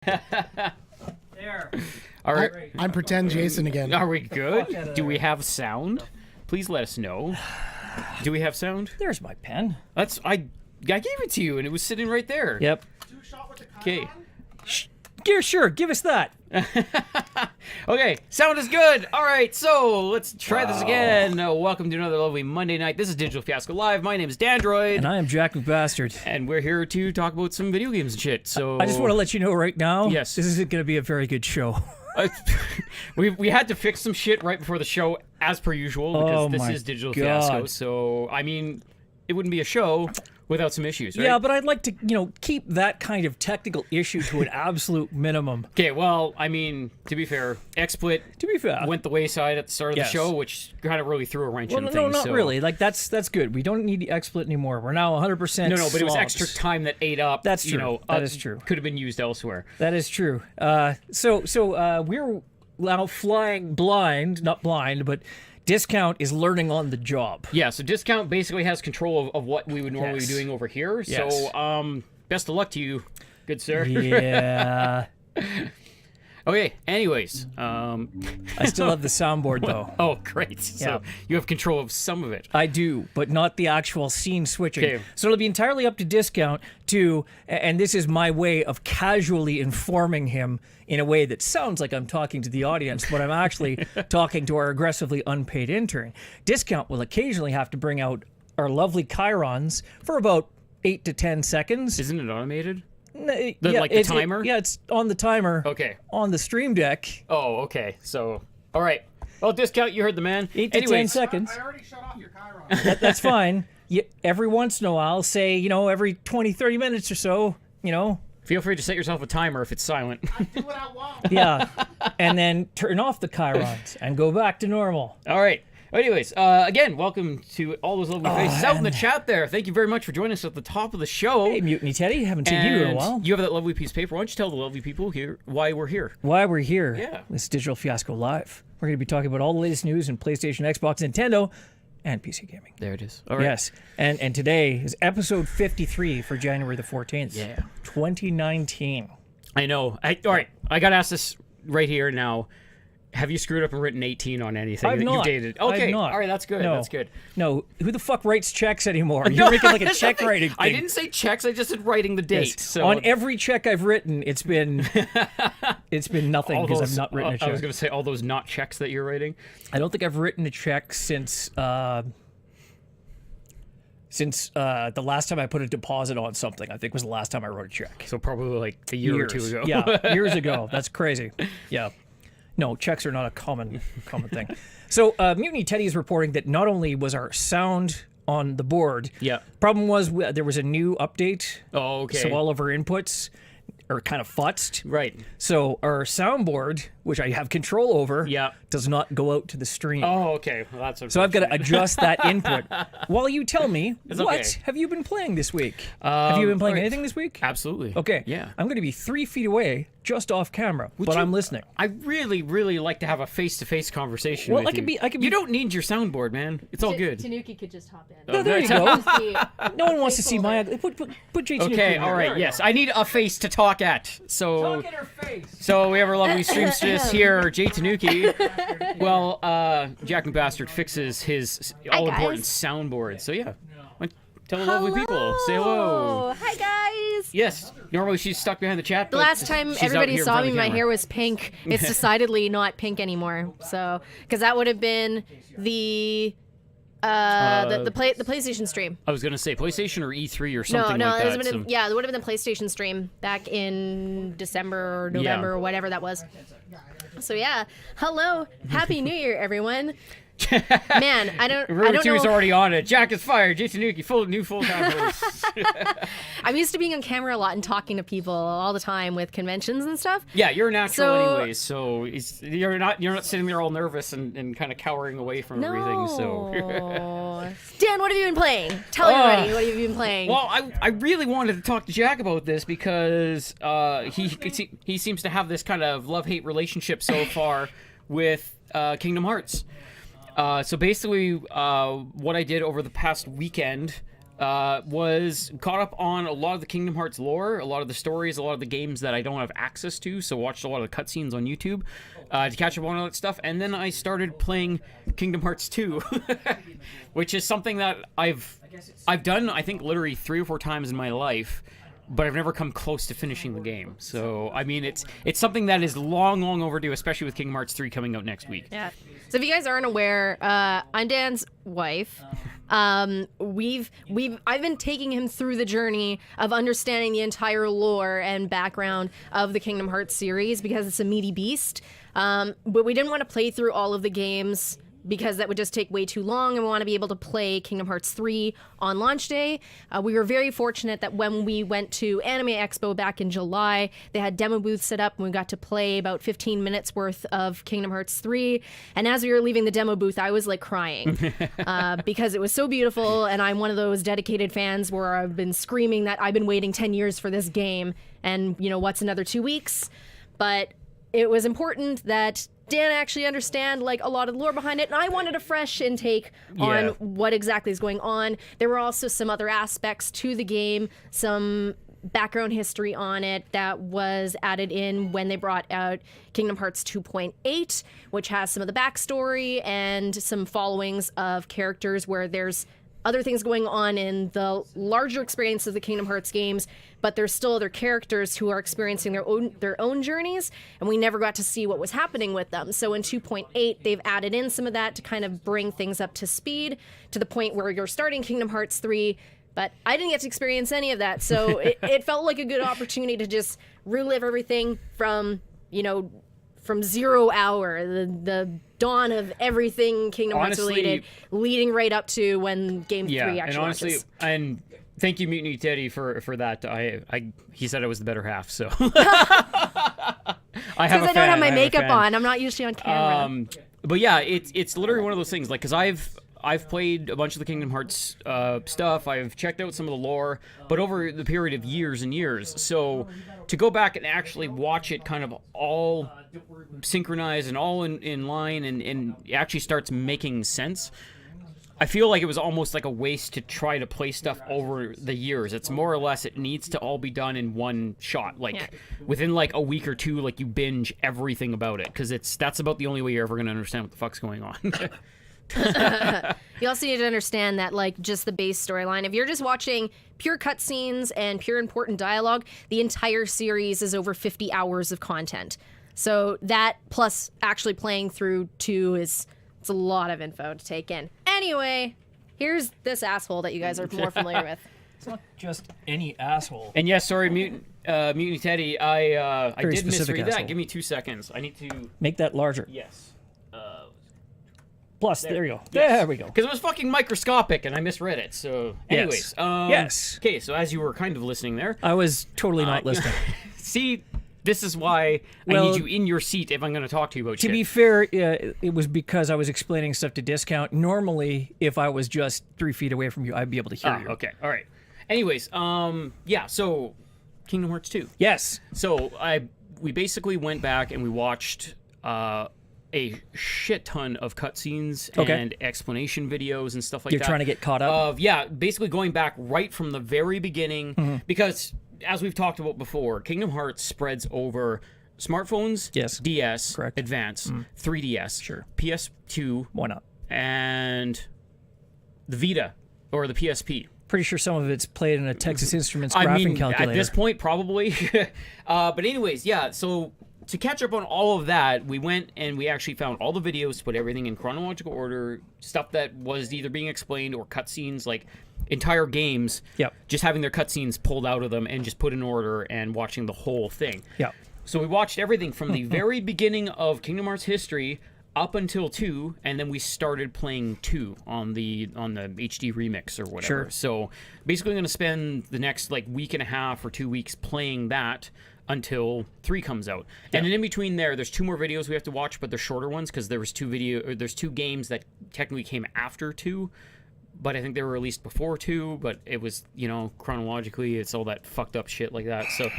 There. All right. I'm pretend Jason again. Are we good? Do we have sound? Please let us know. Do we have sound? There's my pen. I gave it to you and it was sitting right there. Yep. Okay. Sure, give us that. Okay, sound is good. All right, so let's try this again. Welcome to another lovely Monday night. This is Digital Fiasco Live. My name is Dandr0id. And I am Jack McBastard. And we're here to talk about some video games and shit. So I just want to let you know right now, yes, this isn't going to be a very good show. we had to fix some shit right before the show, as per usual, because this is Digital Fiasco. So, I mean, it wouldn't be a show without some issues, right? Yeah, but I'd like to, keep that kind of technical issue to an absolute minimum. Okay, well, I mean, to be fair, XSplit went the wayside at the start of the show, which kind of really threw a wrench in things. No, not really. Like, that's good. We don't need the XSplit anymore. We're now 100% No, but slobs. it was extra time that ate up. That's true. That is true. Could have been used elsewhere. That is true. So we're now flying blind, not blind, but Discount is learning on the job. Yeah, so Discount basically has control of what we would normally be doing over here. Yes. So, best of luck to you, good sir. Yeah. Okay, anyways. I still have the soundboard, though. Oh, great. So you have control of some of it. I do, but not the actual scene switching. Okay. So it'll be entirely up to Discount to, and this is my way of casually informing him in a way that sounds like I'm talking to the audience, but I'm actually talking to our aggressively unpaid intern. Discount will occasionally have to bring out our lovely chyrons for about 8 to 10 seconds. Isn't it automated? Like the timer? It's on the timer. Okay. On the stream deck. Oh, okay. So, all right. Well, Discount, you heard the man. 8 to 10 seconds. I already shut off your Chiron. That's fine. Every once in a while, say, every 20, 30 minutes or so, Feel free to set yourself a timer if it's silent. I do what I want. Yeah. And then turn off the chyrons and go back to normal. All right. Anyways, again, welcome to all those lovely faces out in the chat there. Thank you very much for joining us at the top of the show. Hey, Mutiny Teddy, haven't seen you in a while. You have that lovely piece of paper. Why don't you tell the lovely people here why we're here? Why we're here. Yeah. This is Digital Fiasco Live. We're going to be talking about all the latest news in PlayStation, Xbox, Nintendo, and PC gaming. There it is. All right. Yes. And today is episode 53 for January the 14th. Yeah. 2019. I know. All right. I got to ask this right here now. Have you screwed up and written 18 on anything I've that not. you've dated? Okay. I've not. All right. That's good. No. That's good. No. Who the fuck writes checks anymore? You're making like a check writing thing. I didn't say checks. I just said writing the date. Yes. So on every check I've written, it's been nothing because I've not written a check. I was going to say all those not checks that you're writing. I don't think I've written a check since the last time I put a deposit on something. I think was the last time I wrote a check. So probably like a year or two ago. Yeah, years ago. That's crazy. Yeah. No, checks are not a common thing. So Mutiny Teddy is reporting that not only was our sound on the board, problem was there was a new update. Oh, okay. So all of our inputs are kind of futzed. Right. So our soundboard, which I have control over, does not go out to the stream. Oh, okay. Well, that's so I've got to adjust that input. While you tell me, what have you been playing this week? Have you been playing anything this week? Absolutely. Okay. Yeah. I'm going to be 3 feet away, just off camera, but I'm listening. I really, really like to have a face-to-face conversation with you. I could be. You don't need your soundboard, man. It's all good. Tanuki could just hop in. No, there you go. No one wants to see my ugly. Put Jason. Okay, all right, yes. I need a face to talk at. So, talk at her face. So we have our lovely streamstress here, Jay Tanuki. Well, Jack McBastard fixes his all-important soundboard. So yeah, tell the lovely people. Say hello. Hi guys. Yes. Normally she's stuck behind the chat. The last time everybody saw me, my hair was pink. It's decidedly not pink anymore. So, because that would have been the PlayStation stream. I was gonna say PlayStation or E3 or something no, like that. it would have been the PlayStation stream back in December or November or whatever that was. So yeah, hello, Happy New Year, everyone. Man, I don't know. Is already on it. Jack is fired. Jason Nuki, full-time host. I'm used to being on camera a lot and talking to people all the time with conventions and stuff. Yeah, you're a natural anyways, so you're not sitting there all nervous and kind of cowering away from everything. So Dan, what have you been playing? Tell everybody what have you been playing. Well, I really wanted to talk to Jack about this because he seems to have this kind of love-hate relationship so far with Kingdom Hearts. So basically, what I did over the past weekend Was caught up on a lot of the Kingdom Hearts lore, a lot of the stories, a lot of the games that I don't have access to, so watched a lot of the cutscenes on YouTube to catch up on all that stuff. And then I started playing Kingdom Hearts 2, which is something that I've done, I think, literally 3 or 4 times in my life, but I've never come close to finishing the game. So, I mean, it's something that is long, long overdue, especially with Kingdom Hearts 3 coming out next week. Yeah. So if you guys aren't aware, I'm Dan's wife. I've been taking him through the journey of understanding the entire lore and background of the Kingdom Hearts series because it's a meaty beast. But we didn't want to play through all of the games because that would just take way too long, and we want to be able to play Kingdom Hearts 3 on launch day. We were very fortunate that when we went to Anime Expo back in July, they had demo booths set up, and we got to play about 15 minutes worth of Kingdom Hearts 3. And as we were leaving the demo booth, I was like crying because it was so beautiful, and I'm one of those dedicated fans where I've been screaming that I've been waiting 10 years for this game, and you know, what's another 2 weeks? But it was important that Dan actually understand like a lot of the lore behind it, and I wanted a fresh intake on what exactly is going on. There were also some other aspects to the game, some background history on it that was added in when they brought out Kingdom Hearts 2.8, which has some of the backstory and some followings of characters where there's other things going on in the larger experience of the Kingdom Hearts games, but there's still other characters who are experiencing their own journeys, and we never got to see what was happening with them. So in 2.8, they've added in some of that to kind of bring things up to speed to the point where you're starting Kingdom Hearts 3, but I didn't get to experience any of that, so it felt like a good opportunity to just relive everything from, you know, from 0 hour, the dawn of everything Kingdom Hearts related, leading right up to when Game 3 actually and honestly, launches. And thank you, Mutant Teddy, for that. He said I was the better half, so. Because I don't have my makeup on. I'm not usually on camera. But yeah, it's literally one of those things, like, because I've played a bunch of the Kingdom Hearts stuff. I've checked out some of the lore, but over the period of years and years. So to go back and actually watch it kind of all synchronized and all in line and it actually starts making sense, I feel like it was almost like a waste to try to play stuff over the years. It's more or less it needs to all be done in one shot. Like within like a week or two, like you binge everything about it, because that's about the only way you're ever going to understand what the fuck's going on. You also need to understand that, like, just the base storyline, if you're just watching pure cutscenes and pure important dialogue, the entire series is over 50 hours of content. So that plus actually playing through 2 it's a lot of info to take in. Anyway, here's this asshole that you guys are more familiar with. It's not just any asshole. And yes, sorry, Mutant Teddy, I did misread asshole. that. Give me 2 seconds. I need to Make that larger. Yes. Plus, there you go. Yes. There we go. Because it was fucking microscopic and I misread it. So, anyways. Yes. Okay, so as you were kind of listening there. I was totally not listening. See, this is why I need you in your seat if I'm going to talk to you about shit. To be fair, it was because I was explaining stuff to Discount. Normally, if I was just 3 feet away from you, I'd be able to hear you. Okay, all right. Anyways, yeah, so Kingdom Hearts 2. Yes. So we basically went back and we watched a shit ton of cutscenes and explanation videos and stuff like that. You're trying to get caught up? Basically going back right from the very beginning, because as we've talked about before, Kingdom Hearts spreads over smartphones, DS, correct. Advance, 3DS, Sure. PS2, Why not? and the Vita, or the PSP. Pretty sure some of it's played in a Texas Instruments graphing calculator. At this point, probably. But anyways, yeah, so to catch up on all of that, we went and we actually found all the videos to put everything in chronological order, stuff that was either being explained or cutscenes, like entire games, just having their cutscenes pulled out of them and just put in order and watching the whole thing. Yeah. So we watched everything from the very beginning of Kingdom Hearts history up until 2, and then we started playing 2 on the HD remix or whatever. Sure. So basically, I'm going to spend the next like week and a half or 2 weeks playing that until 3 comes out. And then in between there's 2 more videos we have to watch, but they're shorter ones because there's 2 games that technically came after 2, but I think they were released before 2, but it was, chronologically, it's all that fucked up shit like that. So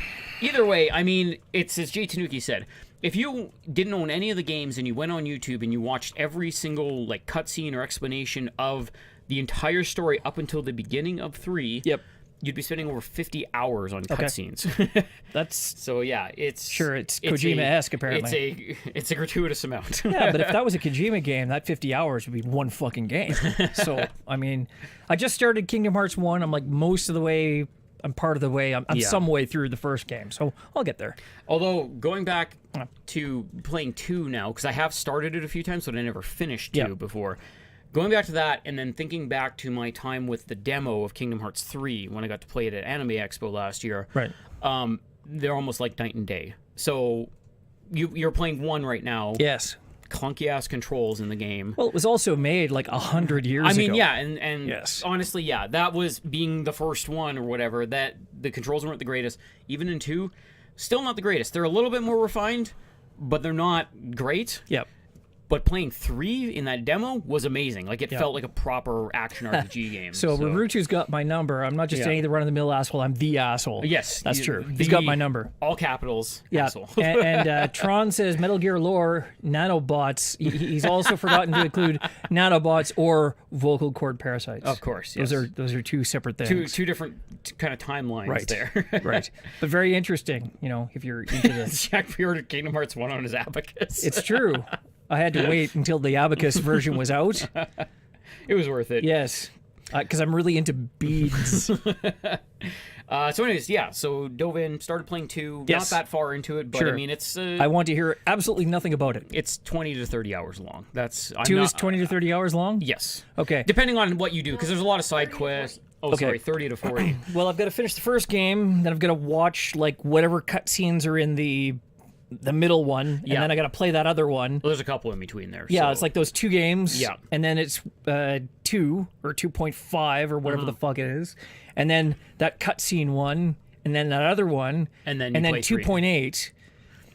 either way, I mean, it's as Jay Tanuki said, if you didn't own any of the games and you went on YouTube and you watched every single like cutscene or explanation of the entire story up until the beginning of 3. Yep. You'd be spending over 50 hours on cutscenes. That's So yeah, it's Kojima-esque apparently. It's a gratuitous amount. Yeah, but if that was a Kojima game, that 50 hours would be one fucking game. So, I mean, I just started Kingdom Hearts 1. I'm like most of the way, I'm part of the way, I'm some way through the first game. So I'll get there. Although, going back to playing 2 now, because I have started it a few times, but I never finished 2 before. Going back to that, and then thinking back to my time with the demo of Kingdom Hearts 3, when I got to play it at Anime Expo last year, Right. They're almost like night and day. So you're playing 1 right now. Yes. Clunky-ass controls in the game. Well, it was also made like 100 years ago. I mean, yeah, and Yes. honestly, yeah, that was being the first one or whatever, that the controls weren't the greatest. Even in 2, still not the greatest. They're a little bit more refined, but they're not great. Yep. But playing 3 in that demo was amazing. Like, it felt like a proper action RPG game. So Raruchu's got my number. I'm not just any run-of-the-mill asshole. I'm the asshole. Yes. That's true. He's got my number. All capitals. Yeah. Asshole. and Tron says Metal Gear lore, nanobots. He's also forgotten to include nanobots or vocal cord parasites. Of course, yes. Those are two separate things. Two different kind of timelines there. Right. But very interesting, if you're into this. Jack pre-ordered Kingdom Hearts 1 on his Abacus. It's true. I had to wait until the Abacus version was out. It was worth it. Yes, because I'm really into beads. So anyways, yeah, so dove in, started playing 2. Yes. Not that far into it, but Sure. I mean, it's... I want to hear absolutely nothing about it. It's 20 to 30 hours long. That's... 2 is 20 to 30 hours long? Yes. Okay. Depending on what you do, because there's a lot of side quests. Oh, Okay. sorry, 30 to 40. Well, I've got to finish the first game, then I've got to watch like whatever cutscenes are in the middle one, and Yeah. then I got to play that other one. Well, there's a couple in between there. Yeah, so. it's like those 2 games. Yeah. And then it's 2 or 2.5 or whatever the fuck it is. And then that cutscene one, and then that other one, And then you play 3. 2.8.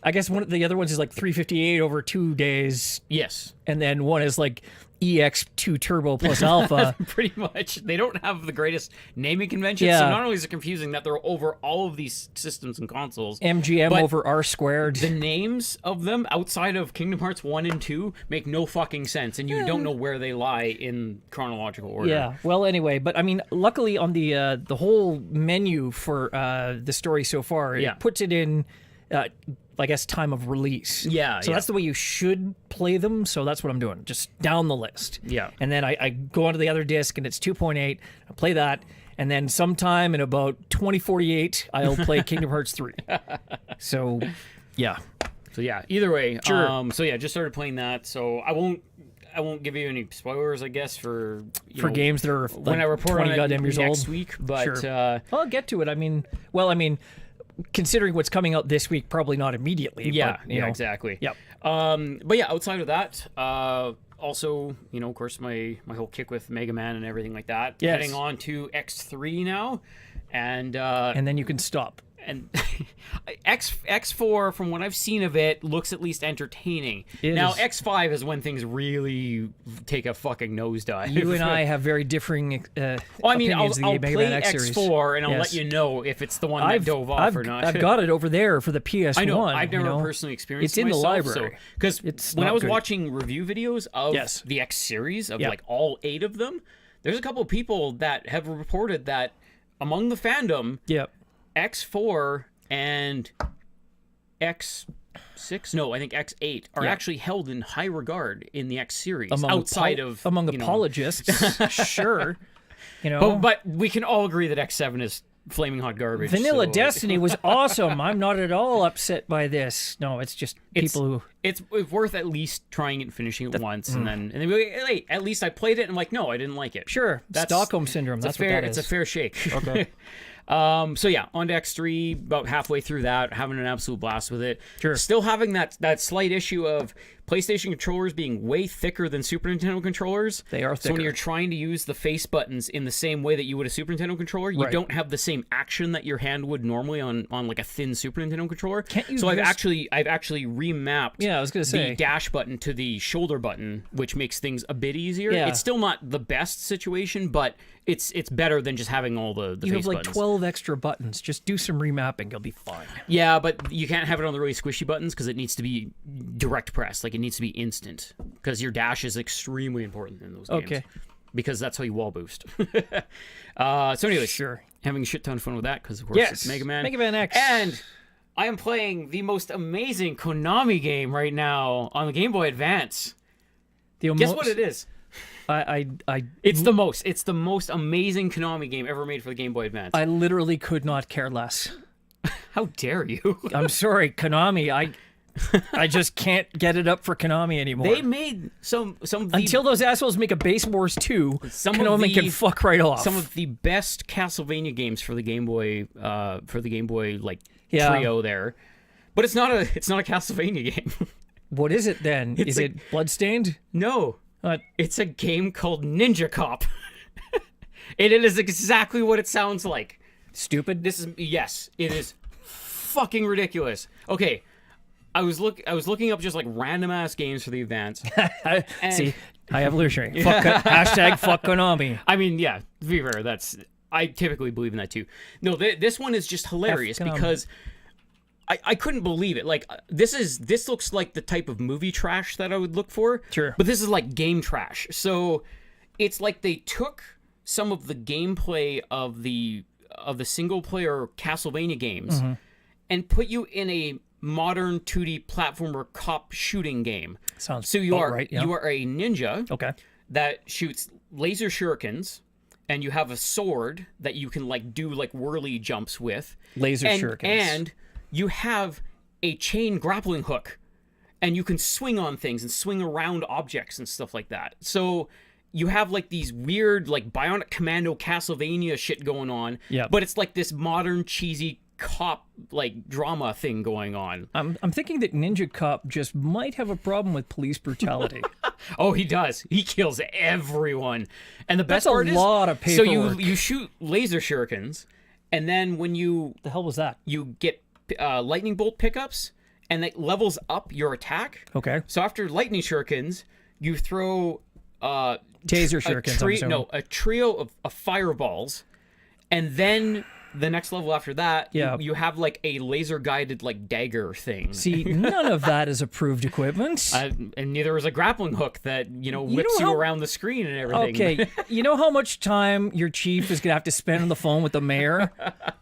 I guess one of the other ones is like 358 over 2 days, Yes. and then one is like EX2 Turbo plus Alpha. Pretty much. They don't have the greatest naming conventions, Yeah. so not only is it confusing that they're over all of these systems and consoles, MGM But over R squared. the names of them outside of Kingdom Hearts 1 and 2 make no fucking sense, and you don't know where they lie in chronological order. Yeah. Well, anyway, but I mean, luckily on the whole menu for the story so far, Yeah. it puts it in, I guess, time of release. Yeah, So yeah. that's the way you should play them. So that's what I'm doing, just down the list. Yeah. And then I go onto the other disc, and it's 2.8. I play that, and then sometime in about 2048, I'll play Kingdom Hearts 3. So, yeah. So yeah, either way. Sure. So yeah, just started playing that. So I won't give you any spoilers, I guess, for Games that are when like I report 20 on it goddamn years next old. week. But Sure. I'll get to it. I mean, considering what's coming out this week, probably not immediately. yeah, but, you know. exactly. Yep. But yeah, outside of that, also, of course, my whole kick with Mega Man and everything like that. Yes. Heading on to X3 now, and And then you can stop. and X4, from what I've seen of it, looks at least entertaining. Now is. X5 is when things really take a fucking nosedive. You and I have very differing Well, I mean, opinions I'll of the Mega play Man X series. X4 and I'll Yes. let you know if it's the one that dove off or not. I've got it over there for the PS1. I know. I've never you know? personally experienced It's in the myself, library. Because It's when I not was good. watching review videos of Yes. the X series, of Yeah. like all 8 of them, there's a couple of people that have reported that among the fandom, Yep. X4 and X6, no, I think X8 are Yeah. actually held in high regard in the X series Among outside of among you know, apologists, sure. You know, But we can all agree that X7 is flaming hot garbage. Vanilla so- Destiny was awesome. I'm not at all upset by this. No, it's just people who. It's worth at least trying it and finishing it once, and then be like, hey, at least I played it. And I'm like, no, I didn't like it. Sure, That's- Stockholm syndrome. That's fair. what that is. It's a fair shake. Okay. So yeah, on to X3, about halfway through that, having an absolute blast with it. Sure. Still having that slight issue of PlayStation controllers being way thicker than Super Nintendo controllers. They are So when thicker. you're trying to use the face buttons in the same way that you would a Super Nintendo controller, you Right. don't have the same action that your hand would normally on like a thin Super Nintendo controller. Can't you so I've just- actually remapped Yeah, I was gonna say. the dash button to the shoulder button, which makes things a bit easier. Yeah. It's still not the best situation, but it's better than just having all the You face have like buttons. 12 extra buttons. Just do some remapping. You'll be fine. Yeah, but you can't have it on the really squishy buttons because it needs to be direct press. Like, it needs to be instant because your dash is extremely important in those games. Okay. because that's how you wall boost. So anyways, Sure. having a shit ton of fun with that because of course Yes. it's Mega Man. Mega Man X. And I am playing the most amazing Konami game right now on the Game Boy Advance. Guess what it is? It's the most amazing Konami game ever made for the Game Boy Advance. I literally could not care less. How dare you? I'm sorry, Konami. I just can't get it up for Konami anymore. They made some of the, Until those assholes make a Base Wars 2, Some of Konami the- can fuck right off. some of the best Castlevania games for the Game Boy like Yeah. trio there. But it's not a Castlevania game. What is it then? Is it Bloodstained? No. Uh, It's a game called Ninja Cop. And it is exactly what it sounds like. Stupid? Yes, it is fucking ridiculous. Okay, I was looking up just like random ass games for the Advance. See, high evolutionary. Hashtag fuck Konami. I mean, yeah, to be fair, I typically believe in that too. No, this one is just hilarious F-Konami. because I couldn't believe it. Like this looks like the type of movie trash that I would look for. Sure. But this is like game trash. So it's like they took some of the gameplay of the single player Castlevania games and put you in a modern 2D platformer cop shooting game. Sounds So you about are right, yeah. you are a ninja Okay. that shoots laser shurikens, and you have a sword that you can like do like whirly jumps with. Laser and, shurikens. And you have a chain grappling hook, and you can swing on things and swing around objects and stuff like that. So you have like these weird like Bionic Commando Castlevania shit going on. Yeah. But it's like this modern cheesy cop like drama thing going on. I'm thinking that Ninja Cop just might have a problem with police brutality. Oh, he does. He kills everyone. And the best That's a part is, lot of so paperwork. you shoot laser shurikens, and then when you The hell was that? get lightning bolt pickups, and that levels up your attack. Okay. So after lightning shurikens, you throw Taser shurikens, I'm assuming. a trio of fireballs, and then the next level after that, Yeah. you have like a laser guided like dagger thing. See, none of that is approved equipment. And neither is a grappling hook that whips you how- around the screen and everything. Okay, you know how much time your chief is gonna have to spend on the phone with the mayor?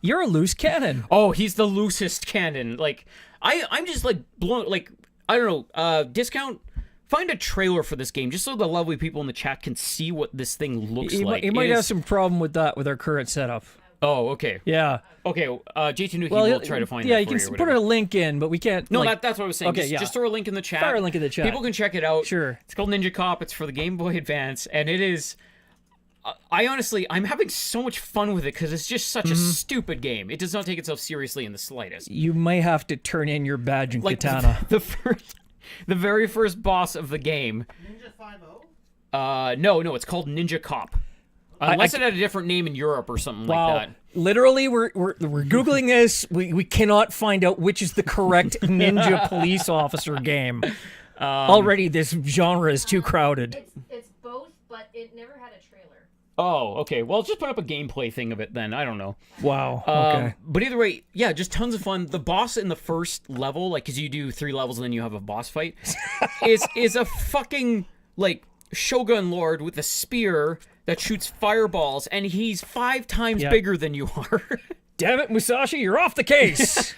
You're a loose cannon. Oh, he's the loosest cannon. Like I'm just like blown. Like I don't know. Discount. Find a trailer for this game just so the lovely people in the chat can see what this thing looks like. You might It have is- some problem with that with our current setup. Oh, okay. Yeah. Okay. JT Nuki will try to find. Yeah, that you for can you or put whatever. a link in, but we can't. No, like, that's what I was saying. Okay, just, yeah. just throw a link in the chat. Fire a link in the chat. People can check it out. Sure. It's called Ninja Cop. It's for the Game Boy Advance, and it is. I'm having so much fun with it because it's just such a stupid game. It does not take itself seriously in the slightest. You may have to turn in your badge and Like katana. the very first boss of the game. Ninja 5-0? No, it's called Ninja Cop. Unless it had a different name in Europe or something Wow. like that. Literally, we're googling this. We cannot find out which is the correct ninja police officer game. Already, this genre is too crowded. It's both, but it never had a trailer. Oh, okay. Well, just put up a gameplay thing of it then. I don't know. Wow. Okay. But either way, yeah, just tons of fun. The boss in the first level, like, because you do 3 levels and then you have a boss fight, is a fucking, like, Shogun Lord with a spear that shoots fireballs, and he's 5 times Yeah. bigger than you are. Damn it, Musashi, you're off the case.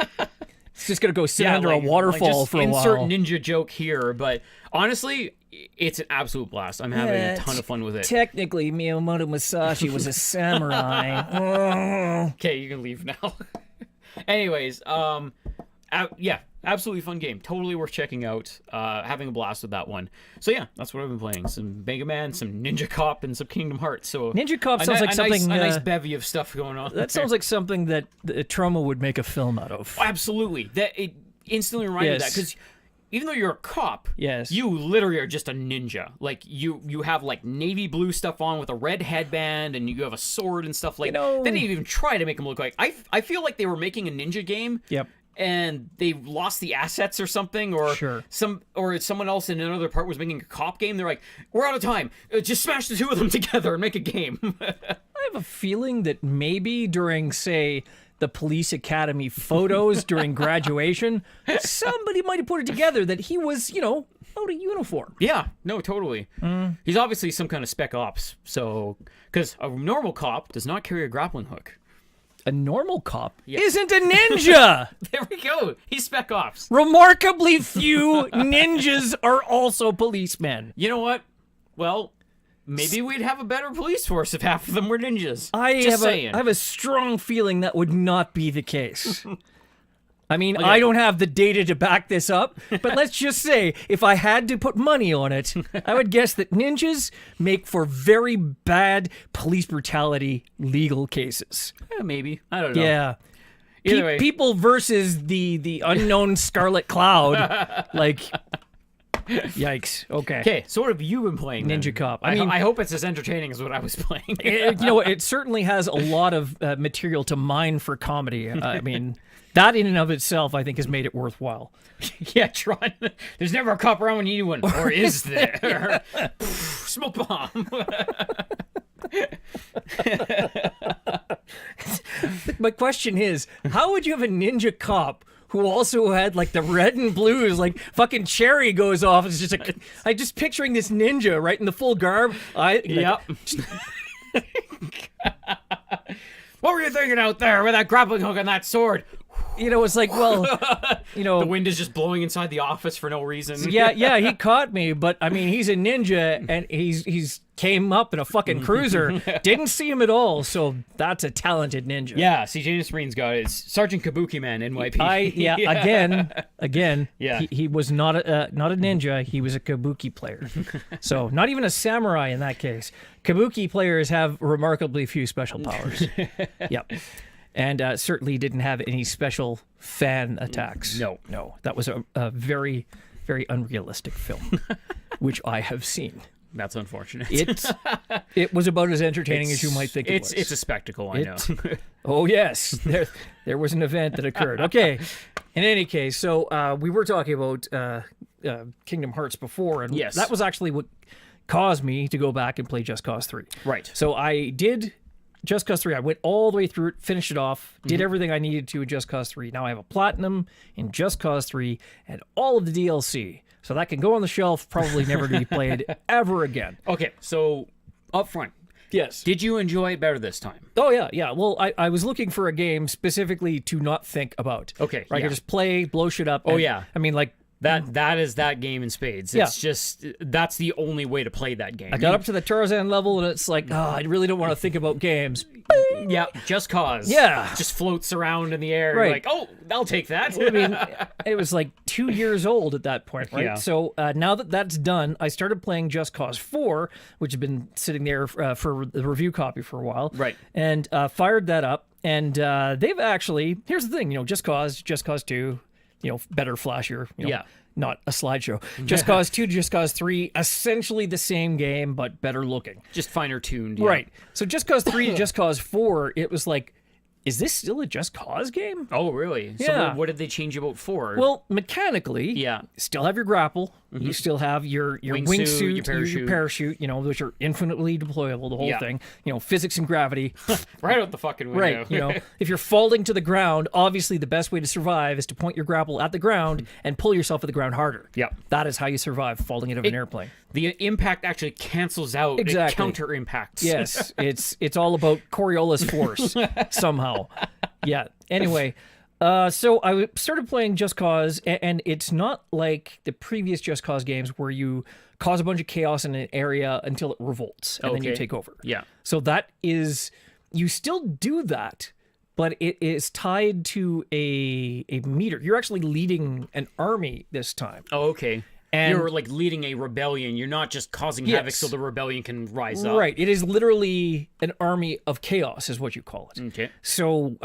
It's just gonna go sit under a waterfall just for a insert while. ninja joke here, but honestly, it's an absolute blast. I'm having a ton of fun with it. Technically, Miyamoto Musashi was a samurai. Oh. Okay, you can leave now. Anyways, yeah, absolutely fun game. Totally worth checking out. Having a blast with that one. So yeah, that's what I've been playing. Some Mega Man, some Ninja Cop, and some Kingdom Hearts. So Ninja Cop a sounds ni- like a something. Nice, a nice bevy of stuff going on. That sounds like something that Troma would make a film out of. Absolutely. That it instantly reminded me of that Yes. because even though you're a cop, Yes. you literally are just a ninja. Like you have like navy blue stuff on with a red headband, and you have a sword and stuff like. know- They didn't even try to make them look like. I feel like they were making a ninja game. Yep. And they lost the assets or something, or Sure. someone else in another part was making a cop game. They're like, we're out of time. Just smash the two of them together and make a game. I have a feeling that maybe during, say, the police academy photos during graduation, somebody might have put it together that he was, out of uniform. Yeah, no, totally. He's obviously some kind of spec ops. So, because a normal cop does not carry a grappling hook. A normal cop isn't a ninja. There we go. He's spec ops. Remarkably few ninjas are also policemen. You know what? Well, maybe we'd have a better police force if half of them were ninjas. I Just saying. have a strong feeling that would not be the case. I mean, I don't have the data to back this up, but let's just say, if I had to put money on it, I would guess that ninjas make for very bad police brutality legal cases. Maybe. I don't know. Yeah. Either way. People versus the unknown Scarlet Cloud, like, yikes. Okay. Okay, so what have you been playing then? Ninja Cop. I I mean, I hope it's as entertaining as what I was playing. you know, it certainly has a lot of material to mine for comedy. I mean, that in and of itself, I think, has made it worthwhile. Yeah, Tron. There's never a cop around when you need one. Or is there? Smoke bomb. My question is, how would you have a ninja cop who also had like the red and blues, like fucking cherry goes off? It's just like, I just picturing this ninja right in the full garb. Yep. What were you thinking out there with that grappling hook and that sword? You know, it's like, well, you know, The wind is just blowing inside the office for no reason. yeah, he caught me, but I mean, he's a ninja and he's came up in a fucking cruiser. Didn't see him at all, so that's a talented ninja. Yeah, see, Janus Marines got it. It's Sergeant Kabuki Man, NYP. Again, Yeah. he was not a ninja. He was a kabuki player. So not even a samurai in that case. Kabuki players have remarkably few special powers. Yep. And certainly didn't have any special fan attacks. No. That was a very, very unrealistic film, which I have seen. That's unfortunate. It was about as entertaining as you might think it was. It's a spectacle, I know. Oh, yes. There was an event that occurred. Okay. In any case, so we were talking about Kingdom Hearts before, and Yes. that was actually what caused me to go back and play Just Cause 3. Right. So I did Just Cause 3. I went all the way through it, finished it off, did everything I needed to in Just Cause 3. Now I have a platinum in Just Cause 3 and all of the DLC. So that can go on the shelf, probably never to be played ever again. Okay, so up front, Yes. did you enjoy it better this time? Oh, yeah. Well, I was looking for a game specifically to not think about. Okay, Where I yeah. could just play, blow shit up. Oh, and- yeah. I mean, like, That is that game in spades. It's just, that's the only way to play that game. I got up to the Tarzan level, and it's like, I really don't want to think about games. Yeah, Just Cause. Yeah. Just floats around in the air. Right. You're like, oh, I'll take that. I mean, it was like 2 years old at that point, right? Yeah. So now that that's done, I started playing Just Cause 4, which had been sitting there for the review copy for a while. Right. And fired that up. And they've actually, here's the thing, Just Cause 2, better, flashier, Yeah. not a slideshow. Just Cause 2, Just Cause 3, essentially the same game, but better looking. Just finer tuned. Yeah. Right. So Just Cause 3 and Just Cause 4, it was like, is this still a Just Cause game? Oh, really? So Yeah. what did they change about 4? Well, mechanically, Yeah. still have your grapple. You still have your Wingsuit, wingsuit, your parachute, which are infinitely deployable, the whole Yeah. thing. Physics and gravity. Right out the fucking window. Right. If you're falling to the ground, obviously the best way to survive is to point your grapple at the ground and pull yourself at the ground harder. Yeah. That is how you survive falling out of an airplane. The impact actually cancels out. Exactly. It counter impacts. Yes, it's all about Coriolis force somehow. Yeah. Anyway, so I started playing Just Cause, and it's not like the previous Just Cause games where you cause a bunch of chaos in an area until it revolts, and then you Okay. take over. Yeah. So that is, you still do that, but it is tied to a meter. You're actually leading an army this time. Oh, okay. And- You're like leading a rebellion. You're not just causing havoc Yes. so the rebellion can rise up. Right. It is literally an army of chaos, is what you call it. Okay. So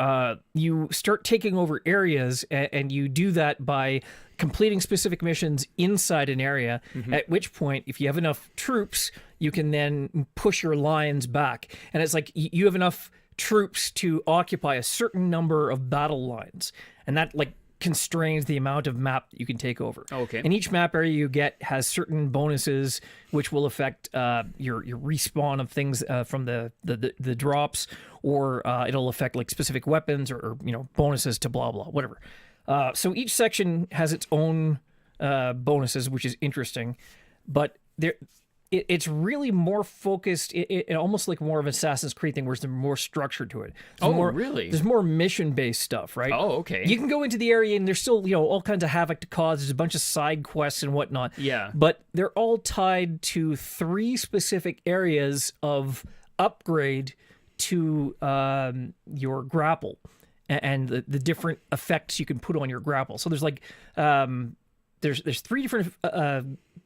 you start taking over areas, and you do that by completing specific missions inside an area, at which point, if you have enough troops, you can then push your lines back. And it's like you have enough troops to occupy a certain number of battle lines. And that, constrains the amount of map that you can take over. Okay. And each map area you get has certain bonuses which will affect your respawn of things from the drops, or it'll affect specific weapons or bonuses to blah blah whatever. So each section has its own bonuses, which is interesting. But it's really more focused, it almost like more of an Assassin's Creed thing, where there's more structure to it. Really? There's more mission-based stuff, right? Oh, okay. You can go into the area and there's still, all kinds of havoc to cause. There's a bunch of side quests and whatnot. Yeah. But they're all tied to 3 specific areas of upgrade to your grapple and the different effects you can put on your grapple. So there's like there's 3 different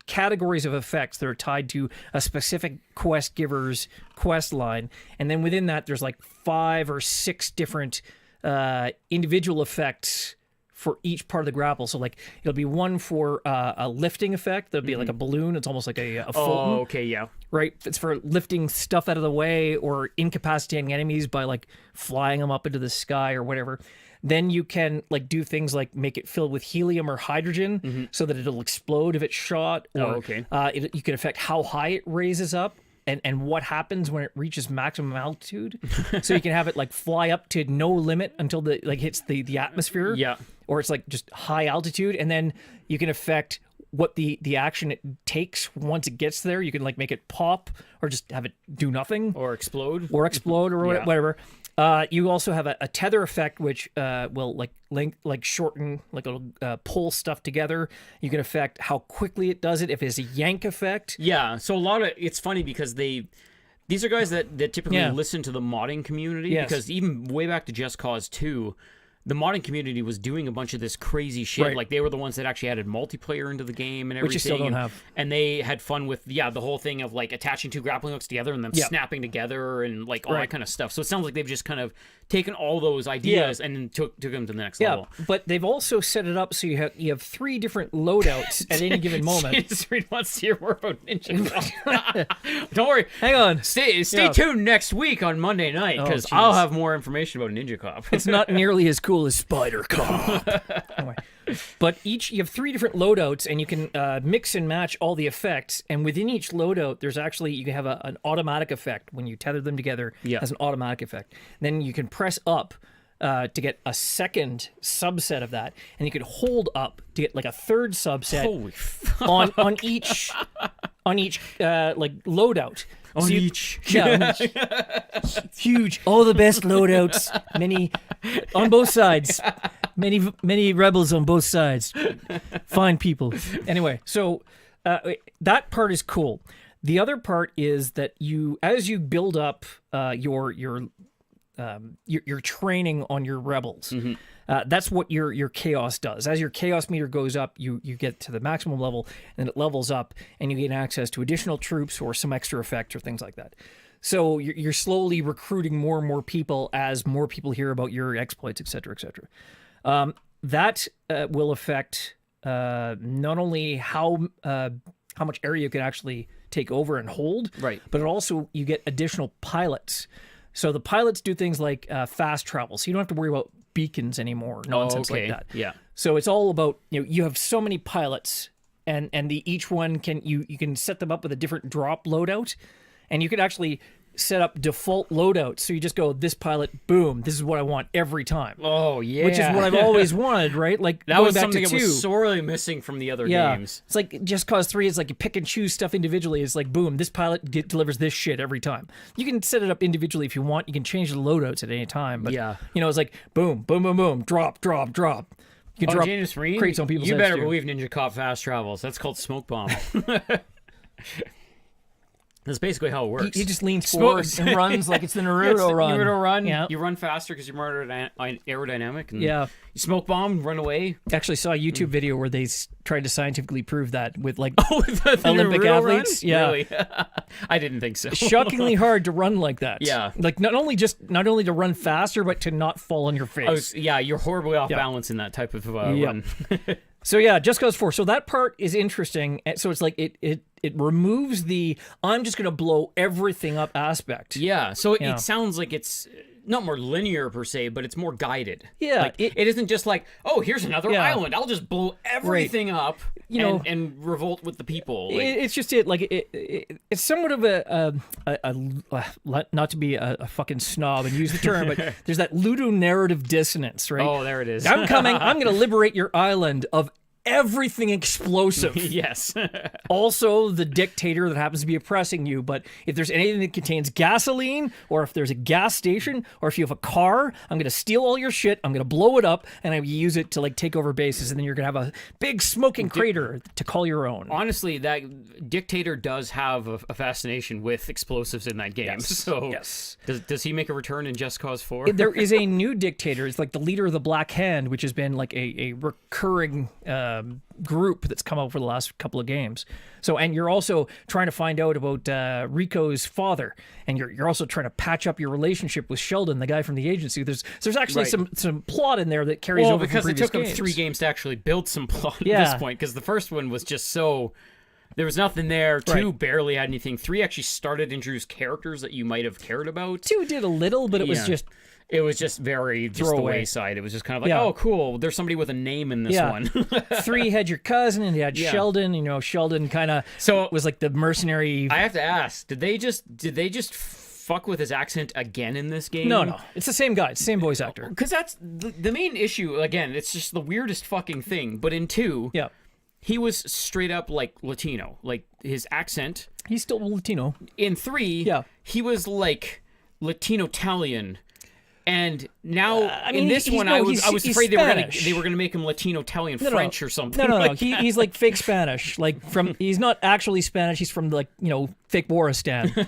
categories of effects that are tied to a specific quest giver's quest line, and then within that there's like 5 or 6 different individual effects for each part of the grapple. So like it'll be one for a lifting effect. There'll be like a balloon. It's almost like a Fulton. Oh, okay, yeah. Right? It's for lifting stuff out of the way or incapacitating enemies by like flying them up into the sky or whatever. Then you can like do things like make it filled with helium or hydrogen so that it'll explode if it's shot. Or you can affect how high it raises up and what happens when it reaches maximum altitude. So you can have it like fly up to no limit until the like hits the atmosphere. Yeah. Or it's like just high altitude, and then you can affect what the action it takes once it gets there. You can like make it pop or just have it do nothing. Or explode. Or Yeah. whatever. You also have a tether effect, which will like shorten, like it'll pull stuff together. You can affect how quickly it does it. If it's a yank effect, Yeah, so it's funny because these are guys that typically listen to the modding community, Yes. because even way back to Just Cause 2, the modding community was doing a bunch of this crazy shit. Right. Like, they were the ones that actually added multiplayer into the game and everything. Which you still don't have. And they had fun with, the whole thing of, like, attaching 2 grappling hooks together and them snapping together and, like, all that kind of stuff. So it sounds like they've just kind of taken all those ideas and then took them to the next level. But they've also set it up so you have 3 different loadouts at any given moment. Just Reed wants to hear more about Ninja Cop. Don't worry. Hang on. Stay tuned next week on Monday night, because Oh, I'll have more information about Ninja Cop. It's not nearly as cool as Spider Cop. Anyway. But you have 3 different loadouts, and you can mix and match all the effects. And within each loadout, there's actually, you can have an automatic effect when you tether them together. As an automatic effect. Then you can press up to get a second subset of that, and you can hold up to get like a third subset. Holy fuck. on each like loadout. On each. Huge. All the best loadouts. Many on both sides. Many rebels on both sides. Fine people. Anyway, so that part is cool. The other part is that as you build up your training on your rebels. That's what your chaos does. As your chaos meter goes up, you get to the maximum level, and it levels up, and you gain access to additional troops or some extra effects or things like that. So you're slowly recruiting more and more people as more people hear about your exploits, et cetera, et cetera. That will affect not only how much area you can actually take over and hold, right, but also you get additional pilots. So the pilots do things like fast travel, so you don't have to worry about beacons anymore, nonsense like that. Yeah. So it's all about, you have so many pilots, and each one you can set them up with a different drop loadout, and you can actually set up default loadouts. So you just go, this pilot, boom, this is what I want every time. Oh, yeah. Which is what I've always wanted, right? Like that going was back something to that 2. was sorely missing from the other games. It's like Just Cause 3 is like you pick and choose stuff individually. It's like, boom, this pilot delivers this shit every time. You can set it up individually if you want. You can change the loadouts at any time. But, it's like, boom, boom, boom, boom, drop, drop, drop. You can drop James Reed, crates on people's you heads better too. believe Ninja Cop fast travels. That's called smoke bomb. That's basically how it works. He just leans forward and runs like it's the Naruto run. Naruto run. Yeah. You run faster because you're more aerodynamic. And Yeah. You smoke bomb, run away. Actually saw a YouTube video where they tried to scientifically prove that with like the Olympic Naruto athletes. Run? Yeah. Really? I didn't think so. Shockingly hard to run like that. Yeah. Like not only to run faster, but to not fall on your face. You're horribly off balance in that type of run. So yeah, Just Cause 4. So that part is interesting. So it's like it removes the I'm just going to blow everything up aspect. Yeah. So it sounds like it's not more linear per se, but it's more guided. Yeah. Like, it isn't just like, oh, here's another island. I'll just blow everything up and revolt with the people. Like, it's just it's somewhat of a not to be a fucking snob and use the term, but there's that ludonarrative dissonance, right? Oh, there it is. I'm coming. I'm going to liberate your island of everything explosive. Yes. Also, the dictator that happens to be oppressing you. But if there's anything that contains gasoline, or if there's a gas station, or if you have a car, I'm going to steal all your shit, I'm going to blow it up, and I'm going to use it to like take over bases, and then you're going to have a big smoking crater to call your own. Honestly, that dictator does have a fascination with explosives in that game. Yes. So Yes. Does he make a return in Just Cause 4? There is a new dictator. It's like the leader of the Black Hand, which has been like a recurring group that's come up for the last couple of games. So, and you're also trying to find out about Rico's father, and you're also trying to patch up your relationship with Sheldon, the guy from the agency. There's actually some plot in there that carries over because from it previous took him games. 3 games to actually build some plot at Yeah. this point, because the first one was just so... There was nothing there. 2 Right. barely had anything. 3 actually started to introduce characters that you might have cared about. 2 did a little, but it was Yeah. just It was just very just the Throwaway. wayside. It was just kind of like, Yeah. oh, cool. There's somebody with a name in this Yeah. one. 3 had your cousin, and you had Yeah. Sheldon. You know, Sheldon kind of So- was like the mercenary. I have to ask, did they just fuck with his accent again in this game? No, it's the same guy, it's the same voice actor. Because that's the main issue. Again, it's just the weirdest fucking thing. But in 2, Yeah, he was straight up like Latino. Like his accent. he's still Latino. In 3, Yeah. he was like Latino-Italian. And now mean, in this he's- one, no, I was he's afraid they Spanish. were gonna make him Latino-Italian French or something. No. like He's like fake Spanish. Like he's not actually Spanish. He's from like fake Waristan,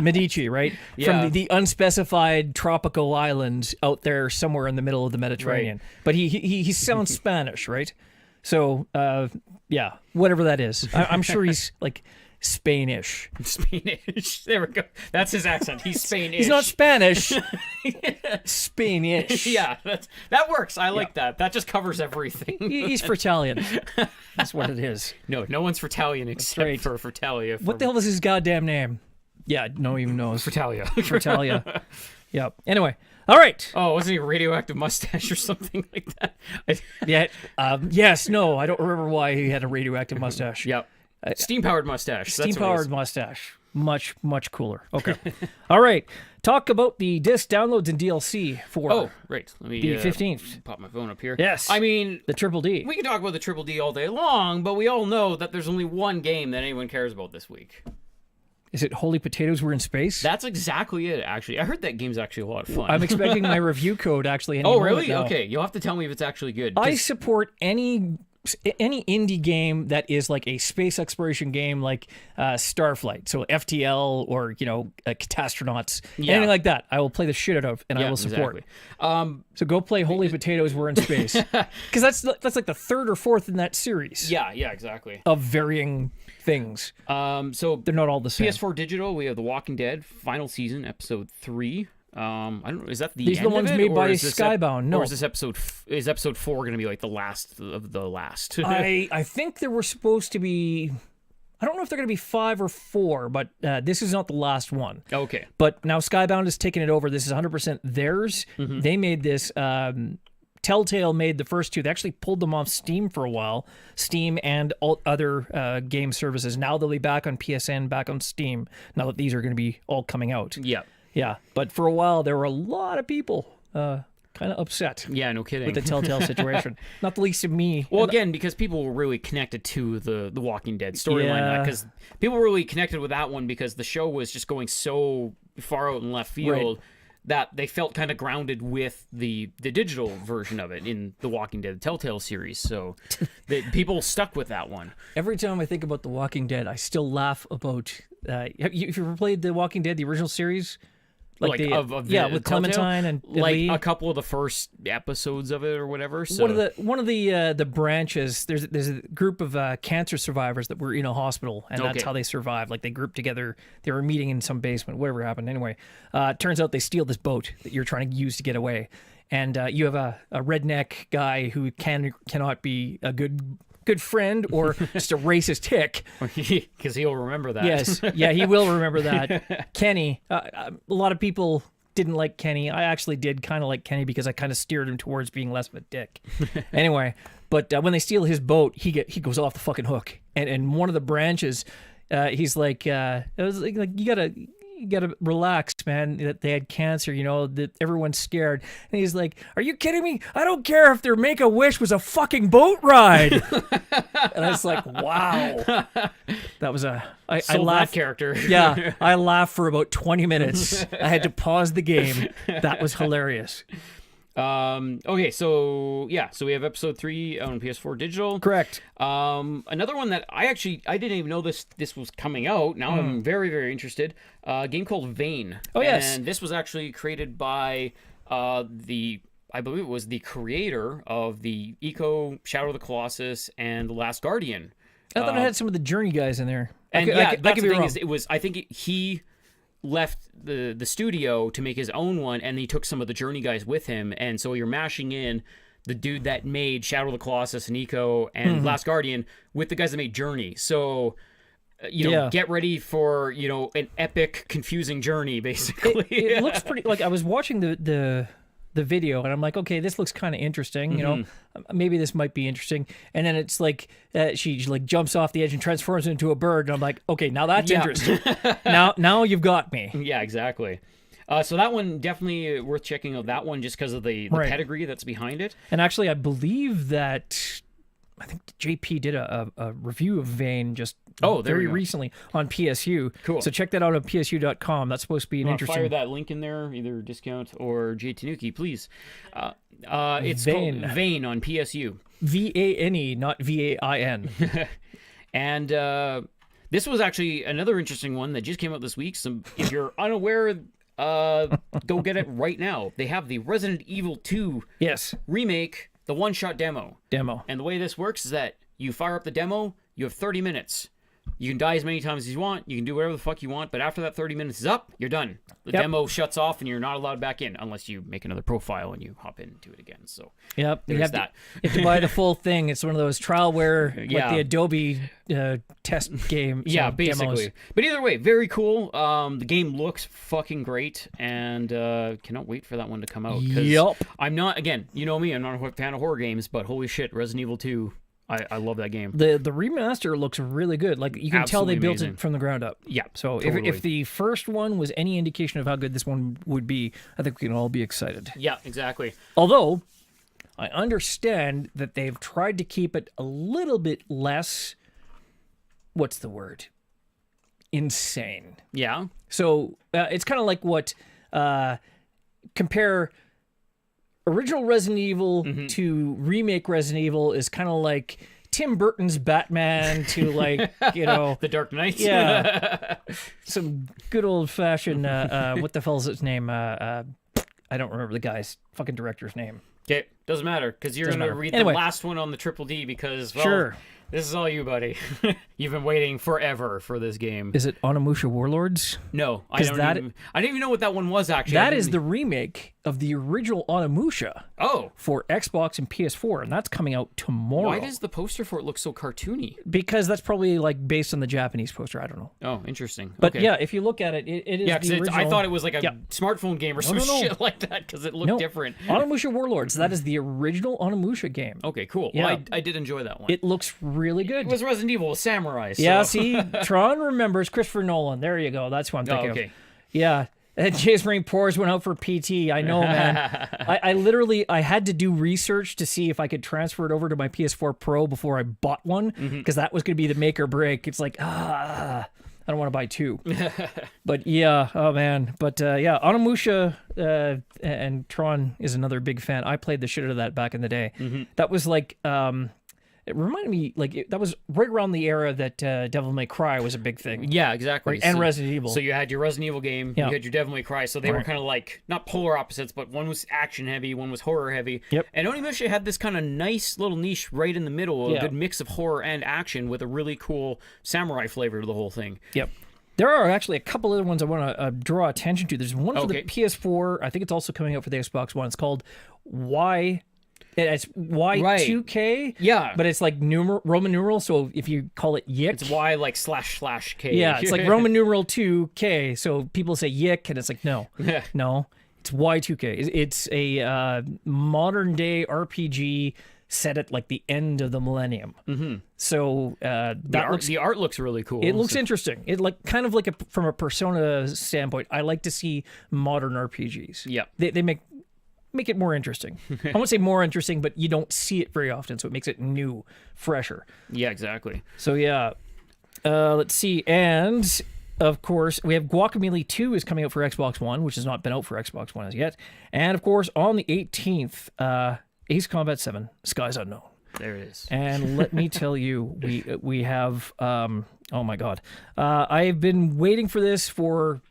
Medici, right? Yeah. From the unspecified tropical island out there somewhere in the middle of the Mediterranean. But he sounds Spanish, right? So yeah, whatever that is, I'm sure he's like Spanish. Spanish. There we go. That's his accent. He's Spanish. He's not Spanish. Spanish. Yeah, that works. I like that. That just covers everything. He's for Italian. That's what it is. No one's Fertalian except right. for Fertalia. What the hell is his goddamn name? Yeah, no one even knows. Fertalia. Fertalia. Yeah. Anyway. All right. Oh, wasn't he a radioactive mustache or something like that? Yeah. Yes. No. I don't remember why he had a radioactive mustache. Yep. Steam-powered mustache. That's what it Steam-powered is. mustache. Much cooler. Okay. All right. Talk about the disc downloads and DLC for Oh, right. Let me the 15th. pop my phone up here. Yes. I mean, The Triple D. we can talk about the Triple D all day long, but we all know that there's only one game that anyone cares about this week. Is it Holy Potatoes Were in Space? That's exactly it, actually. I heard that game's actually a lot of fun. I'm expecting my review code actually. Any Oh, moment really? now. Okay. You'll have to tell me if it's actually good. I 'cause- support any indie game that is like a space exploration game, like Starflight, so FTL or Catastronauts, anything like that. I will play the shit out of, and I will support. Exactly. So go play Holy Potatoes Were in Space, because that's like the 3rd or 4th in that series Yeah, exactly. of varying things. So They're not all the same. PS4 digital, we have The Walking Dead final season, episode 3. I don't know. Is that the These are end the ones of it, made or by is this Skybound. No. Or is this episode 4 going to be like the last of the last? I think there were supposed to be. I don't know if they're going to be 5 or 4, but this is not the last one. Okay. But now Skybound has taken it over. This is 100% theirs. Mm-hmm. They made this. Telltale made the first 2. They actually pulled them off Steam for a while. Steam and all other game services. Now they'll be back on PSN, back on Steam. Now that these are going to be all coming out. Yeah. Yeah. But for a while, there were a lot of people kind of upset Yeah, no kidding. with the Telltale situation. Not the least of me. Well, again, because people were really connected to the Walking Dead storyline. Yeah. Because people were really connected with that one because the show was just going so far out in left field that they felt kind of grounded with the digital version of it in the Walking Dead Telltale series. So people stuck with that one. Every time I think about The Walking Dead, I still laugh about. If you ever played The Walking Dead, the original series? Of with Telltale? Clementine and like Lee. a couple of the first episodes of it or whatever. So. One of the branches. There's a group of cancer survivors that were in a hospital, and that's Okay. how they survived. Like they grouped together. They were meeting in some basement. Whatever happened. Anyway, turns out they steal this boat that you're trying to use to get away, and you have a redneck guy who cannot be a good friend or just a racist hick. Because he'll remember that. Yes, yeah, he will remember that. Kenny, a lot of people didn't like Kenny. I actually did kind of like Kenny because I kind of steered him towards being less of a dick. Anyway, but when they steal his boat, he goes off the fucking hook. And one of the branches, he's like, it was like you you gotta relax, man. That they had cancer, that everyone's scared. And he's like, "Are you kidding me? I don't care if their Make-A-Wish was a fucking boat ride." And I was like, "Wow." That was I laughed. That character. Yeah, I laughed for about 20 minutes. I had to pause the game. That was hilarious. Okay, so we have episode 3 on PS4 digital. Correct. Another one that I didn't even know this was coming out. Now I'm very, very interested. A game called Vane. Oh, yes. And this was actually created by I believe it was the creator of the Eco, Shadow of the Colossus, and The Last Guardian. I thought it had some of the Journey guys in there. And I that's could the be thing wrong. is, it was, I think he left the studio to make his own one, and he took some of the Journey guys with him, and so you're mashing in the dude that made Shadow of the Colossus and Eco and Last Guardian with the guys that made Journey. So get ready for an epic, confusing journey, basically. It looks pretty. Like, I was watching the video, and I'm like, okay, this looks kind of interesting. Maybe this might be interesting. And then it's like she like jumps off the edge and transforms into a bird, and I'm like, okay, now that's interesting. now you've got me. Yeah, exactly. So that one definitely worth checking out. That one just because of the pedigree that's behind it. And actually, I believe that I think JP did a review of Vane just very recently on PSU. Cool. So check that out on PSU.com. That's supposed to be an interesting. Fire that link in there, either discount or J Tanuki, please. It's called Vane on PSU. VANE, not VAIN. And this was actually another interesting one that just came out this week. So if you're unaware, go get it right now. They have the Resident Evil 2 remake, the one-shot demo. And the way this works is that you fire up the demo, you have 30 minutes. You can die as many times as you want. You can do whatever the fuck you want. But after that 30 minutes is up, you're done. The demo shuts off and you're not allowed back in unless you make another profile and you hop into it again. So you have that. You have to buy the full thing. It's one of those trialware, like the Adobe test game. Yeah, basically. Demos. But either way, very cool. The game looks fucking great, and cannot wait for that one to come out. Yep. I'm not, again, you know me, I'm not a fan of horror games, but holy shit, Resident Evil 2. I love that game. The remaster looks really good. Like, you can tell they built it from the ground up. Yeah. So totally. if the first one was any indication of how good this one would be, I think we can all be excited. Yeah, exactly. Although I understand that they've tried to keep it a little bit less, what's the word? Insane. Yeah. So it's kind of like what compare original Resident Evil to remake Resident Evil is kind of like Tim Burton's Batman to like, The Dark Knight. Yeah. Some good old fashioned, what the hell's his name? I don't remember the guy's fucking director's name. Okay, doesn't matter, because you're going to read the last one on the Triple D because, well, this is all you, buddy. You've been waiting forever for this game. Is it Onimusha Warlords? No, I didn't even know what that one was, actually. That is the remake of the original Onimusha. Oh. For Xbox and PS4, and that's coming out tomorrow. Why does the poster for it look so cartoony? Because that's probably like based on the Japanese poster. I don't know. Oh, interesting. But yeah, if you look at it, it is the original. I thought it was like a smartphone game or some shit like that because it looked different. Onimusha Warlords. That is the original Onimusha game. Okay, cool. Yeah. Well, I did enjoy that one. It looks really good. It was Resident Evil with samurai. So. Yeah, see, Tron remembers Christopher Nolan. There you go. That's what I'm thinking of. Yeah. And James Marine Pours went out for PT. I know, man. I literally had to do research to see if I could transfer it over to my PS4 Pro before I bought one, because that was going to be the make or break. It's like, I don't want to buy two. But yeah, oh man. But yeah, Onimusha and Tron is another big fan. I played the shit out of that back in the day. That was like... it reminded me, that was right around the era that Devil May Cry was a big thing. Yeah, exactly. Right? And Resident Evil. So you had your Resident Evil game, you had your Devil May Cry, so they were kind of like, not polar opposites, but one was action-heavy, one was horror-heavy. Yep. And Onimusha had this kind of nice little niche right in the middle, a good mix of horror and action with a really cool samurai flavor to the whole thing. Yep. There are actually a couple other ones I want to draw attention to. There's one for the PS4. I think it's also coming out for the Xbox One. It's called It's Y2K. Yeah. But it's like Roman numeral, so if you call it Yik. It's Y like //K. Yeah, it's like Roman numeral 2K, so people say Yik, and it's like, no. No, it's Y2K. It's a modern day RPG set at like the end of the millennium. Mm-hmm. So The art looks really cool. it looks interesting. It like kind of like from a Persona standpoint. I like to see modern RPGs. Yeah. They make it more interesting. I won't say more interesting, but you don't see it very often, so it makes it new, fresher. Yeah, exactly. So yeah, let's see. And of course, we have Guacamelee 2 is coming out for Xbox One, which has not been out for Xbox One as yet. And of course, on the 18th, Ace Combat 7: Skies Unknown. There it is. And let me tell you, we have oh my god, I've been waiting for this for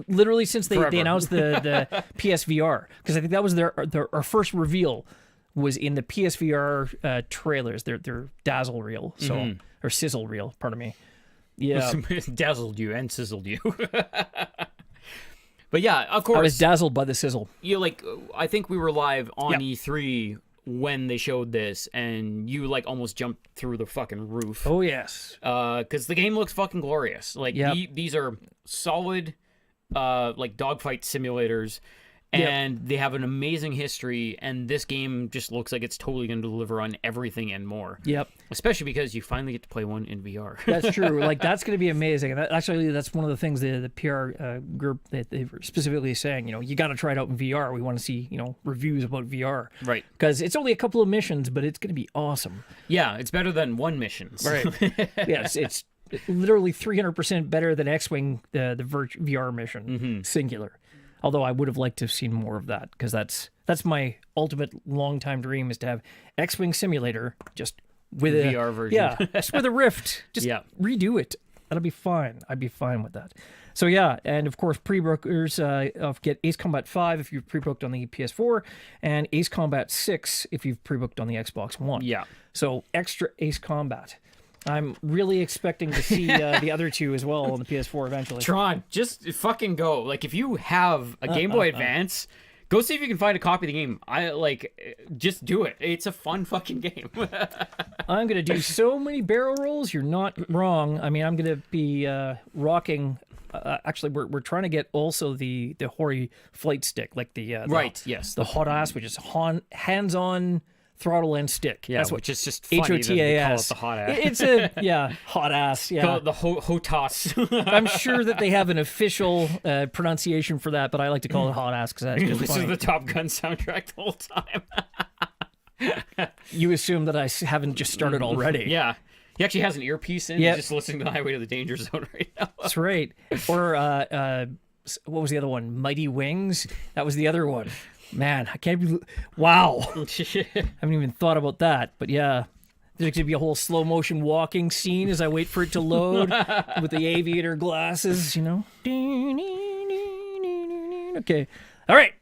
literally since they announced the PSVR, because I think that was our first reveal was in the PSVR trailers, their dazzle reel, so or sizzle reel, pardon me. Yeah, Dazzled you and sizzled you. But yeah, of course, I was dazzled by the sizzle. You like, I think we were live on Yep. E3 when they showed this, and you like almost jumped through the fucking roof. Oh yes, because the game looks fucking glorious. Like Yep. these are solid, like dogfight simulators, Yep. and they have an amazing history. And this game just looks like it's totally going to deliver on everything and more. yep. Especially because you finally get to play one in VR. That's true. Like that's going to be amazing. And that's one of the things the PR group that they were specifically saying. You got to try it out in VR. We want to see reviews about VR. Right. Because it's only a couple of missions, but it's going to be awesome. Yeah, it's better than one mission. Right. Yes, it's literally 300% better than X-Wing, the VR mission, singular. Although I would have liked to have seen more of that, because that's my ultimate long-time dream, is to have X-Wing Simulator just with a VR version. Yeah, just with a Rift. Just Yeah. redo it. That'll be fine. I'd be fine with that. So yeah, and of course pre-bookers get Ace Combat 5 if you've pre-booked on the PS4, and Ace Combat 6 if you've pre-booked on the Xbox One. Yeah. So extra Ace Combat. I'm really expecting to see the other two as well on the PS4 eventually. Tron, just fucking go. Like, if you have a Game Boy Advance, go see if you can find a copy of the game. Just do it. It's a fun fucking game. I'm going to do so many barrel rolls. You're not wrong. I mean, I'm going to be rocking. Actually, we're trying to get also the Hori flight stick, like the Right, yes. the hot ass, which is hands-on throttle and stick. Yeah, That's what which is just funny that they call it the hot ass. It's a hot ass. Yeah, Call it the HOTAS. I'm sure that they have an official pronunciation for that, but I like to call it hot ass because that's just This is funny. the Top Gun soundtrack the whole time. You assume that I haven't just started already. Yeah. He actually has an earpiece in. Yep. He's just listening to the Highway to the Danger Zone right now. That's right. Or what was the other one? Mighty Wings. That was the other one. Man, I can't believe. Wow, I haven't even thought about that. But yeah, there's going to be a whole slow motion walking scene as I wait for it to load with the aviator glasses. Okay. All right.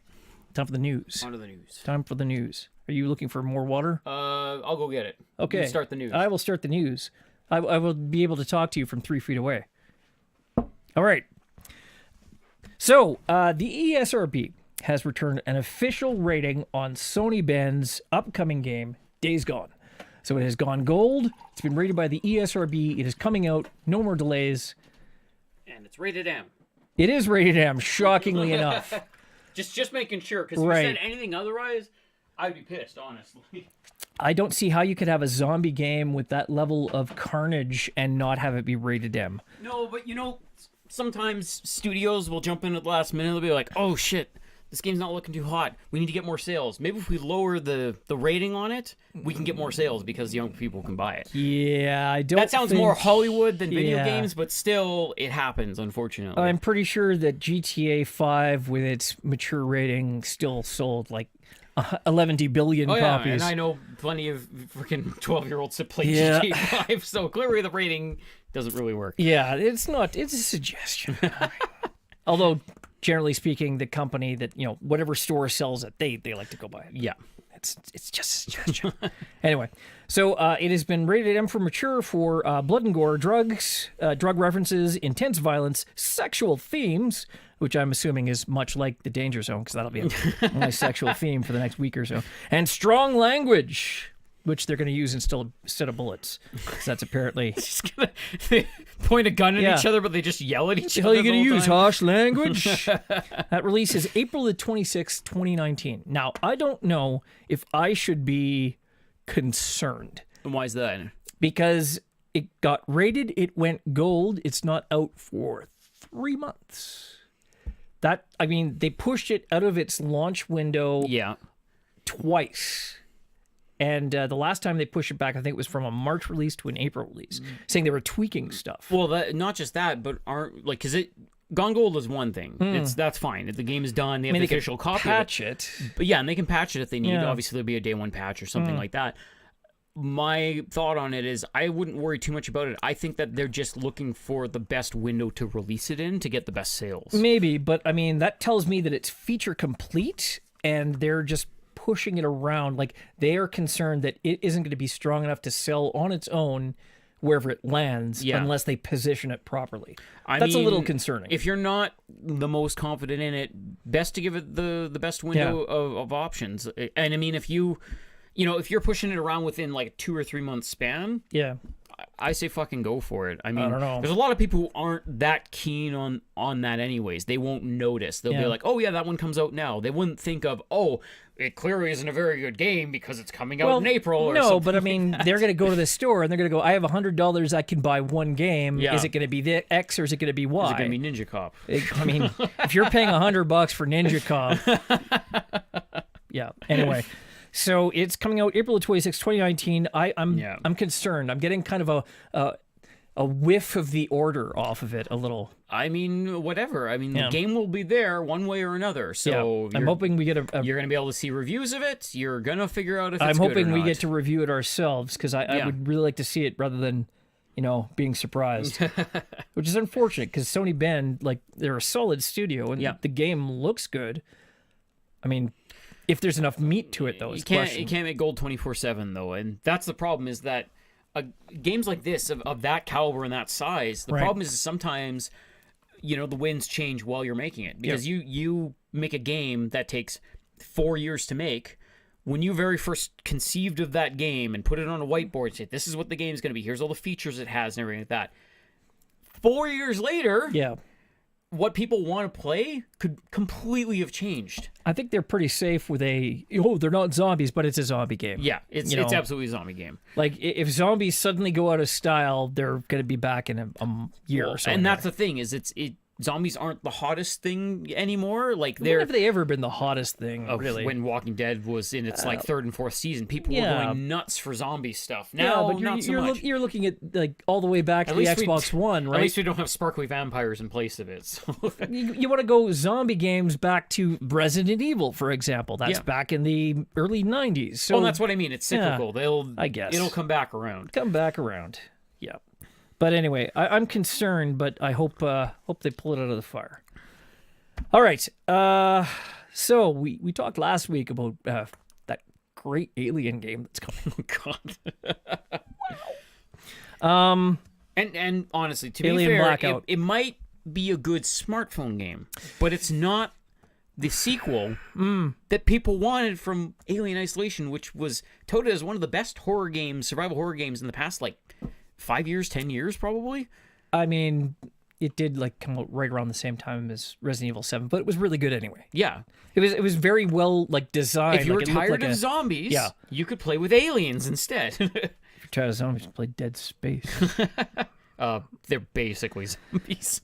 Time for the news. On to the news. Time for the news. Are you looking for more water? I'll go get it. Okay. You start the news. I will start the news. I will be able to talk to you from 3 feet away. All right. So, the ESRB has returned an official rating on Sony Ben's upcoming game, Days Gone. So it has gone gold. It's been rated by the ESRB. It is coming out. No more delays. And it's rated M. It is rated M, shockingly enough. Just making sure, because if Right. you said anything otherwise, I'd be pissed, honestly. I don't see how you could have a zombie game with that level of carnage and not have it be rated M. No, but sometimes studios will jump in at the last minute. They'll be like, oh shit, this game's not looking too hot. We need to get more sales. Maybe if we lower the rating on it, we can get more sales because young people can buy it. Yeah, I don't That sounds think- more Hollywood than video Yeah. games, but still, it happens, unfortunately. I'm pretty sure that GTA 5, with its mature rating, still sold like 11 billion Oh yeah, copies. and I know plenty of freaking 12-year-olds that play Yeah. GTA 5, so clearly the rating doesn't really work. Yeah, it's a suggestion. Although, generally speaking, the company that, whatever store sells it, they like to go buy it. Yeah. It's just a suggestion. Anyway, so it has been rated M for mature for blood and gore, drugs, drug references, intense violence, sexual themes, which I'm assuming is much like the Danger Zone, because that'll be a nice sexual theme for the next week or so, and strong language, which they're going to use instead of bullets. So that's apparently... Just gonna point a gun at Yeah. each other, but they just yell at each What the other. hell are you going to the whole use, time. harsh language? That release is April the 26th, 2019. Now, I don't know if I should be concerned. And why is that? Because it got rated, it went gold, it's not out for 3 months. They pushed it out of its launch window twice. And the last time they pushed it back, I think it was from a March release to an April release, saying they were tweaking stuff. Well, not just that, but because Gone Gold is one thing. That's fine. If the game is done, they have the official copy. Patch it. But yeah, and they can patch it if they need. Yeah. Obviously, there'll be a day one patch or something like that. My thought on it is I wouldn't worry too much about it. I think that they're just looking for the best window to release it in to get the best sales. Maybe, but that tells me that it's feature complete and they're just pushing it around. Like, they are concerned that it isn't going to be strong enough to sell on its own wherever it lands unless they position it properly. That's a little concerning. If you're not the most confident in it, best to give it the best window of options. And if if you're pushing it around within like a 2 or 3 month span, I say fucking go for it. I don't know. There's a lot of people who aren't that keen on that anyways. They won't notice. They'll be like, oh yeah, that one comes out now. They wouldn't think of, oh, it clearly isn't a very good game because it's coming out in April or something. No, but they're going to go to the store and they're going to go, I have $100, I can buy one game. Yeah. Is it going to be the X or is it going to be Y? Is it going to be Ninja Cop? If you're paying $100 for Ninja Cop. Anyway. So it's coming out April 26, 2019. I'm concerned. I'm getting kind of a whiff of the order off of it a little. Whatever. The game will be there one way or another. So I'm hoping we get you're going to be able to see reviews of it. You're going to figure out if it's I'm good hoping or we not. get to review it ourselves because I would really like to see it rather than, being surprised. Which is unfortunate because Sony Bend, they're a solid studio and the game looks good. If there's enough meat to it, though, you can't make gold 24/7 though, and that's the problem. Is that games like this of that caliber and that size, the problem is sometimes the winds change while you're making it because you make a game that takes 4 years to make. When you very first conceived of that game and put it on a whiteboard and said, this is what the game's going to be, here's all the features it has and everything like that. 4 years later, what people want to play could completely have changed. I think they're pretty safe with they're not zombies, but it's a zombie game. Yeah, it's absolutely a zombie game. Like, if zombies suddenly go out of style, they're going to be back in a year or so. And that's the thing, is zombies aren't the hottest thing anymore. When have they ever been the hottest thing, really? When Walking Dead was in its third and fourth season, people were going nuts for zombie stuff. Now, but not so much. You're looking at all the way back to the Xbox One, right? At least we don't have sparkly vampires in place of it. So. You want to go zombie games back to Resident Evil, for example. That's back in the early 90s. So, that's what I mean. It's cyclical. I guess. It'll come back around. Yeah. But anyway, I'm concerned, but I hope they pull it out of the fire. All right. So we talked last week about that great Alien game that's coming. Oh, God. And honestly, to Alien be fair, Blackout. It might be a good smartphone game, but it's not the sequel that people wanted from Alien Isolation, which was touted as one of the best survival horror games in the past, 5 years, 10 years, probably. It did come out right around the same time as Resident Evil 7, but it was really good anyway. Yeah. It was very well designed. If you were tired of zombies, you could play with aliens instead. If you're tired of zombies, play Dead Space. They're basically zombies.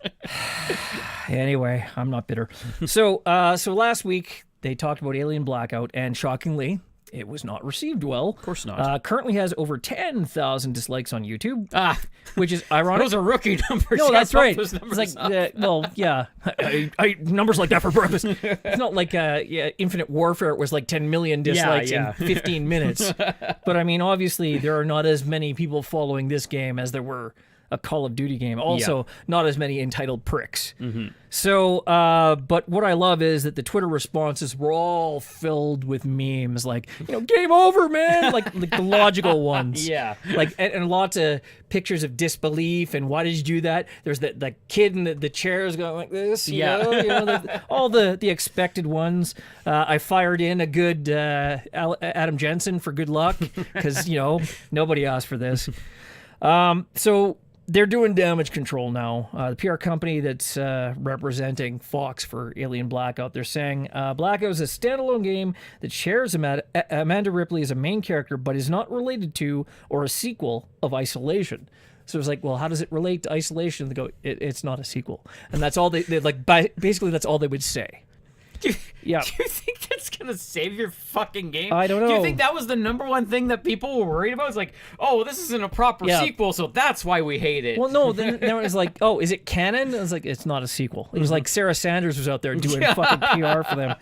Anyway, I'm not bitter. So last week they talked about Alien Blackout, and shockingly, it was not received well. Of course not. Currently has over 10,000 dislikes on YouTube, which is ironic. Those are rookie numbers. No, that's right. It's like, I numbers like that for purpose. It's not like Infinite Warfare. It was 10 million dislikes in 15 minutes. But obviously there are not as many people following this game as there were a Call of Duty game. Also, not as many entitled pricks. Mm-hmm. So, but what I love is that the Twitter responses were all filled with memes game over, man, like the logical ones. Yeah. And lots of pictures of disbelief and why did you do that? There's the kid in the chairs going like this. All the expected ones. I fired in a good Adam Jensen for good luck because nobody asked for this. So they're doing damage control now. The PR company that's representing Fox for Alien Blackout, they're saying Blackout is a standalone game that shares Amanda Ripley as a main character, but is not related to or a sequel of Isolation. So it's like, well, how does it relate to Isolation? They go, it's not a sequel, and that's all they like. Basically, that's all they would say. Yeah. Do you think that's gonna save your fucking game? I don't know. Do you think that was the number one thing that people were worried about? It's like, oh, this isn't a proper sequel, so that's why we hate it. Well, no, then it was like, oh, is it canon? I was like, it's not a sequel. It was like Sarah Sanders was out there doing fucking PR for them.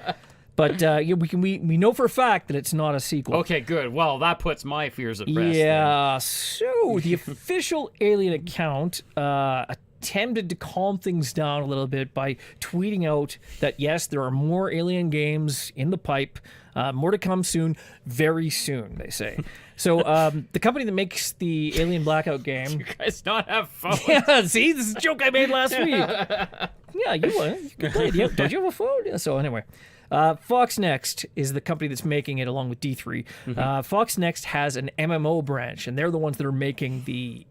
But we know for a fact that it's not a sequel. Okay, good. Well, that puts my fears at rest. Yeah. So the official Alien account attempted to calm things down a little bit by tweeting out that yes, there are more Alien games in the pipe, more to come soon, very soon. They say. So the company that makes the Alien Blackout game. You guys not have fun. Yeah. See, this is a joke I made last week. Yeah, you can play it. Don't you have a phone? Yeah, so anyway. Fox Next is the company that's making it along with D3. Fox Next has an MMO branch, and they're the ones that are making the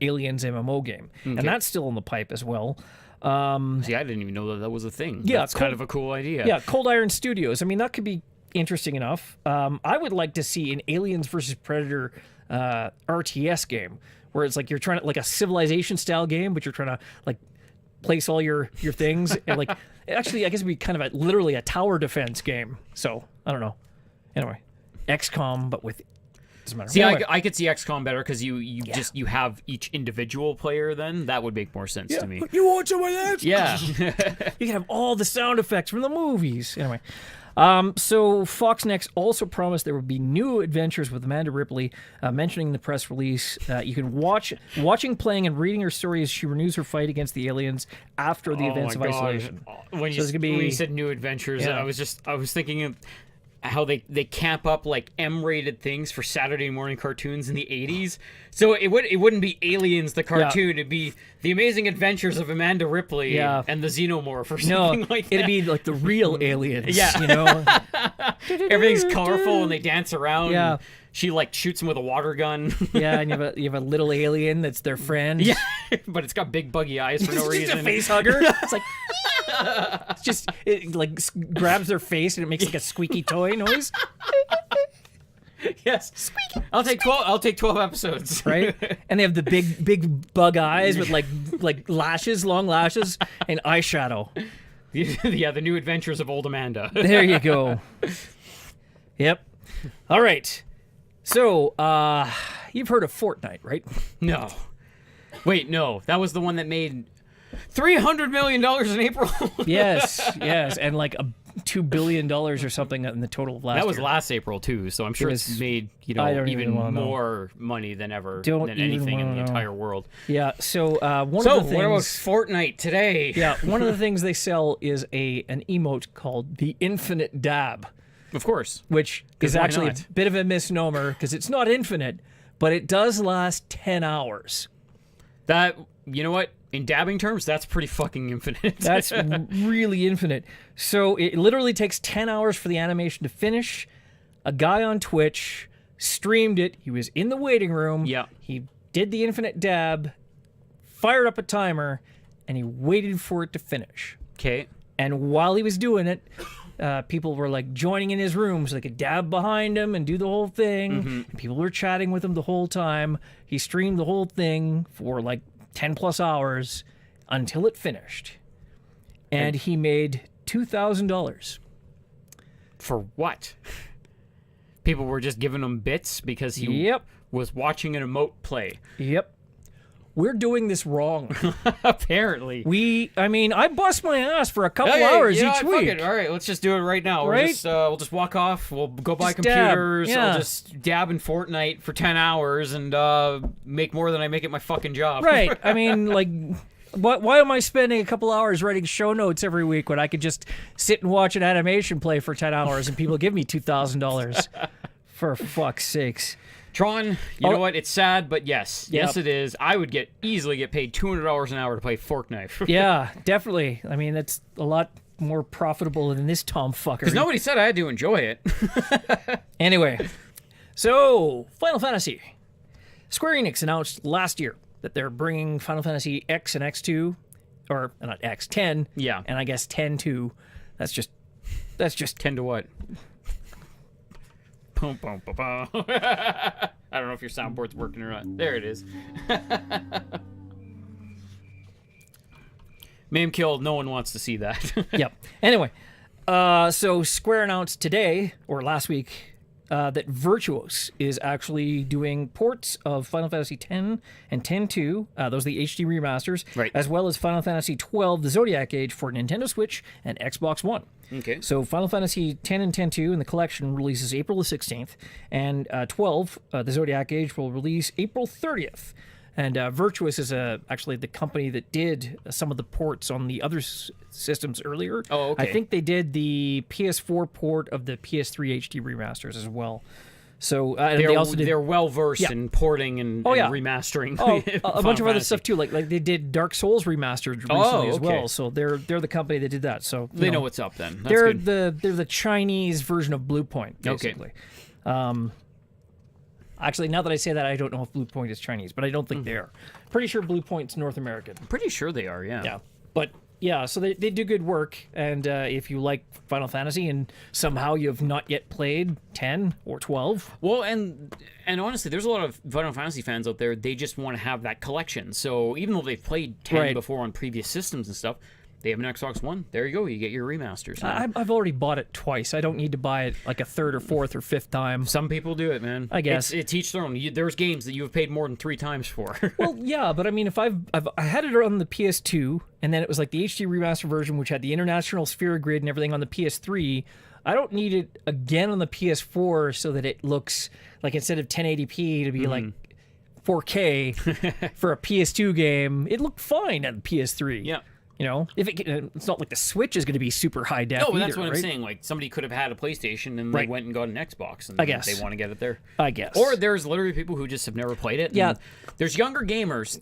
Aliens MMO game. And that's still in the pipe as well. See, I didn't even know that was a thing. Yeah, that's kind of a cool idea. Yeah, Cold Iron Studios. I mean, that could be interesting enough. I would like to see an Aliens versus Predator RTS game, where it's like you're trying to, like a Civilization style game, but you're trying to like place all your things and like actually I guess it'd be kind of literally a tower defense game. So I don't know. Anyway, XCOM but with doesn't matter. See, anyway. I could see XCOM better because you have each individual player. Then that would make more sense to me. You want some of that? Yeah, you can have all the sound effects from the movies. Anyway. So Fox Next also promised there would be new adventures with Amanda Ripley, mentioning in the press release. You can watching, playing, and reading her story as she renews her fight against the aliens after the events of Isolation. When you said new adventures, I was thinking of how they camp up like M-rated things for Saturday morning cartoons in the 80s. So it wouldn't be Aliens the cartoon, it'd be The Amazing Adventures of Amanda Ripley and the Xenomorph or something like that. It'd be like the real aliens, you know. Everything's colorful and they dance around. Yeah. She like shoots them with a water gun. Yeah, and you have a little alien that's their friend. Yeah, but it's got big buggy eyes for no reason. It's a face hugger. It's like it like grabs their face and it makes like a squeaky toy noise. Yes, squeaky. I'll take 12 episodes. Right, and they have the big bug eyes with like lashes, long lashes, and eyeshadow. Yeah, the new adventures of old Amanda. There you go. Yep. All right. So, you've heard of Fortnite, right? No. Wait, no. That was the one that made $300 million in April. Yes, and like $2 billion or something in the total of last year. That was last April too, so I'm sure it's made even more money than ever than anything in the entire world. Yeah. So what about Fortnite today? Yeah, one of the things they sell is an emote called the Infinite Dab. Of course. Which is actually a bit of a misnomer because it's not infinite, but it does last 10 hours. That, you know what? In dabbing terms, that's pretty fucking infinite. That's really infinite. So it literally takes 10 hours for the animation to finish. A guy on Twitch streamed it. He was in the waiting room. Yeah. He did the infinite dab, fired up a timer, and he waited for it to finish. Okay. And while he was doing it, people were like joining in his room so they could dab behind him and do the whole thing. And people were chatting with him the whole time. He streamed the whole thing for like 10 plus hours until it finished. And he made $2,000. For what? People were just giving him bits because he was watching an emote play. Yep. We're doing this wrong. Apparently. I bust my ass for a couple hours each week. All right, let's just do it right now. Right? We'll just walk off. We'll go buy computers. Dab. Yeah. I'll just dab in Fortnite for 10 hours and make more than I make at my fucking job. Right. I mean, like, why am I spending a couple hours writing show notes every week when I could just sit and watch an animation play for 10 hours and people give me $2,000? For fuck's sakes. Tron, you know what? It's sad, but yes, it is. I would easily get paid $200 an hour to play Fortnite. Yeah, definitely. I mean, that's a lot more profitable than this tomfucker. Because nobody said I had to enjoy it. Anyway, so Final Fantasy. Square-Enix announced last year that they're bringing Final Fantasy X and X2, or not X, 10. Yeah. And I guess 10-2. That's just 10 to what? Boom, boom, boom, boom. I don't know if your soundboard's working or not. There it is. Mame killed. No one wants to see that. Yep. Anyway, so Square announced today, or last week, that Virtuos is actually doing ports of Final Fantasy X and X-2, those are the HD remasters, Right. as well as Final Fantasy XII, the Zodiac Age, for Nintendo Switch and Xbox One. Okay. So Final Fantasy X and X-2 in the collection releases April the 16th, and 12, the Zodiac Age, will release April 30th. And Virtuos is actually the company that did some of the ports on the other systems earlier. Oh, okay. I think they did the PS4 port of the PS3 HD remasters as well. So they also did. They're well versed in porting and remastering. Oh, a bunch of other Fantasy. stuff too. Like they did Dark Souls remastered recently as well. So they're the company that did that. So They know what's up then. That's they're good. they're the Chinese version of Bluepoint, basically. Actually, now that I say that, I don't know if Bluepoint is Chinese, but I don't think they are. Pretty sure Bluepoint's North American. Pretty sure they are, yeah. Yeah. But yeah, so they do good work. And if you like Final Fantasy and somehow you have not yet played 10 or 12. Well, and honestly, there's a lot of Final Fantasy fans out there, they just want to have that collection. So even though they've played 10 before on previous systems and stuff, they have an Xbox One. There you go. You get your remasters. I've already bought it twice. I don't need to buy it like a third or fourth or fifth time. Some people do it, man. I guess. It's each their own. There's games that you have paid more than 3 times for. Well, yeah, but I mean, if I had it on the PS2, and then it was like the HD remaster version, which had the international sphere grid and everything on the PS3, I don't need it again on the PS4 so that it looks like, instead of 1080p to be like 4K for a PS2 game, it looked fine on the PS3. Yeah. You know, it's not like the Switch is going to be super high def. No, but that's either, what I'm right? saying. Like, somebody could have had a PlayStation and they went and got an Xbox, and I guess. they want to get it there. I guess. Or there's literally people who just have never played it. Yeah. And there's younger gamers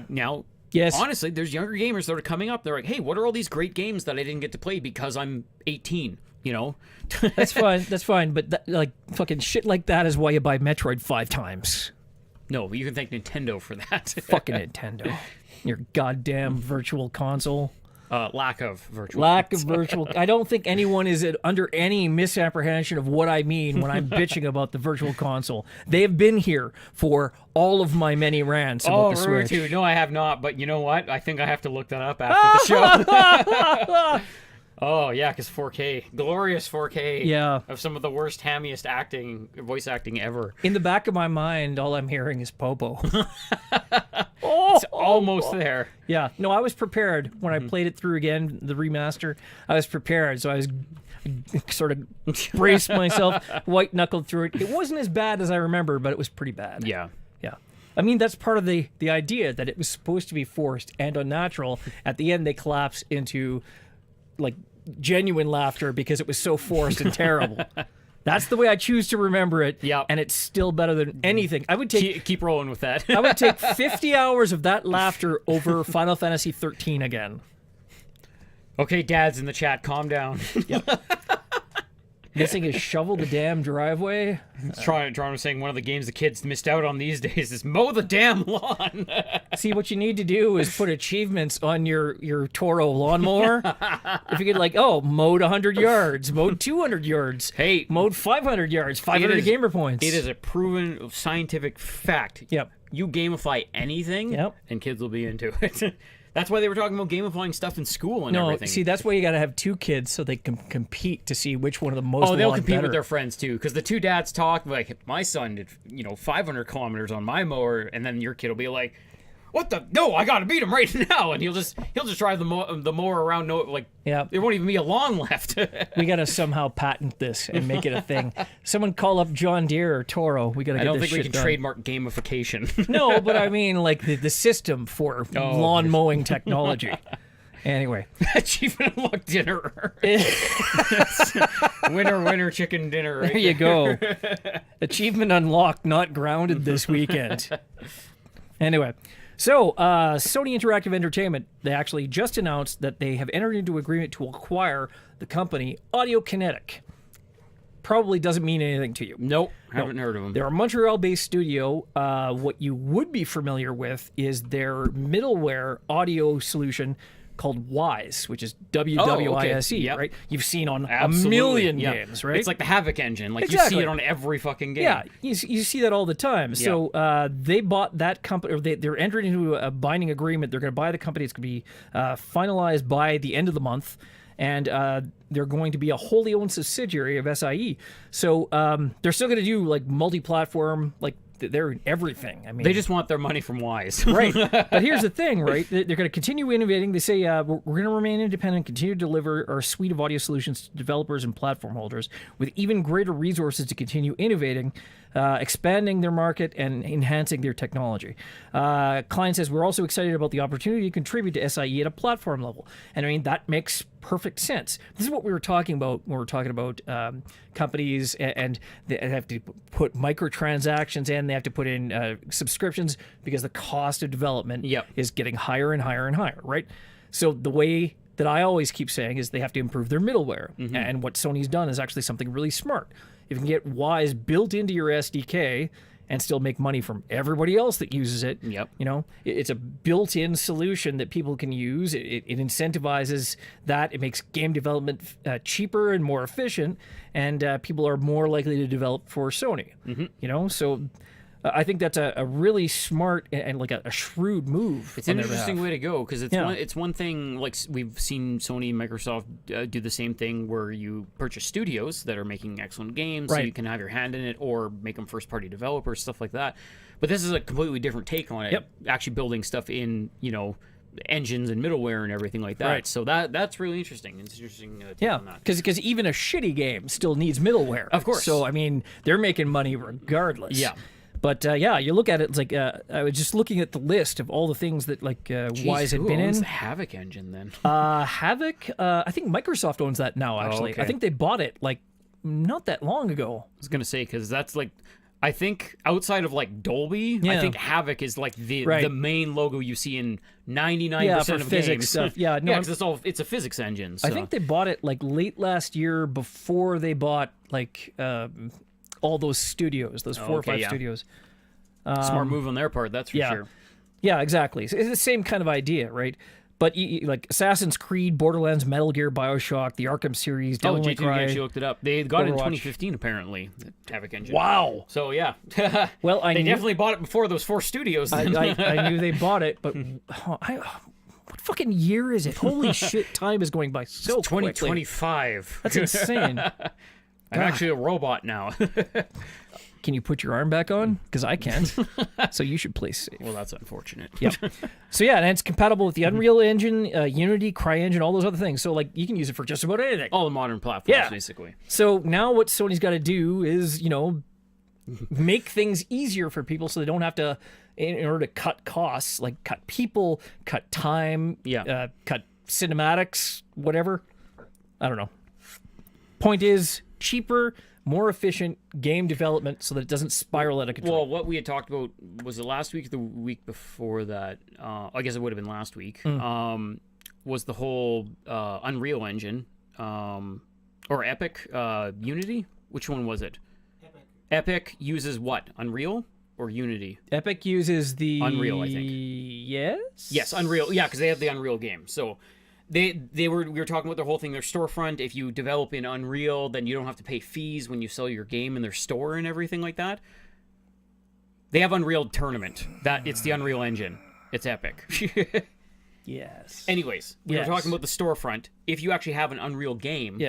now. Yes. Honestly, there's younger gamers that are coming up. They're like, hey, what are all these great games that I didn't get to play because I'm 18? You know. That's fine. That's fine. But like fucking shit like that is why you buy Metroid 5 times. No, but you can thank Nintendo for that. Fucking Nintendo. Your goddamn virtual console. Lack of virtual. I don't think anyone is under any misapprehension of what I mean when I'm bitching about the virtual console. They have been here for all of my many rants about the Switch. Too. No, I have not. But you know what? I think I have to look that up after the show. Oh, yeah, because 4K. Glorious 4K. Yeah. Of some of the worst, hammiest voice acting ever. In the back of my mind, all I'm hearing is Popo. It's almost there. Yeah. No, I was prepared when I played it through again, the remaster. I was prepared, so I was sort of braced myself, white-knuckled through it. It wasn't as bad as I remember, but it was pretty bad. Yeah. Yeah. I mean, that's part of the idea, that it was supposed to be forced and unnatural. At the end, they collapse into, like, genuine laughter because it was so forced and terrible. That's the way I choose to remember it. Yep. And it's still better than anything. I would take Keep rolling with that. I would take 50 hours of that laughter over Final Fantasy 13 again. Okay, dads in the chat, calm down. This thing is shovel the damn driveway. Trying to saying one of the games the kids missed out on these days is mow the damn lawn. See, what you need to do is put achievements on your Toro lawnmower. If you could, like, mowed 100 yards, mowed 200 yards, Hey, mowed 500 yards, 500 gamer points. It is a proven scientific fact. Yep. You gamify anything, and kids will be into it. That's why they were talking about gamifying stuff in school and everything. See, that's why you got to have 2 kids so they can compete to see which one of the most. Oh, they'll lawn compete better. with their friends too, because the 2 dads talk like, my son did, 500 kilometers on my mower, and then your kid will be like, what the? No, I gotta beat him right now, and he'll just drive the mower around. There won't even be a lawn left. We gotta somehow patent this and make it a thing. Someone call up John Deere or Toro. We gotta. I don't this think we shit can done. trademark gamification. No, but I mean, like the system for lawn mowing technology. Anyway, Achievement unlocked dinner. Winner chicken dinner. Right there you go. Achievement unlocked, not grounded this weekend. Anyway. So, Sony Interactive Entertainment, they actually just announced that they have entered into agreement to acquire the company Audiokinetic. probably doesn't mean anything to you. Nope, haven't heard of them. They're a Montreal-based studio. What you would be familiar with is their middleware audio solution called Wise, which is WWISE, Yep. right? You've seen on Absolutely. a million Yeah. games, right? It's like the Havoc engine. Like you Exactly. see it on every fucking game. Yeah, you see that all the time. So they bought that company, or they're entering into a binding agreement. They're going to buy the company. It's going to be finalized by the end of the month, and they're going to be a wholly owned subsidiary of SIE. So they're still going to do like multi-platform, like they're in everything. I mean, They just want their money from Wise. right. But here's the thing, right? They're going to continue innovating. They say we're going to remain independent, continue to deliver our suite of audio solutions to developers and platform holders with even greater resources to continue innovating, expanding their market, and enhancing their technology. Client says we're also excited about the opportunity to contribute to SIE at a platform level. And I mean, that makes perfect sense. This is what we were talking about when we were talking about companies and they have to put microtransactions in, they have to put in subscriptions because the cost of development is getting higher and higher and higher, right? So the way that I always keep saying is they have to improve their middleware. And what Sony's done is actually something really smart. If you can get Wise built into your SDK and still make money from everybody else that uses it, you know, it's a built-in solution that people can use. It incentivizes that. It makes game development cheaper and more efficient, and people are more likely to develop for Sony. You know, so I think that's a really smart and like a shrewd move. It's an interesting way to go because it's one thing, like we've seen Sony and Microsoft do the same thing where you purchase studios that are making excellent games so you can have your hand in it or make them first-party developers, stuff like that. But this is a completely different take on it, actually building stuff in, you know, engines and middleware and everything like that. So that's really interesting. It's interesting take on that. Because even a shitty game still needs middleware. Of course. So, I mean, they're making money regardless. Yeah. But you look at it, it's like I was just looking at the list of all the things that Wise had been in. The Havoc engine then? Havoc, I think Microsoft owns that now, actually. okay. I think they bought it like not that long ago. I was going to say, because that's like, I think outside of like Dolby, I think Havoc is like the main logo you see in 99% of physics games. stuff. Yeah, no, because it's a physics engine. So. I think they bought it like late last year before they bought like all those studios, those 4 or 5 studios. Smart move on their part, that's for sure. Yeah, exactly. It's the same kind of idea, right? But like Assassin's Creed, Borderlands, Metal Gear, BioShock, the Arkham series, Devil May Cry. She looked it up. They got it in Overwatch. 2015, apparently, the Havoc engine. Wow. So, yeah. Well, they definitely bought it before those 4 studios. I knew they bought it, but what fucking year is it? Holy shit, time is going by so quickly. 2025. That's insane. I'm actually a robot now. Can you put your arm back on? Because I can't. So you should play safe. Well, that's unfortunate. Yep. So yeah, and it's compatible with the Unreal Engine, Unity, CryEngine, all those other things. So like you can use it for just about anything. All the modern platforms, basically. So now what Sony's got to do is, you know, make things easier for people so they don't have to, in order to cut costs, like cut people, cut time, cut cinematics, whatever. I don't know. Point is, cheaper, more efficient game development so that it doesn't spiral out of control. Well, what we had talked about, was it last week or the week before that? I guess it would have been last week. Was the whole Unreal Engine or Epic Unity? Which one was it? Epic uses what? Unreal or Unity? Epic uses the Unreal, I think. Yes, Unreal. Yeah, because they have the Unreal game. So we were talking about their whole thing, their storefront. If you develop in Unreal, then you don't have to pay fees when you sell your game in their store and everything like that. They have Unreal Tournament. It's the Unreal Engine. It's Epic. Yes. Anyways, we were talking about the storefront. If you actually have an Unreal game,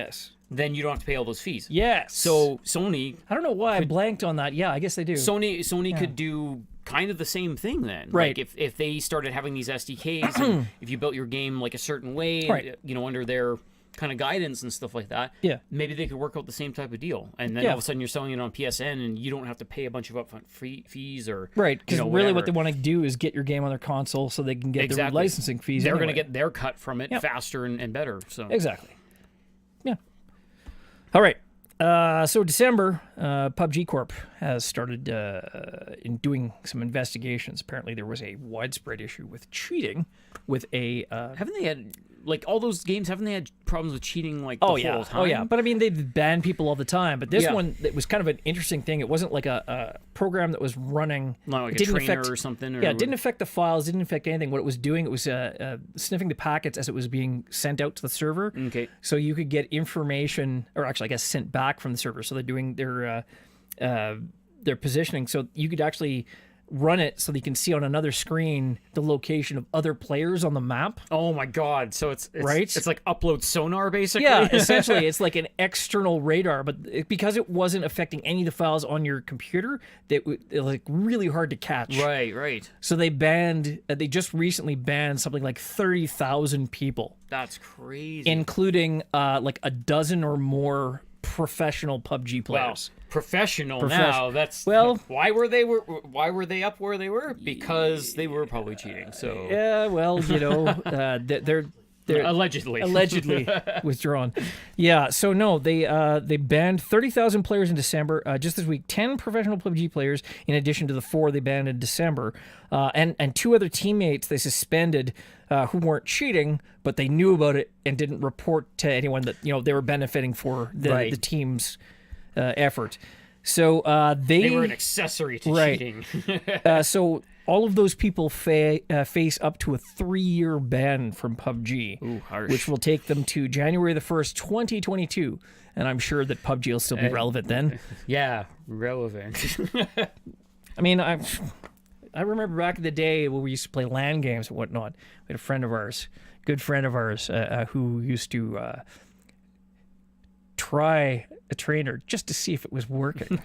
then you don't have to pay all those fees. Yes. So Sony, I don't know why I blanked on that. Yeah, I guess they do. Sony could do kind of the same thing then. Right. Like if they started having these SDKs, and if you built your game like a certain way, you know, under their kind of guidance and stuff like that, maybe they could work out the same type of deal. And then all of a sudden you're selling it on PSN and you don't have to pay a bunch of upfront fees or because you know, really what they want to do is get your game on their console so they can get their licensing fees. They're going to get their cut from it faster and better. So exactly. Yeah. All right. So December, PUBG Corp has started in doing some investigations. Apparently, there was a widespread issue with cheating with a. Haven't they had like all those games, haven't they had problems with cheating like the whole time? Oh yeah, but I mean they've banned people all the time. But this Yeah. one, it was kind of an interesting thing. It wasn't like a program that was running. Not like it a didn't trainer affect, or something. Or Yeah, it didn't affect the files. Didn't affect anything. What it was doing, it was sniffing the packets as it was being sent out to the server. Okay. So you could get information, or actually, I guess, sent back from the server. So they're doing their positioning. So you could actually run it so that you can see on another screen the location of other players on the map. Oh my god! So it's Right? It's like upload sonar basically. Yeah, essentially, it's like an external radar, but because it wasn't affecting any of the files on your computer, it was like really hard to catch. Right. So they banned. They just recently banned something like 30,000 people, That's crazy. including like a dozen or more professional PUBG Wow. players. Professional now. That's Well- why were they up where they were? Because they were probably cheating. So Yeah, well, they're allegedly withdrawn. Yeah, so no, they banned 30,000 players in December. Just this week, 10 professional PUBG players, in addition to the 4 they banned in December, and 2 other teammates they suspended who weren't cheating, but they knew about it and didn't report to anyone that they were benefiting for the team's effort. So they were an accessory to cheating. So all of those people face up to a 3-year ban from PUBG, Ooh, harsh. which will take them to January the 1st, 2022. And I'm sure that PUBG will still be relevant then. Yeah, relevant. I mean, I remember back in the day when we used to play LAN games and whatnot. We had a friend of ours, good friend of ours, who used to try a trainer just to see if it was working.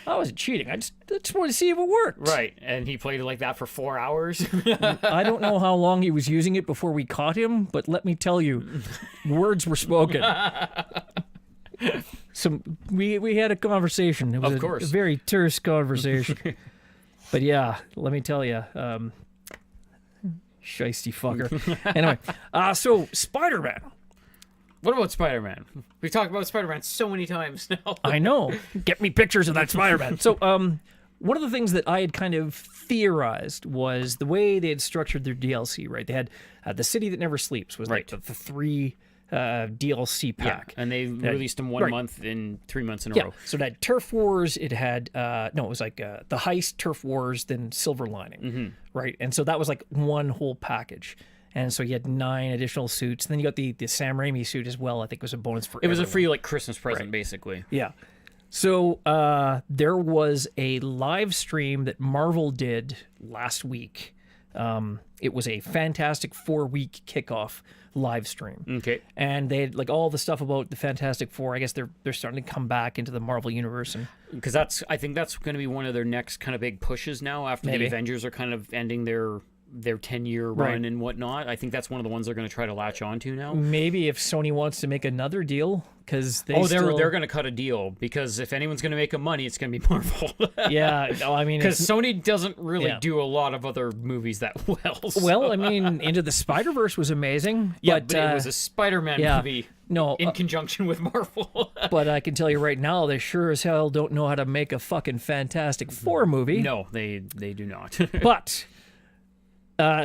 I wasn't cheating. I just wanted to see if it worked. Right, and he played it like that for 4 hours. I don't know how long he was using it before we caught him, but let me tell you, words were spoken. We had a conversation. It was Of course. a very terse conversation. But yeah, let me tell you, shiesty fucker. Anyway, so Spider-Man. What about Spider-Man? We've talked about Spider-Man so many times now. I know. Get me pictures of that Spider-Man. So, one of the things that I had kind of theorized was the way they had structured their DLC, right? They had The City That Never Sleeps was like the 3 DLC pack. And they released them 1 right. month in 3 months in a Yeah. row. So it had Turf Wars. It had, it was like the Heist, Turf Wars, then Silver Lining, right? And so that was like one whole package. And so you had 9 additional suits. And then you got the Sam Raimi suit as well. I think was a bonus for It was a everyone. free like Christmas present, basically. Yeah. So there was a live stream that Marvel did last week. It was a Fantastic 4-week kickoff live stream. Okay. And they had like all the stuff about the Fantastic Four. I guess they're starting to come back into the Marvel universe. And Because I think that's going to be one of their next kind of big pushes now after Maybe. the Avengers are kind of ending their 10-year run Right. and whatnot. I think that's one of the ones they're going to try to latch onto now. maybe if Sony wants to make another deal, because they're They're going to cut a deal, because if anyone's going to make them money, it's going to be Marvel. Yeah, no, I mean, Because Sony doesn't really Yeah. do a lot of other movies that well. so- well, I mean, Into the Spider-Verse was amazing. yeah, but, but it was a Spider-Man yeah. movie No, in conjunction with Marvel. but I can tell you right now, they sure as hell don't know how to make a fucking Fantastic Four movie. No, they do not. But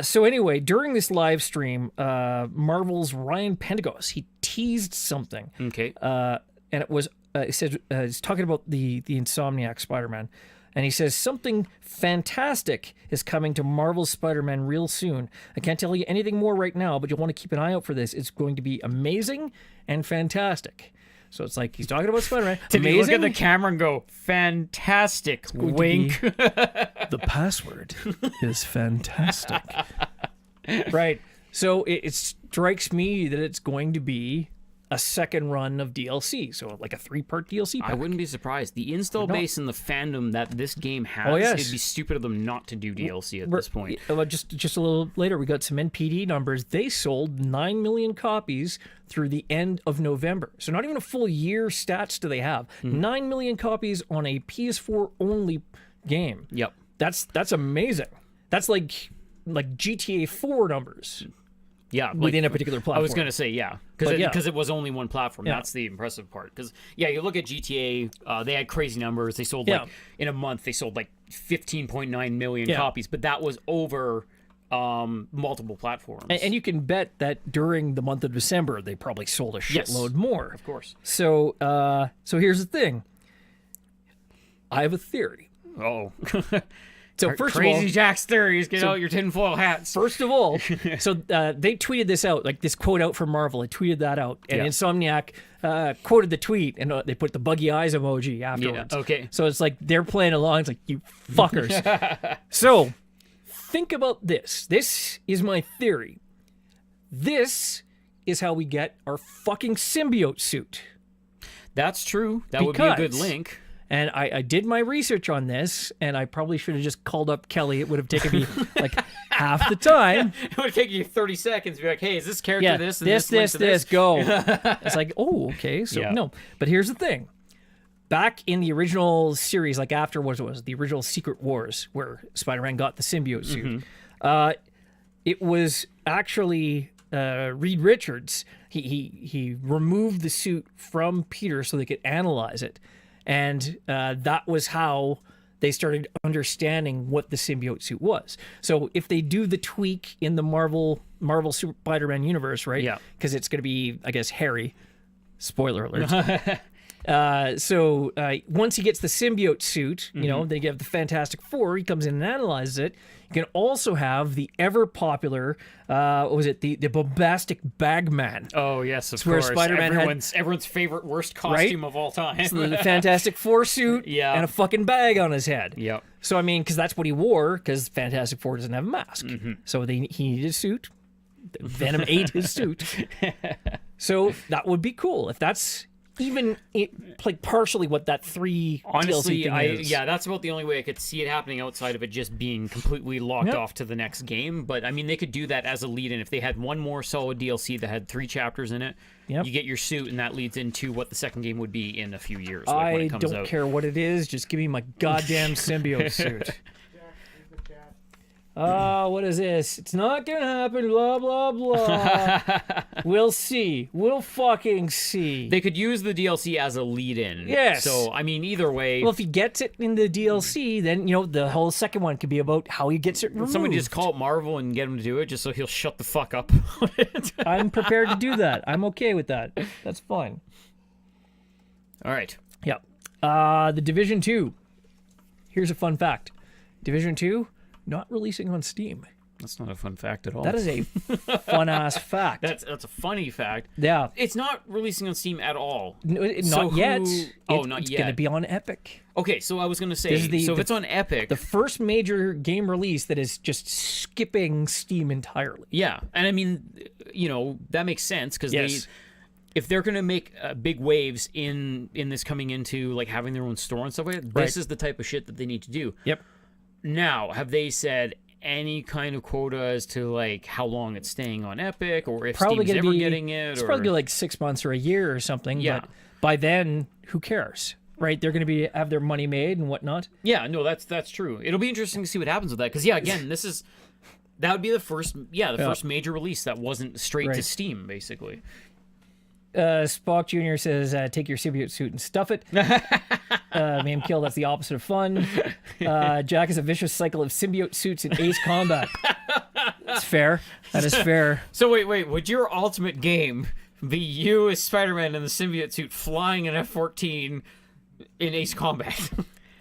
so anyway, during this live stream, Marvel's Ryan Pentegos, he teased something, Okay. and it was he said he's talking about the Insomniac Spider-Man, and he says something fantastic is coming to Marvel's Spider-Man real soon. I can't tell you anything more right now, but you'll want to keep an eye out for this. It's going to be amazing and fantastic. So it's like he's talking about Spider-Man. Did you Amazing. look at the camera and go, fantastic, going to wink? The password is fantastic. Right. So it strikes me that it's going to be a second run of DLC. So like a 3-part DLC pack. I wouldn't be surprised. The install No. base and the fandom that this game has, Oh, yes. it'd be stupid of them not to do DLC at this point. Just a little later, we got some NPD numbers. They sold 9 million copies through the end of November. So not even a full year stats do they have. 9 million copies on a PS4 only game. Yep. That's amazing. That's like GTA 4 numbers Yeah. within a particular platform. I was going to say, yeah. But yeah. Because it was only one platform. Yeah. That's the impressive part. Because, yeah, you look at GTA, they had crazy numbers. They sold, Yeah. in a month, they sold, 15.9 million Yeah. copies. But that was over multiple platforms. And you can bet that during the month of December, they probably sold a shitload more. Of course. So, so here's the thing. I have a theory. Oh. So first of Crazy all, Jack's theories. Get out your tinfoil hats. First of all, so they tweeted this out, like this quote out from Marvel. They tweeted that out, and Insomniac quoted the tweet, and they put the buggy eyes emoji afterwards. Yeah, okay. So it's like they're playing along. It's like, you fuckers. So think about this. This is my theory. This is how we get our fucking symbiote suit. That's true. That would be a good link. And I did my research on this, and I probably should have just called up Kelly. It would have taken me like half the time. It would take you 30 seconds to be like, hey, is this character this? And this, go. It's like, oh, okay. So, no. But here's the thing. Back in the original series, like after what it was, the original Secret Wars, where Spider-Man got the symbiote suit, it was actually Reed Richards. He removed the suit from Peter so they could analyze it. And that was how they started understanding what the symbiote suit was. So if they do the tweak in the Marvel Spider-Man universe, right? Yeah. Because it's going to be, I guess, Harry. Spoiler alert. So once he gets the symbiote suit, you know, they give the Fantastic Four. He comes in and analyzes it. You can also have the ever popular, what was it? The bombastic Bagman. Oh yes, of where course. Spider-Man everyone's favorite worst costume of all time. So the Fantastic Four suit and a fucking bag on his head. Yep. So I mean, because that's what he wore, because Fantastic Four doesn't have a mask. So he needed a suit. Venom ate his suit. So that would be cool if that's even like partially what that Honestly, DLC thing is. that's about the only way I could see it happening outside of it just being completely locked off to the next game. But I mean, they could do that as a lead-in if they had one more solid DLC that had 3 chapters in it. You get your suit, and that leads into what the second game would be in a few years. Like when it comes don't care what it is. Just give me my goddamn symbiote suit. What is this? It's not gonna happen, blah, blah, blah. We'll see. We'll fucking see. They could use the DLC as a lead-in. Yes. So, I mean, either way... Well, if he gets it in the DLC, then, you know, the whole second one could be about how he gets it removed. Somebody just call it Marvel and get him to do it just so he'll shut the fuck up. I'm prepared to do that. I'm okay with that. That's fine. All right. Yeah. The Division 2. Here's a fun fact. Division 2... not releasing on Steam. That's not a fun fact at all. That is a fun-ass fact. That's a funny fact. Yeah. It's not releasing on Steam at all. Not yet. Not It's yet. going to be on Epic. Okay, so I was going to say, if it's on Epic... The first major game release that is just skipping Steam entirely. Yeah, and I mean, you know, that makes sense, because if they're going to make big waves in this coming into, like, having their own store and stuff like that, this is the type of shit that they need to do. Yep. Now, have they said any kind of quota as to like how long it's staying on Epic, or if Steam's ever getting it? It's probably like 6 months or a year or something. Yeah. But by then, who cares, right? They're going to have their money made and whatnot. Yeah, no, that's true. It'll be interesting to see what happens with that, because again, that would be the first first major release that wasn't straight to Steam, basically. Spock Jr. says, take your symbiote suit and stuff it. Ma'am Kill, that's the opposite of fun. Jack is a vicious cycle of symbiote suits in Ace Combat. That's fair. That is fair. So wait, would your ultimate game be you as Spider-Man in the symbiote suit flying an F-14 in Ace Combat?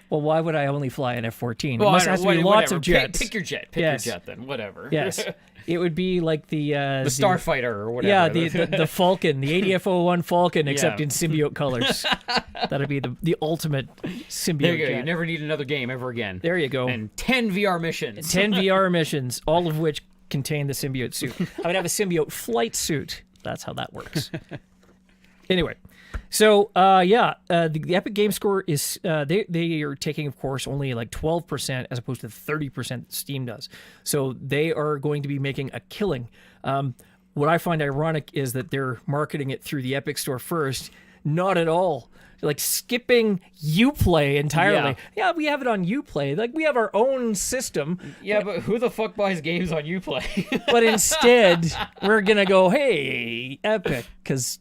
Well, why would I only fly an F-14? Well, it must have to be lots of jets. Pick your jet. Pick your jet then. Whatever. Yes. It would be like the Starfighter or whatever. Yeah, the Falcon, the ADF-01 Falcon, except in symbiote colors. That'd be the ultimate symbiote. There you go. jet. You never need another game ever again. There you go. And 10 VR missions. 10 VR missions, all of which contain the symbiote suit. I would have a symbiote flight suit. That's how that works. Anyway. So, the Epic Game Score is, they are taking, of course, only like 12% as opposed to the 30% that Steam does. So they are going to be making a killing. What I find ironic is that they're marketing it through the Epic Store first. Not at all. Like skipping Uplay entirely. Yeah, we have it on Uplay. Like we have our own system. Yeah, but who the fuck buys games on Uplay? But instead, we're going to go, hey, Epic, because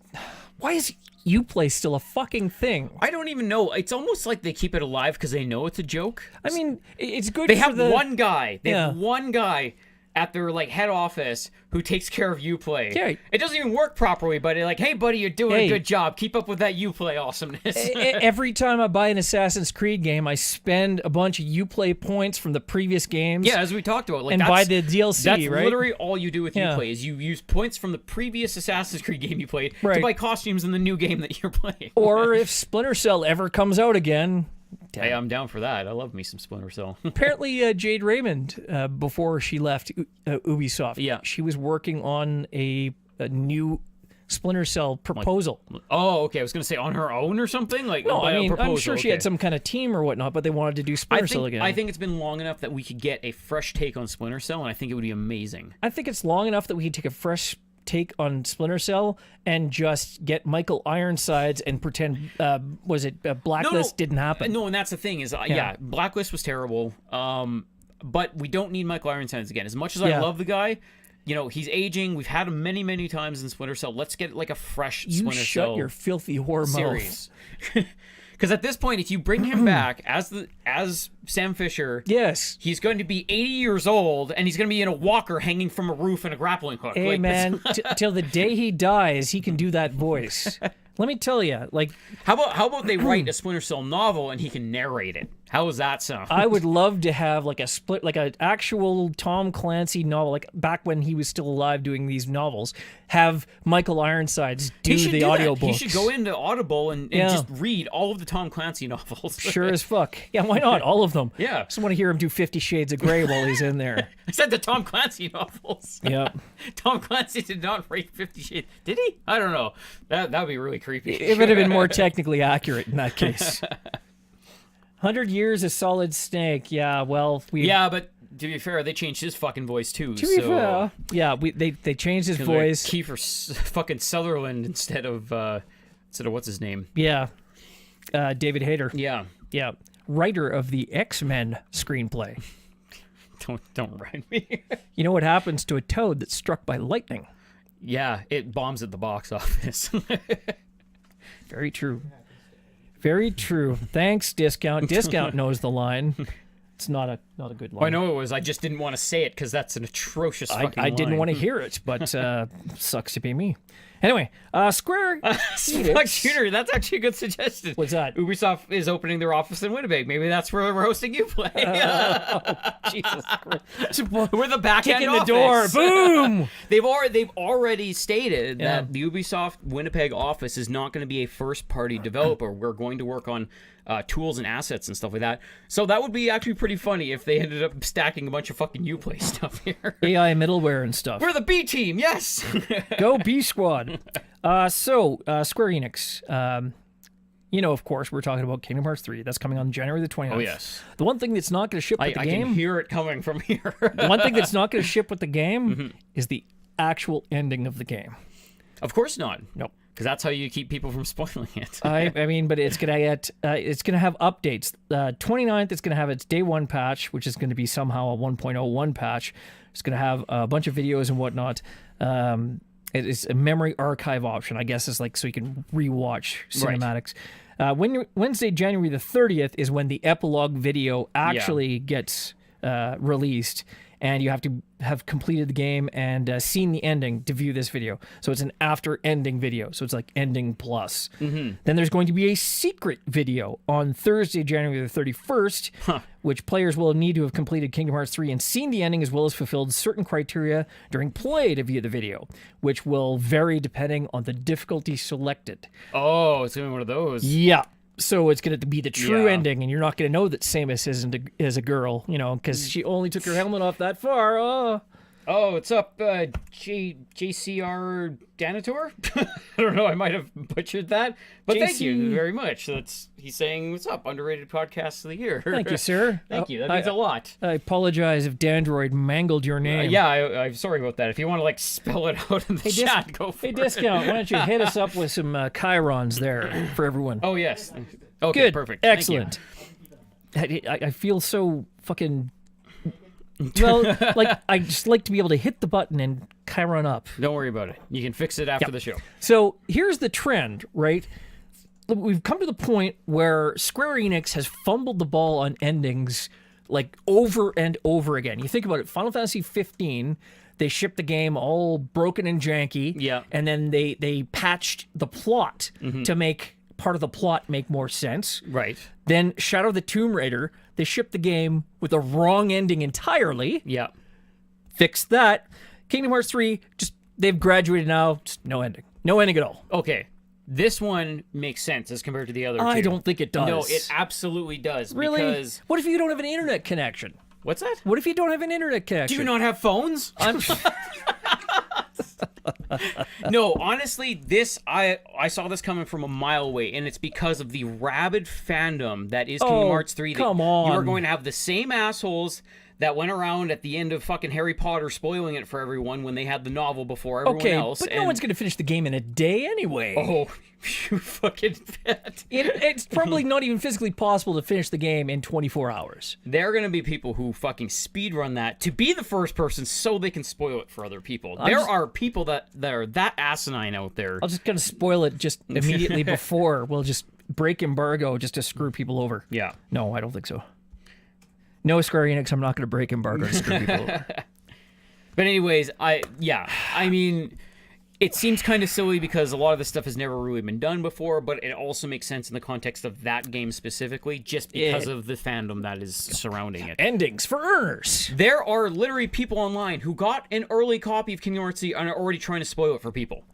why is Uplay still a fucking thing? I don't even know. It's almost like they keep it alive because they know it's a joke. I mean, it's good. They have one guy. They have one guy at their like head office who takes care of Uplay. Yeah. It doesn't even work properly, but like, hey buddy, you're doing a good job. Keep up with that Uplay awesomeness. Every time I buy an Assassin's Creed game, I spend a bunch of Uplay points from the previous games. Yeah, as we talked about, like, and buy the DLC, that's right? literally all you do with Uplay is you use points from the previous Assassin's Creed game you played to buy costumes in the new game that you're playing. Or if Splinter Cell ever comes out again. Hey, I'm down for that. I love me some Splinter Cell. Apparently, Jade Raymond, before she left Ubisoft, she was working on a new Splinter Cell proposal. Oh, okay. I was going to say on her own or something. Like, no, I mean, proposal, I'm sure she had some kind of team or whatnot, but they wanted to do Splinter Cell again. I think it's been long enough that we could get a fresh take on Splinter Cell, and I think it would be amazing. I think it's long enough that we could take a fresh take on Splinter Cell and just get Michael Ironsides and pretend Blacklist didn't happen. No, and that's the thing is, Blacklist was terrible. But we don't need Michael Ironsides again. As much as I love the guy, you know, he's aging. We've had him many, many times in Splinter Cell. Let's get like a fresh Splinter Cell. Shut your filthy whore series. Because at this point, if you bring him back as Sam Fisher, yes, he's going to be 80 years old, and he's going to be in a walker hanging from a roof and a grappling hook. Hey, like, man, till the day he dies, he can do that voice. Let me tell you, like, how about they write a Splinter Cell novel and he can narrate it? How does that sound? I would love to have like an actual Tom Clancy novel, like back when he was still alive doing these novels. Have Michael Ironsides do the audiobooks. He should go into Audible and just read all of the Tom Clancy novels. Sure as fuck. Yeah, why not? All of them. Yeah. Just want to hear him do 50 Shades of Grey while he's in there. I said the Tom Clancy novels. Yep. Tom Clancy did not write 50 Shades. Did he? I don't know. That would be really creepy. It would have been more technically accurate in that case. 100 Years of Solid Snake. Yeah, well, Yeah, but to be fair, they changed his fucking voice too. To be fair, yeah, they changed his voice. Kiefer fucking Sutherland instead of what's his name? Yeah, David Hayter. Yeah. Writer of the X-Men screenplay. Don't write me. You know what happens to a toad that's struck by lightning? Yeah, it bombs at the box office. Very true. Very true. Thanks, Discount. Discount knows the line. It's not a good line. Well, I know it was. I just didn't want to say it because that's an atrocious fucking line. I didn't want to hear it, but sucks to be me. Anyway, Square Shooter, that's actually a good suggestion. What's that? Ubisoft is opening their office in Winnipeg. Maybe that's where we're hosting Uplay. Jesus Christ. We're the back end Kick in the office. door. Boom! They've already stated that the Ubisoft Winnipeg office is not going to be a first-party developer. We're going to work on tools and assets and stuff like that. So that would be actually pretty funny if they ended up stacking a bunch of fucking Uplay stuff here. AI middleware and stuff. We're the B team, yes! Go B Squad. Square-Enix. You know, of course, we're talking about Kingdom Hearts 3. That's coming on January the 29th. Oh, yes. The one thing that's not going to ship with the game... I can hear it coming from here. The one thing that's not going to ship with the game is the actual ending of the game. Of course not. Nope. Because that's how you keep people from spoiling it. I mean, but it's gonna get it's gonna have updates. 29th, it's gonna have its day one patch, which is gonna be somehow a 1.01 patch. It's gonna have a bunch of videos and whatnot. It is a memory archive option, I guess. It's like so you can rewatch cinematics. Right. Wednesday, January the 30th, is when the epilogue video actually gets released. And you have to have completed the game and seen the ending to view this video. So it's an after ending video. So it's like ending plus. Then there's going to be a secret video on Thursday, January the 31st, which players will need to have completed Kingdom Hearts 3 and seen the ending as well as fulfilled certain criteria during play to view the video, which will vary depending on the difficulty selected. Oh, it's going to be one of those. Yeah. So it's going to be the true ending, and you're not going to know that Samus is a girl, you know, because she only took her helmet off that far. Oh, what's up, JCR Danator? I don't know, I might have butchered that, but thank you very much. He's saying, what's up, underrated podcast of the year. Thank you, sir. Thank you, that means a lot. I apologize if Dandr0id mangled your name. I'm sorry about that. If you want to, like, spell it out in the chat, go for it. Hey, Discount, why don't you hit us up with some chirons there for everyone? Oh, yes. Okay, good. Perfect. Excellent. I feel so fucking... Well, like, I just like to be able to hit the button and chiron up. Don't worry about it. You can fix it after the show. So here's the trend, right? We've come to the point where Square-Enix has fumbled the ball on endings like over and over again. You think about it, Final Fantasy 15, they shipped the game all broken and janky. Yeah. And then they patched the plot to make part of the plot make more sense. Right. Then Shadow of the Tomb Raider, they shipped the game with a wrong ending entirely. Yeah. Fixed that. Kingdom Hearts 3, just they've graduated now, just no ending. No ending at all. Okay. This one makes sense as compared to the other two. I don't think it does. No, it absolutely does. Really? Because... What if you don't have an internet connection? What's that? What if you don't have an internet Do connection? you not have phones? No, honestly, this I saw this coming from a mile away, and it's because of the rabid fandom that is Kingdom Hearts 3. Come You on. are going to have the same assholes that went around at the end of fucking Harry Potter spoiling it for everyone when they had the novel before everyone else. But no one's going to finish the game in a day anyway. Oh, you fucking bet. It's probably not even physically possible to finish the game in 24 hours. There are going to be people who fucking speedrun that to be the first person so they can spoil it for other people. There are people that are that asinine out there. I'm just going to spoil it just immediately before. We'll just break embargo just to screw people over. Yeah. No, I don't think so. No, Square Enix, I'm not going to break embargo to screw people over. But anyways, I mean, it seems kind of silly because a lot of this stuff has never really been done before, but it also makes sense in the context of that game specifically, just because of the fandom that is surrounding it. Endings for earners. There are literally people online who got an early copy of Kingdom Hearts 3 and are already trying to spoil it for people.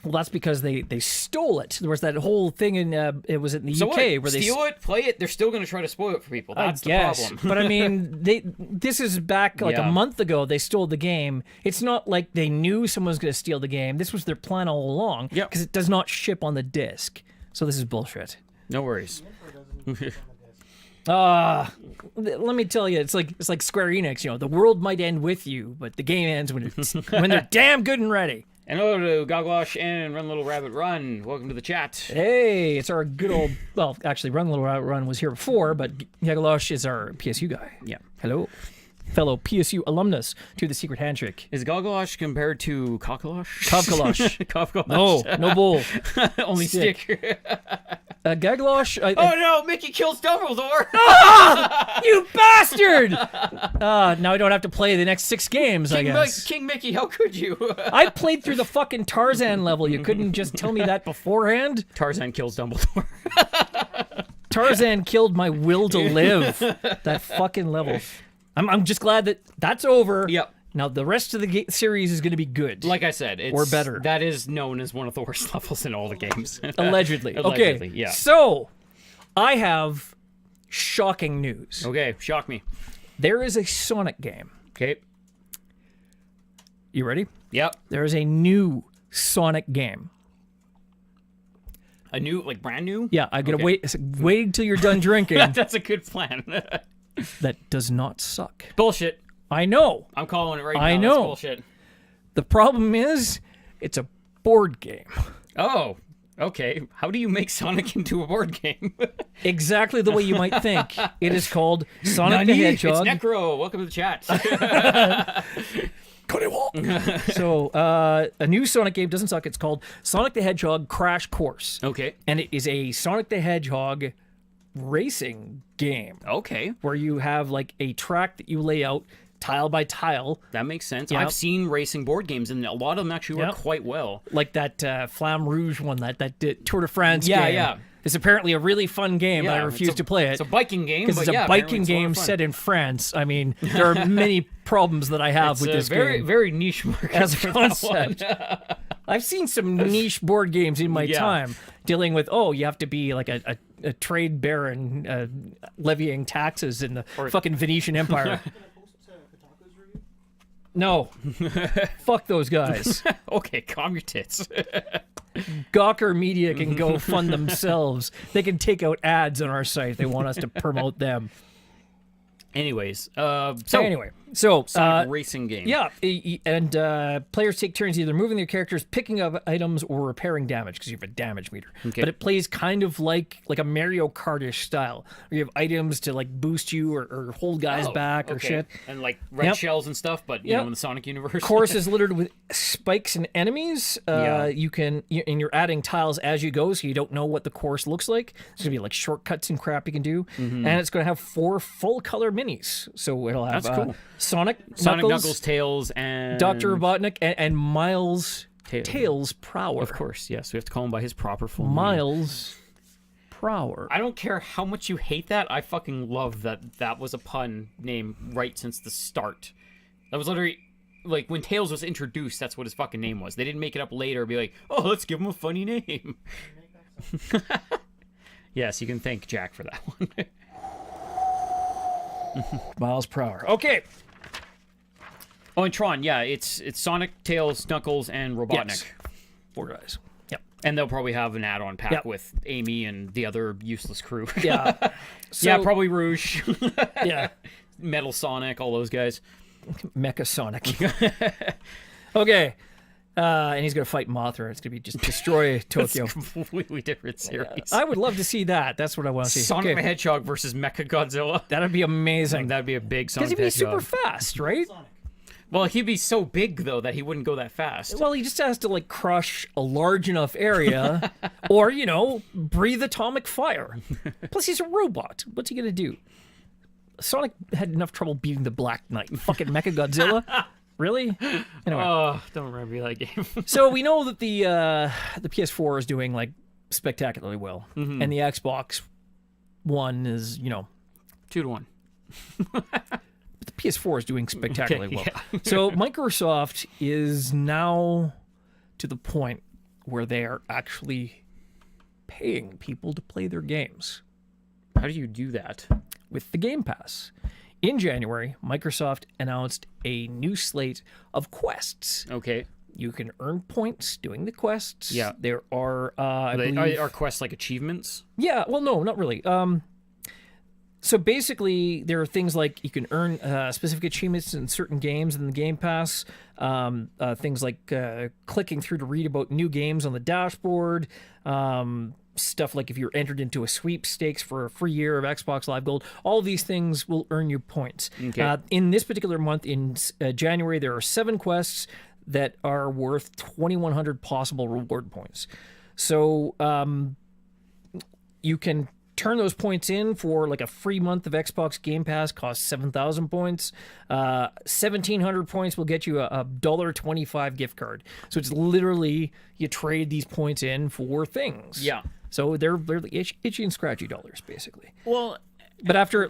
Well, that's because they stole it. There was that whole thing in it was in the So UK what? where they Steal it, play it. They're still going to try to spoil it for people. That's the Yes, problem. but I mean, this is back like Yeah. a month ago. They stole the game. It's not like they knew someone was going to steal the game. This was their plan all along. Yep. Because it does not ship on the disc. So this is bullshit. No worries. Let me tell you, it's like Square Enix. You know, the world might end with you, but the game ends when it's when they're damn good and ready. And hello to Goglosh and Run Little Rabbit Run. Welcome to the chat. Hey, it's our good old. Well, actually, Run Little Rabbit Run was here before, but Yagalosh is our PSU guy. Yeah. Hello, fellow PSU alumnus to the secret handshake. Is Goglosh compared to Cockalosh? Kovkalosh. Cockalosh. No bull. Only stick. Gagalosh. Oh no, Mickey kills Dumbledore! You bastard! Now I don't have to play the next 6 games, I guess. King Mickey, how could you? I played through the fucking Tarzan level. You couldn't just tell me that beforehand? Tarzan kills Dumbledore. Tarzan killed my will to live. That fucking level. I'm just glad that that's over. Yep. Now the rest of the series is going to be good. Like I said, it's, Or better. That is known as one of the worst levels in all the games. Allegedly. Allegedly, Okay. yeah. So, I have shocking news. Okay, shock me. There is a Sonic game. Okay. You ready? Yep. There is a new Sonic game. A new, like brand new? Yeah, I'm gonna Okay. wait until you're done drinking. That's a good plan. That does not suck. Bullshit. I know. I'm calling it right now. I That's know. bullshit. The problem is, it's a board game. Oh, okay. How do you make Sonic into a board game? Exactly the way you might think. It is called Sonic the Nani? Hedgehog. It's Necro. Welcome to the chat. So, a new Sonic game doesn't suck. It's called Sonic the Hedgehog Crash Course. Okay. And it is a Sonic the Hedgehog racing game Okay. where you have like a track that you lay out tile by tile, That makes sense. Yep. I've seen racing board games, and a lot of them actually work Yep. quite well. like that Flamme Rouge one, that Tour de France Yeah, game. yeah. It's apparently a really fun game, but I Yeah, refuse it's a- to play it. It's a biking game, Because but it's a yeah, apparently biking it's a lot game of fun. set in France. I mean, there are many problems that I have It's with a this very, game. very niche market As a for that one. concept. I've seen some niche board games in my Yeah. time dealing with, you have to be like a trade baron levying taxes in the fucking Venetian Empire. No. Fuck those guys. Okay, calm your tits. Gawker Media can go fund themselves. They can take out ads on our site if they want us to promote them. Anyways, So Sonic racing game. yeah, and players take turns either moving their characters, picking up items, or repairing damage because you have a damage meter. Okay. But it plays kind of like a Mario Kart-ish style, where you have items to like boost you or hold guys Oh, back or okay. shit. And like red Yep. shells and stuff, but you Yep. know, in the Sonic universe. Course is littered with spikes and enemies. Yeah. And you're adding tiles as you go, so you don't know what the course looks like. There's gonna be like shortcuts and crap you can do, and it's gonna have 4 full color minis. So it'll have That's cool. Sonic, Knuckles, Tails, and Dr. Robotnik, and Miles Tails. Tails Prower. Of course, yes. We have to call him by his proper full name. Miles Prower. I don't care how much you hate that. I fucking love that was a pun name right since the start. That was literally like when Tails was introduced. That's what his fucking name was. They didn't make it up later. Be like, oh, let's give him a funny name. Yes, you can thank Jack for that one. Miles Prower. Okay. Oh, and Tron, yeah, it's Sonic, Tails, Knuckles, and Robotnik. Yes. 4 guys. Yep. And they'll probably have an add-on pack Yep. with Amy and the other useless crew. Yeah. Yeah, probably Rouge. Yeah. Metal Sonic, all those guys. Mecha Sonic. Okay. And he's going to fight Mothra. It's going to be just destroy Tokyo. It's a completely different series. I would love to see that. That's what I want to see. Sonic the Okay. Hedgehog versus Mecha Godzilla. That'd be amazing. That'd be a big Because Sonic he'd the be super Hedgehog. fast, right? Well, he'd be so big, though, that he wouldn't go that fast. Well, he just has to, like, crush a large enough area or, you know, breathe atomic fire. Plus, he's a robot. What's he going to do? Sonic had enough trouble beating the Black Knight. Fucking Mecha Godzilla? Really? Anyway. Oh, don't remember that game. So we know that the PS4 is doing, like, spectacularly well. And the Xbox One is, you know... 2-1. The PS4 is doing spectacularly well. Yeah. So Microsoft is now to the point where they are actually paying people to play their games How do you do that? with the Game Pass. In January, Microsoft announced a new slate of quests. Okay. You can earn points doing the quests. Yeah. There are, I believe... Are quests like achievements? Yeah, well, no, not really. So basically, there are things like you can earn specific achievements in certain games in the Game Pass. Things like clicking through to read about new games on the dashboard. Stuff like if you're entered into a sweepstakes for a free year of Xbox Live Gold. All of these things will earn you points. Okay. In this particular month, in January, there are 7 quests that are worth 2,100 possible reward points. So you can turn those points in for like a free month of Xbox Game Pass, costs 7,000 points. 1,700 points will get you a $1.25 gift card. So it's literally you trade these points in for things. Yeah. So they're itchy and scratchy dollars, basically. Well, But after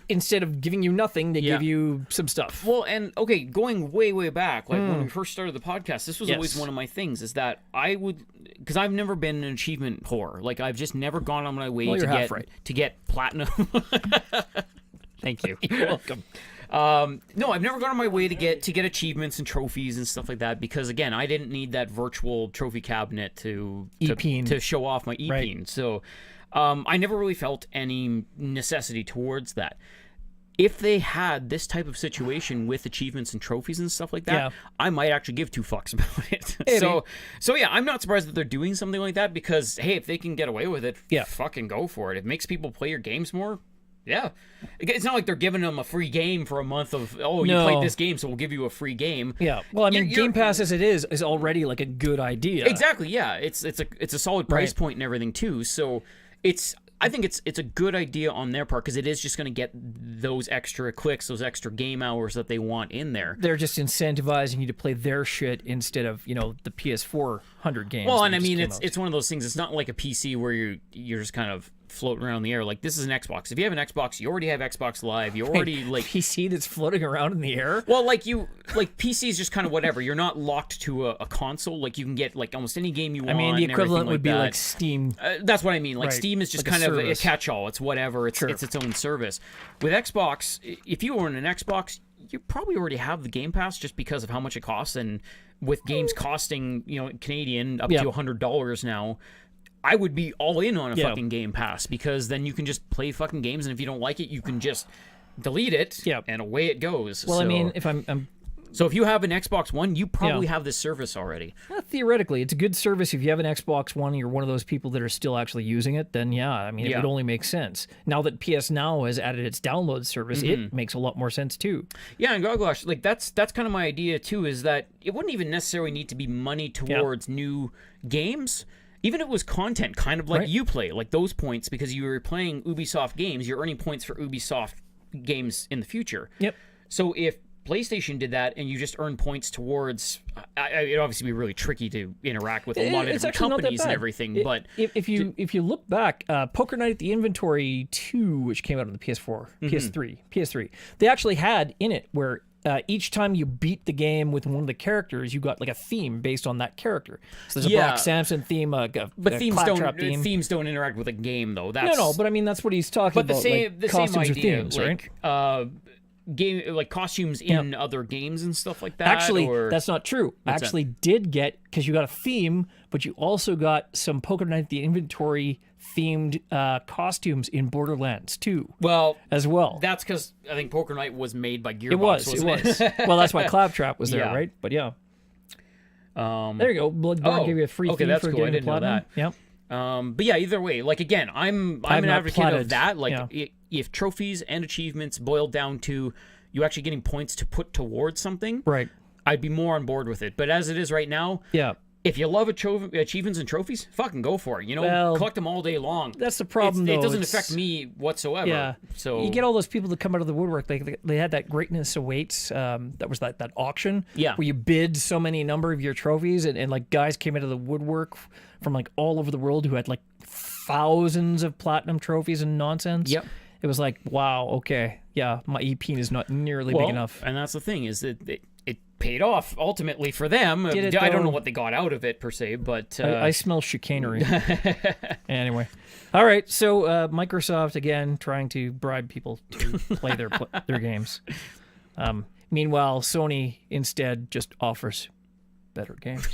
instead of giving you nothing, they give you some stuff. well, and okay, going way, way back, like when we first started the podcast, this was always Yes. one of my things, is that I would, because I've never been an achievement whore. Like I've just never gone on my way Well, to you're half get right. to get platinum. Thank you. You're welcome. No, I've never gone on my way to get achievements and trophies and stuff like that because again, I didn't need that virtual trophy cabinet to E-peen. to show off my Right. e-peen. So I never really felt any necessity towards that. If they had this type of situation with achievements and trophies and stuff like that, Yeah. I might actually give 2 fucks about it. Maybe. So yeah, I'm not surprised that they're doing something like that because hey, if they can get away with it, Yeah. fucking go for it. It makes people play your games more. Yeah. It's not like they're giving them a free game for a month of, oh, you No. played this game, so we'll give you a free game. Yeah. Well, I mean, You're- Game Pass as it is already like a good idea. Exactly, yeah. It's a solid price Right. point and everything too. So I think it's a good idea on their part because it is just going to get those extra clicks, those extra game hours that they want in there. They're just incentivizing you to play their shit instead of, you know, the PS4 100 games. Well, that and I just mean, came it's out. it's one of those things. It's not like a PC where you're just kind of floating around in the air. Like this is an Xbox. If you have an Xbox, you already have Xbox Live. You already like PC that's floating around in the air. well, like PC is just kind of whatever. You're not locked to a console. Like you can get like almost any game you want. I mean, the and equivalent everything would be that. like Steam. That's what I mean. Like Right. Steam is just Like a kind of a service. catch-all. It's whatever. It's its own service. With Xbox, if you own an Xbox, you probably already have the Game Pass just because of how much it costs. And with games costing, you know, Canadian up Yeah. to $100 now, I would be all in on a Yeah. fucking Game Pass because then you can just play fucking games, and if you don't like it, you can just delete it, Yeah. and away it goes. Well, I So- mean, if I'm so if you have an Xbox One, you probably have this service already. theoretically, it's a good service. If you have an Xbox One and you're one of those people that are still actually using it, then yeah, I mean, it Yeah. would only make sense. Now that PS Now has added its download service, Mm-hmm. it makes a lot more sense too. Yeah, and Goglash, like that's kind of my idea too, is that it wouldn't even necessarily need to be money towards new games. Even if it was content, kind of like Right. Uplay, like those points, because you were playing Ubisoft games, you're earning points for Ubisoft games in the future. Yep. So if PlayStation did that and you just earn points towards, it'd obviously be really tricky to interact with a lot of It's different actually not that companies and bad. everything. But if you look back, Poker Night at the Inventory 2, which came out on the PS4, PS3, they actually had in it where each time you beat the game with one of the characters, you got like a theme based on that character. So there's a Black Samson theme, but themes Claptrap don't theme. interact with a game though. That's, No, but I mean that's what he's talking but about. the like same costumes or idea, themes, like, right? Game like costumes in other games and stuff like that. Actually, or... that's not true. What's that? Actually, did get, because you got a theme, but you also got some Poker Night at the Inventory themed costumes in Borderlands 2. Well, as well. That's because I think Poker Night was made by Gearbox. It was. Well, that's why Claptrap was there, Yeah. right? But yeah. There you go. Bloodborne gave you a free theme that's for cool. I getting the didn't know platinum. that. Yep. But yeah, either way, like again, I'm I've an not advocate platted, of that. Like yeah. if trophies and achievements boiled down to you actually getting points to put towards something, Right. I'd be more on board with it. But as it is right now, Yeah. if you love achievements and trophies, fucking go for it. You know, Well, collect them all day long. That's the problem, It though. doesn't It's- affect me whatsoever. Yeah. So you get all those people that come out of the woodwork. They had that Greatness Awaits. That was that auction. Yeah. Where you bid so many number of your trophies, and like guys came out of the woodwork from like all over the world who had like thousands of platinum trophies and nonsense. Yep. It was like, wow, okay, yeah, my EP is not nearly big enough. And that's the thing is that it paid off ultimately for them. Did it, I don't know though? what they got out of it per se, but I smell chicanery. Anyway, all right. So Microsoft again trying to bribe people to play their games. Meanwhile, Sony instead just offers better games.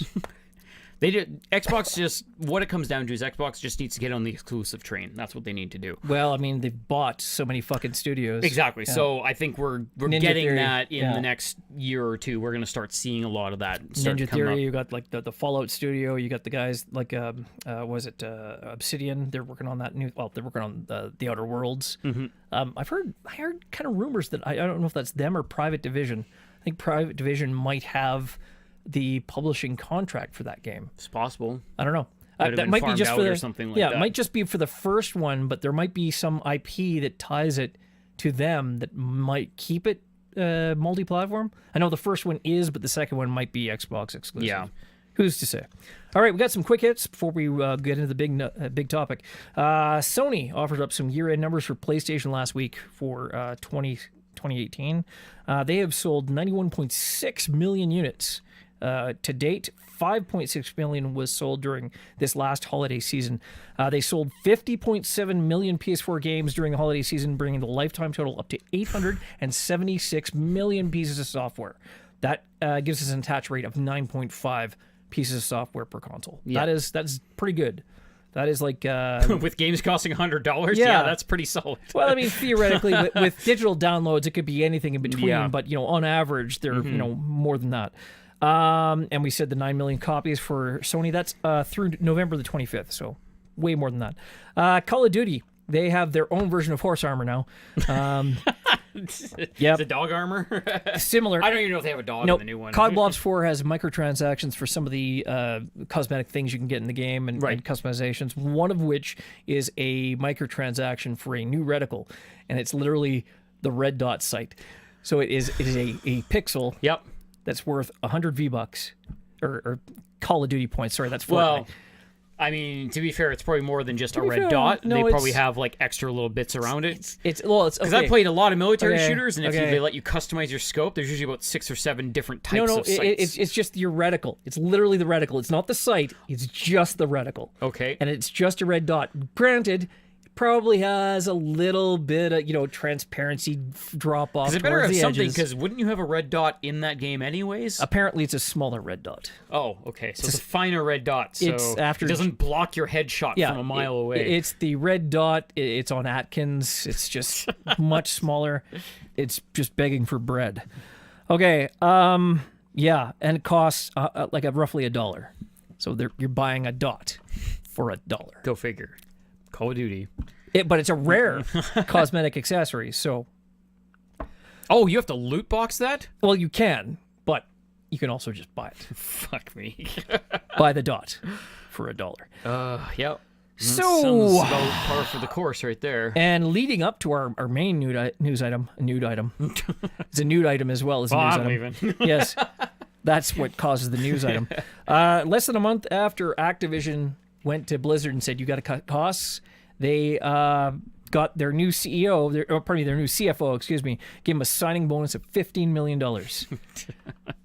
they did Xbox. Just what it comes down to is Xbox just needs to get on the exclusive train. That's what they need to do. Well, I mean, they've bought so many fucking studios. Exactly. Yeah. So I think we're Ninja getting Theory, that in yeah. the next year or two. We're going to start seeing a lot of that start to Ninja come Theory, up. you got like the Fallout studio, you got the guys like was it Obsidian? They're working on that new. Well, they're working on the Outer Worlds. Mm-hmm. I heard kind of rumors that I don't know if that's them or Private Division. I think Private Division might have the publishing contract for that game. It's possible. I don't know. Might have That been might be farmed just out for the or something like yeah. that. It might just be for the first one, but there might be some IP that ties it to them that might keep it multi-platform. I know the first one is, but the second one might be Xbox exclusive. Yeah. Who's to say? All right, we got some quick hits before we get into the big topic. Sony offered up some year-end numbers for PlayStation last week for 2018. They have sold 91.6 million units to date. 5.6 million was sold during this last holiday season. They sold 50.7 million PS4 games during the holiday season, bringing the lifetime total up to 876 million pieces of software. That gives us an attach rate of 9.5 pieces of software per console. Yeah. That's pretty good. That is like With games costing $100, Yeah. yeah, that's pretty solid. well, I mean, theoretically, with digital downloads, it could be anything in between. Yeah. But on average, they're more than that. And we said the 9 million copies for Sony. That's through November the 25th, so way more than that. Call of Duty, they have their own version of horse armor now. Yep. The dog armor? Similar. I don't even know if they have a dog No, in the new one. COD Blobs 4 has microtransactions for some of the cosmetic things you can get in the game and customizations, one of which is a microtransaction for a new reticle, and it's literally the red dot sight. So it is a pixel Yep. that's worth 100 V-Bucks, or Call of Duty points. Sorry, that's Fortnite. Well, I mean, to be fair, it's probably more than just a be red fair, dot. no, They probably it's- have like extra little bits around it. It's Because okay. I played a lot of military Okay, shooters, and if okay. they let you customize your scope, there's usually about 6 or 7 different types No, of sights. it's just your reticle. It's literally the reticle. It's not the sight. It's just the reticle. Okay. And it's just a red dot. Granted, it probably has a little bit of transparency drop off. Is it better towards have the something? edges. Because wouldn't you have a red dot in that game anyways? Apparently, it's a smaller red dot. Oh, okay. So it's a finer red dot. So It's after- it doesn't block your headshot from a mile away. It's the red dot. It's on Atkins. It's just much smaller. It's just begging for bread. Okay. Yeah, and it costs like roughly $1. So you're buying a dot for $1. Go figure. Call of Duty. But it's a rare cosmetic accessory. So, Oh, you have to loot box that? well, you can, but you can also just buy it. Fuck me. Buy the dot for $1. Yep. So, about par for the course right there. and leading up to our main news item, a nude item. It's a nude item as well as a news I'm item. leaving. Yes, that's what causes the news item. Less than a month after Activision went to Blizzard and said, you got to cut costs, they got their new CEO, their new CFO, gave him a signing bonus of $15 million.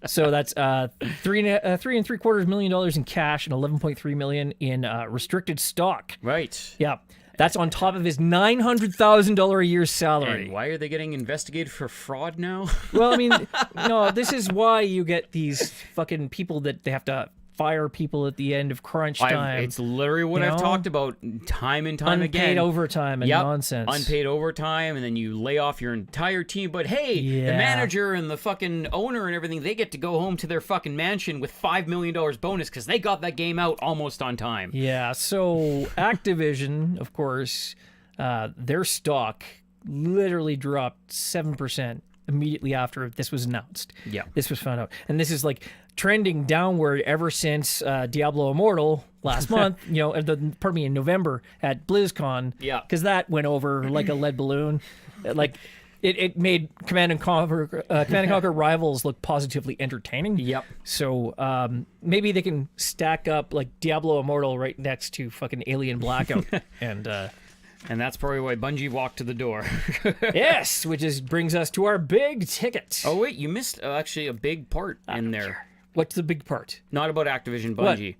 So that's $3.75 million in cash and $11.3 million in restricted stock. Right. Yeah. That's on top of his $900,000 a year salary. And why are they getting investigated for fraud now? Well, I mean, no, this is why you get these fucking people that they have to fire people at the end of crunch time. It's literally what I've talked about time and time again. Unpaid overtime and nonsense. Unpaid overtime, and then you lay off your entire team. But hey, the manager and the fucking owner and everything, they get to go home to their fucking mansion with $5 million bonus because they got that game out almost on time. Yeah, so Activision, of course, their stock literally dropped 7% immediately after this was announced. Yeah. This was found out. And this is like trending downward ever since Diablo Immortal last month, in November at BlizzCon. Yeah. Because that went over like a lead balloon. Like, it made Command and Conquer Rivals look positively entertaining. Yep. So maybe they can stack up like Diablo Immortal right next to fucking Alien Blackout. And that's probably why Bungie walked to the door. Yes, which brings us to our big ticket. Oh, wait, you missed actually a big part in there. Care. What's the big part? Not about Activision, Bungie.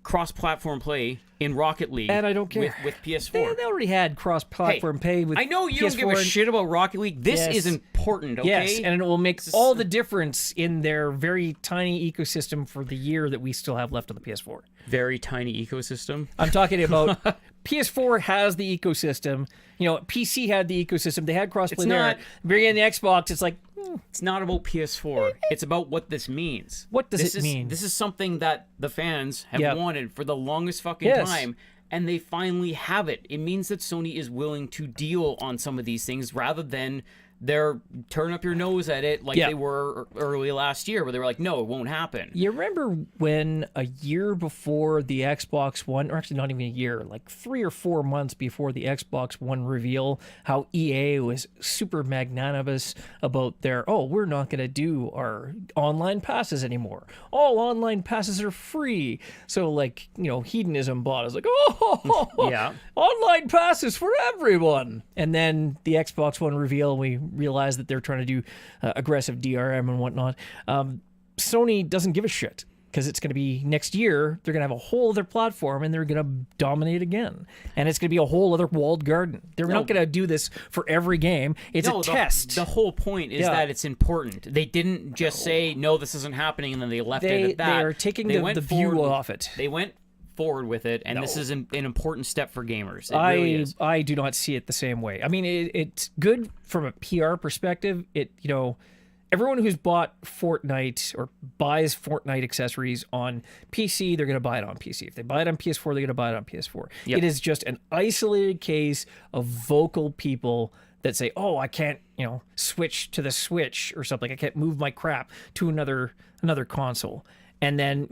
Cross-platform play in Rocket League. And I don't care. With PS4. They already had cross-platform play with I know you PS4 don't give a shit about Rocket League. This is important, okay? Yes, and it will make all the difference in their very tiny ecosystem for the year that we still have left on the PS4. Very tiny ecosystem. I'm talking about PS4 has the ecosystem. PC had the ecosystem. They had crossplay there. Bring in the Xbox, it's like... It's not about PS4. It's about what this means. What does it mean? This is something that the fans have wanted for the longest fucking time, and they finally have it. It means that Sony is willing to deal on some of these things rather than they're turn up your nose at it like they were early last year, where they were like, no, it won't happen. You remember when a year before the Xbox One, or actually not even a year, like 3 or 4 months before the Xbox One reveal, how EA was super magnanimous about we're not going to do our online passes anymore. All online passes are free. So hedonism bought us like, online passes for everyone. And then the Xbox One reveal, we realize that they're trying to do aggressive DRM and whatnot. Sony doesn't give a shit because it's going to be next year. They're going to have a whole other platform and they're going to dominate again. And it's going to be a whole other walled garden. They're not going to do this for every game. It's a test. The whole point is that it's important. They didn't just say, no, this isn't happening, and then they left it at that. They are taking the view off it. They went forward with it, and this is an important step for gamers. It really is. I do not see it the same way. I mean, it's good from a PR perspective. Everyone who's bought Fortnite or buys Fortnite accessories on PC, they're going to buy it on PC. If they buy it on PS4, they're going to buy it on PS4. Yep. It is just an isolated case of vocal people that say, oh, I can't, switch to the Switch or something. I can't move my crap to another console. And then,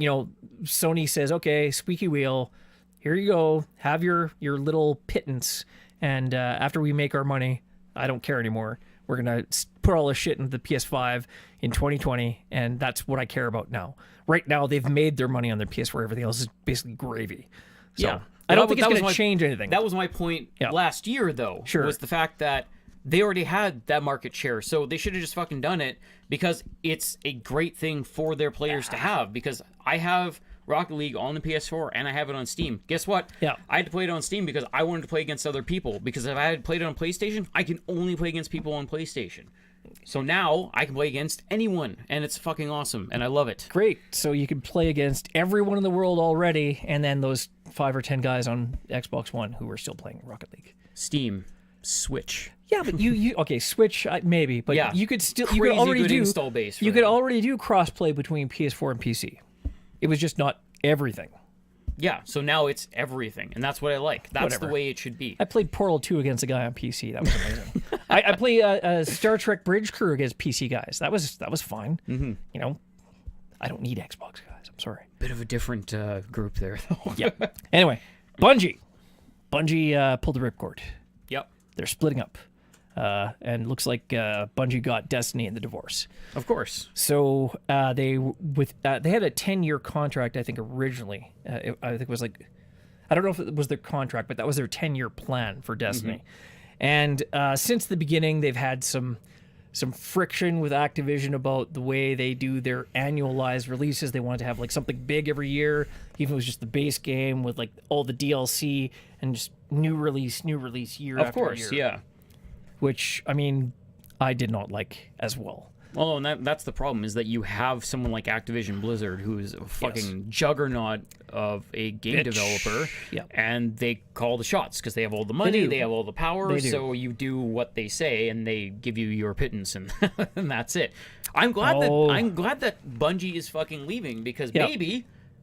Sony says, okay, squeaky wheel, here you go. Have your little pittance. And after we make our money, I don't care anymore. We're going to put all this shit into the PS5 in 2020, and that's what I care about now. Right now, they've made their money on their PS4. Everything else is basically gravy. So I don't think it's going to change anything. That was my point last year, though, was the fact that they already had that market share, so they should have just fucking done it because it's a great thing for their players to have. Because I have Rocket League on the PS4 and I have it on Steam. Guess what? Yeah. I had to play it on Steam because I wanted to play against other people. Because if I had played it on PlayStation, I can only play against people on PlayStation. So now I can play against anyone, and it's fucking awesome, and I love it. Great. So you can play against everyone in the world already, and then those 5 or 10 guys on Xbox One who are still playing Rocket League. Steam. Switch. Yeah, but you okay, Switch maybe, but you could still could already do crossplay between PS4 and PC. It was just not everything. Yeah, so now it's everything, and that's what I like. That's the way it should be. I played Portal 2 against a guy on PC. That was amazing. I played a Star Trek Bridge Crew against PC guys. That was fine. Mm-hmm. I don't need Xbox guys. I'm sorry. Bit of a different group there, though. Yeah. Anyway. Bungie pulled the ripcord. Yep. They're splitting up. And it looks like Bungie got Destiny in the divorce. Of course. So they had a 10-year contract, I think, originally. I think it was like, I don't know if it was their contract, but that was their 10-year plan for Destiny. And since the beginning, they've had some friction with Activision about the way they do their annualized releases. They wanted to have like something big every year, even if it was just the base game with like all the DLC and just new release year after year. Of course, yeah. Which, I mean, I did not like as well. Well, and that's the problem, is that you have someone like Activision Blizzard, who is a fucking juggernaut of a game developer, and they call the shots because they have all the money, they have all the power, so you do what they say, and they give you your pittance, and, and that's it. I'm glad that Bungie is fucking leaving, because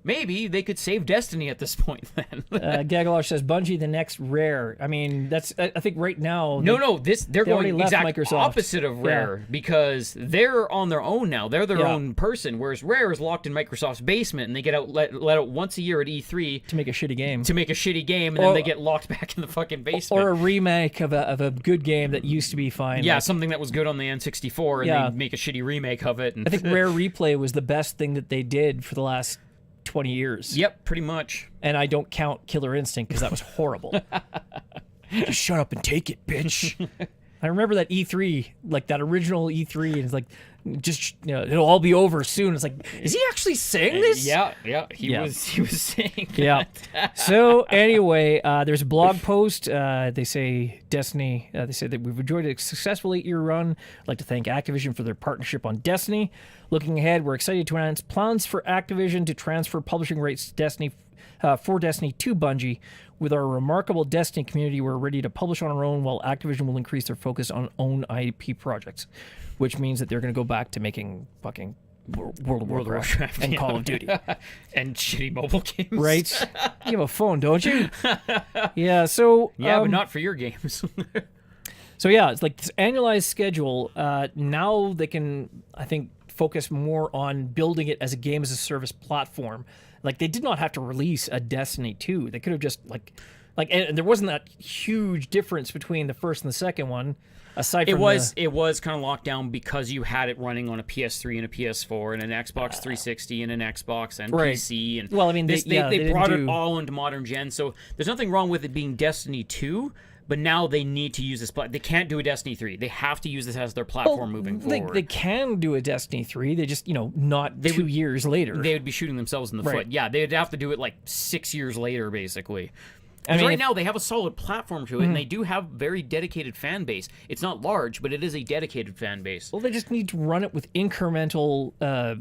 maybe they could save Destiny at this point then. Gagalosh says Bungie the next Rare. I mean, that's I think right now. They're going exact opposite of Rare, because they're on their own now. They're their own person, whereas Rare is locked in Microsoft's basement, and they get let out once a year at E3 to make a shitty game. And then they get locked back in the fucking basement. Or a remake of a good game that used to be fine. Yeah, like, something that was good on the N64, and they make a shitty remake of it. And I think Rare Replay was the best thing that they did for the last 20 years. Yep, pretty much. And I don't count Killer Instinct because that was horrible. Just shut up and take it, bitch. I remember that E3, like that original E3, and it's like, just, you know, it'll all be over soon. It's like, is he actually saying this? Yeah, he was saying that. Yeah. So anyway, there's a blog post. They say Destiny. They say that we've enjoyed a successful 8-year run. I'd like to thank Activision for their partnership on Destiny. Looking ahead, we're excited to announce plans for Activision to transfer publishing rights to Destiny for Destiny to Bungie. With our remarkable Destiny community, we're ready to publish on our own, while Activision will increase their focus on own IP projects, which means that they're going to go back to making fucking World of Warcraft and Call of Duty. And shitty mobile games. Right? You have a phone, don't you? Yeah, so... Yeah, but not for your games. So yeah, it's like this annualized schedule. Now they can, I think, focus more on building it as a game as a service platform. Like, they did not have to release a Destiny 2. They could have just and there wasn't that huge difference between the first and the second one. Aside from it was kind of locked down because you had it running on a PS3 and a PS4 and an Xbox 360 and an Xbox and PC. And well, I mean, they brought it all into modern gen. So there's nothing wrong with it being Destiny 2. But now they need to use this. They can't do a Destiny 3. They have to use this as their platform moving forward. They can do a Destiny 3. They just, not 2 years later. They would be shooting themselves in the foot. Yeah, they'd have to do it like 6 years later, basically. I mean, right now they have a solid platform to it, and they do have very dedicated fan base. It's not large, but it is a dedicated fan base. Well, they just need to run it with incremental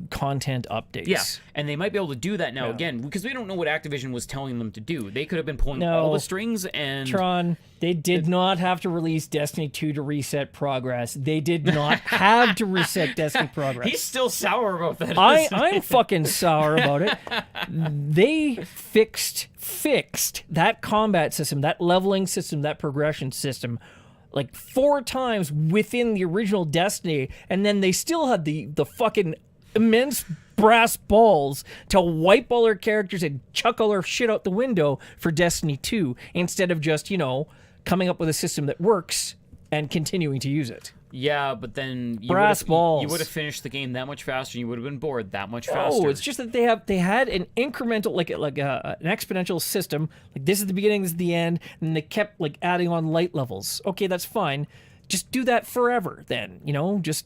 content updates. Yeah, and they might be able to do that now again, because we don't know what Activision was telling them to do. They could have been pulling all the strings, and... Tron, they did not have to release Destiny 2 to reset progress. They did not have to reset Destiny progress. He's still sour about that. I'm fucking sour about it. They fixed that combat system, that leveling system, that progression system like 4 times within the original Destiny, and then they still had the fucking immense brass balls to wipe all their characters and chuck all their shit out the window for Destiny 2 instead of just, coming up with a system that works and continuing to use it. Yeah, but then you would have finished the game that much faster, and you would have been bored that much faster. Oh, it's just that they had an incremental, an exponential system. Like, this is the beginning, this is the end, and they kept adding on light levels. Okay, that's fine. Just do that forever. Then just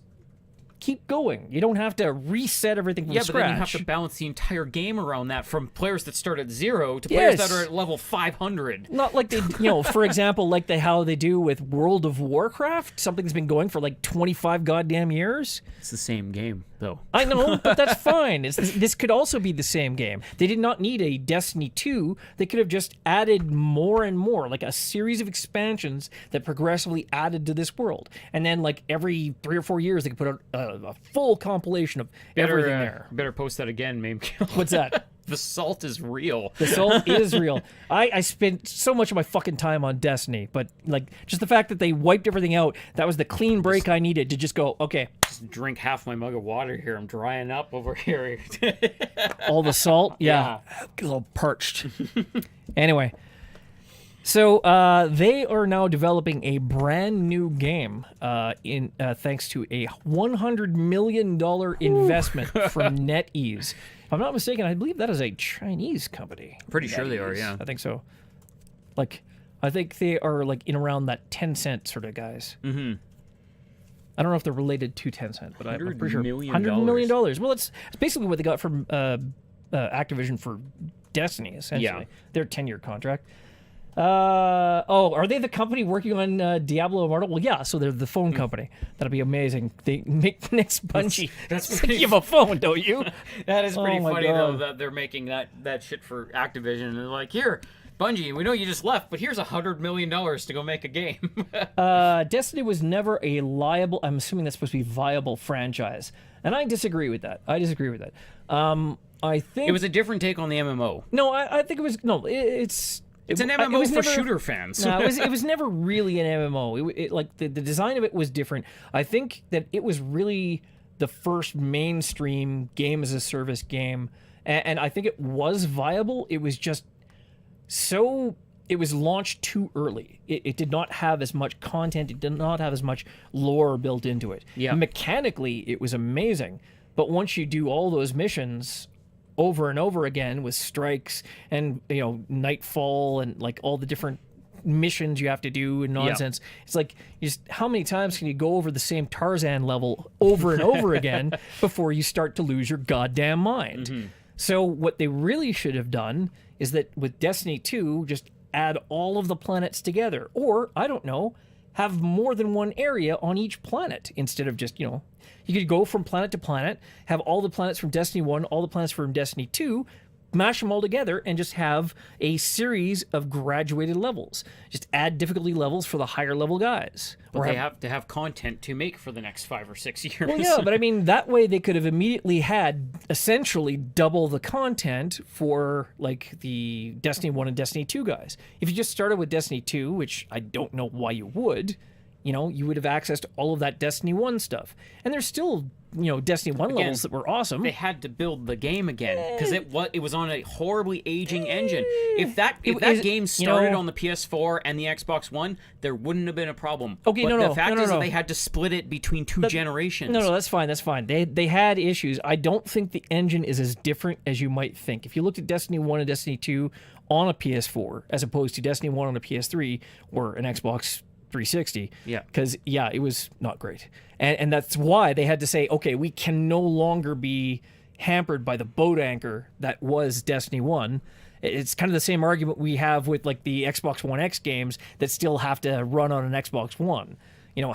keep going. You don't have to reset everything from scratch. Yeah, but then you have to balance the entire game around that, from players that start at 0 to players that are at level 500. Not like they, for example, how they do with World of Warcraft, something that's been going for 25 goddamn years. It's the same game, though. I know, but that's fine. This could also be the same game. They did not need a Destiny 2. They could have just added more and more, like a series of expansions that progressively added to this world. And then, every 3 or 4 years, they could put out a full compilation of everything there. Better post that again, Mame Kill. What's that? The salt is real. The salt is real. I spent so much of my fucking time on Destiny, but just the fact that they wiped everything out, that was the clean break I needed to just go, okay. Just drink half my mug of water here. I'm drying up over here. All the salt? Yeah. A little parched. Anyway. So they are now developing a brand new game in thanks to a $100 million investment from NetEase. If I'm not mistaken, I believe that is a Chinese company. Pretty sure they are, yeah. I think so. Like, I think they are like in around that Tencent sort of guys. Mm-hmm. I don't know if they're related to Tencent, but I'm pretty sure $100 million. Well, it's basically what they got from Activision for Destiny, essentially. Yeah. Their 10-year contract. Are they the company working on Diablo Immortal? Well, yeah, so they're the phone company. That'll be amazing. They make the next Bungie. That's pretty... You have a phone, don't you? That is pretty funny, God. though, that they're making that shit for Activision. And they're like, here, Bungie, we know you just left, but here's $100 million to go make a game. Destiny was never a liable, I'm assuming that's supposed to be viable franchise. And I disagree with that. I think... It was a different take on the MMO. No, I think it was... No, it's an MMO for shooter fans. No, it was never really an MMO. It like the design of it was different. I think that it was really the first mainstream game as a service game, and I think it was viable. It was just it was launched too early. It did not have as much content. It did not have as much lore built into it. Yeah. Mechanically, it was amazing, but once you do all those missions over and over again with strikes and nightfall and like all the different missions you have to do and nonsense. Yeah. It's like how many times can you go over the same Tarzan level over and over again before you start to lose your goddamn mind? Mm-hmm. So what they really should have done is that with Destiny 2, just add all of the planets together, or I don't know, have more than one area on each planet instead of just you could go from planet to planet, have all the planets from Destiny 1, all the planets from Destiny 2, mash them all together, and just have a series of graduated levels. Just add difficulty levels for the higher level guys. But they have to have content to make for the next 5 or 6 years. Well, yeah, but I mean, that way they could have immediately had essentially double the content for, like, the Destiny 1 and Destiny 2 guys. If you just started with Destiny 2, which I don't know why you would... you would have access to all of that Destiny 1 stuff. And there's still, Destiny 1 levels that were awesome. They had to build the game again because it was on a horribly aging engine. If that game started on the PS4 and the Xbox One, there wouldn't have been a problem. Okay, but the fact is that they had to split it between two generations. No, that's fine. They had issues. I don't think the engine is as different as you might think. If you looked at Destiny 1 and Destiny 2 on a PS4 as opposed to Destiny 1 on a PS3 or an Xbox 360. Yeah. Because, it was not great. And that's why they had to say, okay, we can no longer be hampered by the boat anchor that was Destiny 1. It's kind of the same argument we have with, like, the Xbox One X games that still have to run on an Xbox One.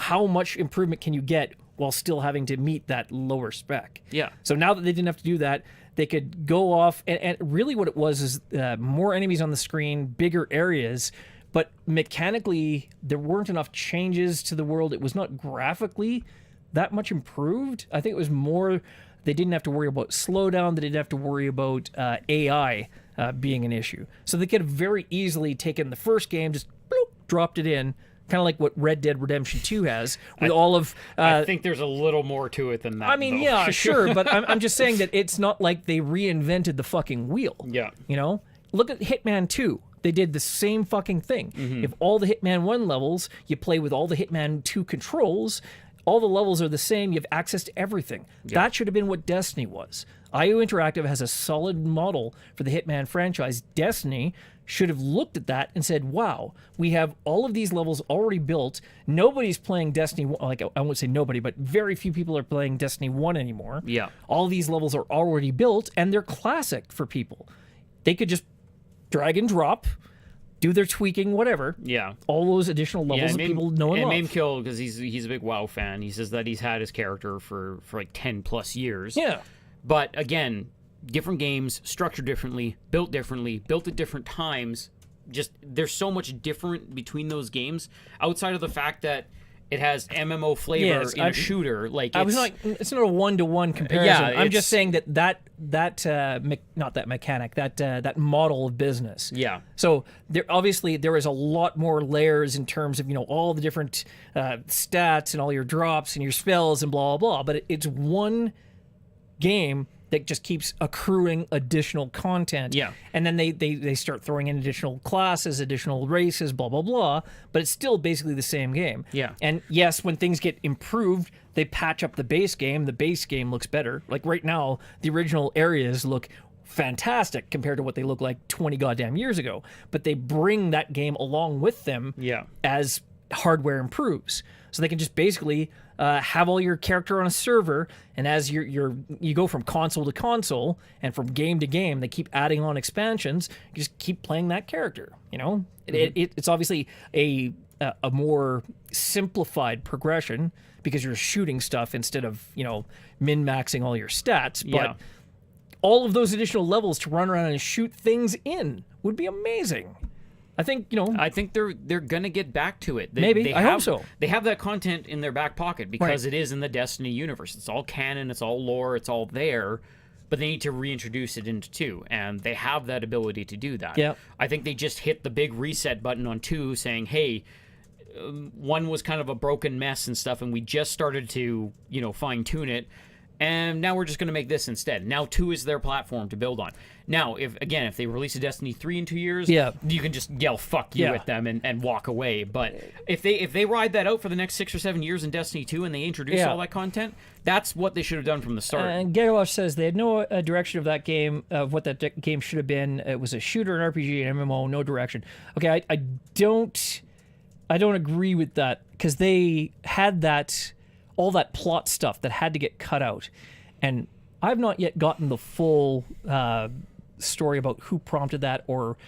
How much improvement can you get while still having to meet that lower spec? Yeah. So now that they didn't have to do that, they could go off, and really what it was is more enemies on the screen, bigger areas. But mechanically, there weren't enough changes to the world. It was not graphically that much improved. I think it was more, they didn't have to worry about slowdown. They didn't have to worry about AI being an issue. So they could have very easily taken the first game, just bloop, dropped it in, kind of like what Red Dead Redemption 2 has, with all of... I think there's a little more to it than that, I mean, though. Yeah, sure, but I'm just saying that it's not like they reinvented the fucking wheel. Yeah. Look at Hitman 2. They did the same fucking thing. Mm-hmm. If all the Hitman 1 levels, you play with all the Hitman 2 controls, all the levels are the same, you have access to everything. Yeah. That should have been what Destiny was. IO Interactive has a solid model for the Hitman franchise. Destiny should have looked at that and said, wow, we have all of these levels already built. Nobody's playing Destiny 1. Like, I won't say nobody, but very few people are playing Destiny 1 anymore. Yeah. All these levels are already built, and they're classic for people. They could just drag and drop, do their tweaking, whatever. Yeah. All those additional levels that people know and love. And Kill, because he's a big WoW fan, he says that he's had his character for like 10 plus years. Yeah. But again, different games, structured differently, built at different times. Just, there's so much different between those games outside of the fact that it has MMO flavor in a shooter. Like, it's not a one-to-one comparison. Yeah, I'm just saying that not that mechanic, that model of business. Yeah. So there is a lot more layers in terms of all the different stats and all your drops and your spells and blah blah blah. But it's one game that just keeps accruing additional content. Yeah. And then they start throwing in additional classes, additional races, blah, blah, blah. But it's still basically the same game. Yeah. And yes, when things get improved, they patch up the base game. The base game looks better. Like right now, the original areas look fantastic compared to what they look like 20 goddamn years ago. But they bring that game along with them as hardware improves. So they can just basically have all your character on a server, and as you go from console to console and from game to game, they keep adding on expansions. You just keep playing that character. You know, it's obviously a more simplified progression because you're shooting stuff instead of min-maxing all your stats. But all of those additional levels to run around and shoot things in would be amazing. I think I think they're gonna get back to it. I hope so. They have that content in their back pocket because it is in the Destiny universe. It's all canon. It's all lore. It's all there. But they need to reintroduce it into 2, and they have that ability to do that. Yeah. I think they just hit the big reset button on 2, saying, "Hey, 1 was kind of a broken mess and stuff, and we just started to fine tune it." And now we're just going to make this instead. Now 2 is their platform to build on. Now, if they release a Destiny 3 in 2 years, you can just yell "fuck you" at them and walk away. But if they ride that out for the next 6 or 7 years in Destiny 2 and they introduce all that content, that's what they should have done from the start. And Garrosh says they had no direction of that game, of what that game should have been. It was a shooter, an RPG, an MMO, no direction. Okay, I don't agree with that because they had all that plot stuff that had to get cut out. And I've not yet gotten the full story about who prompted that, or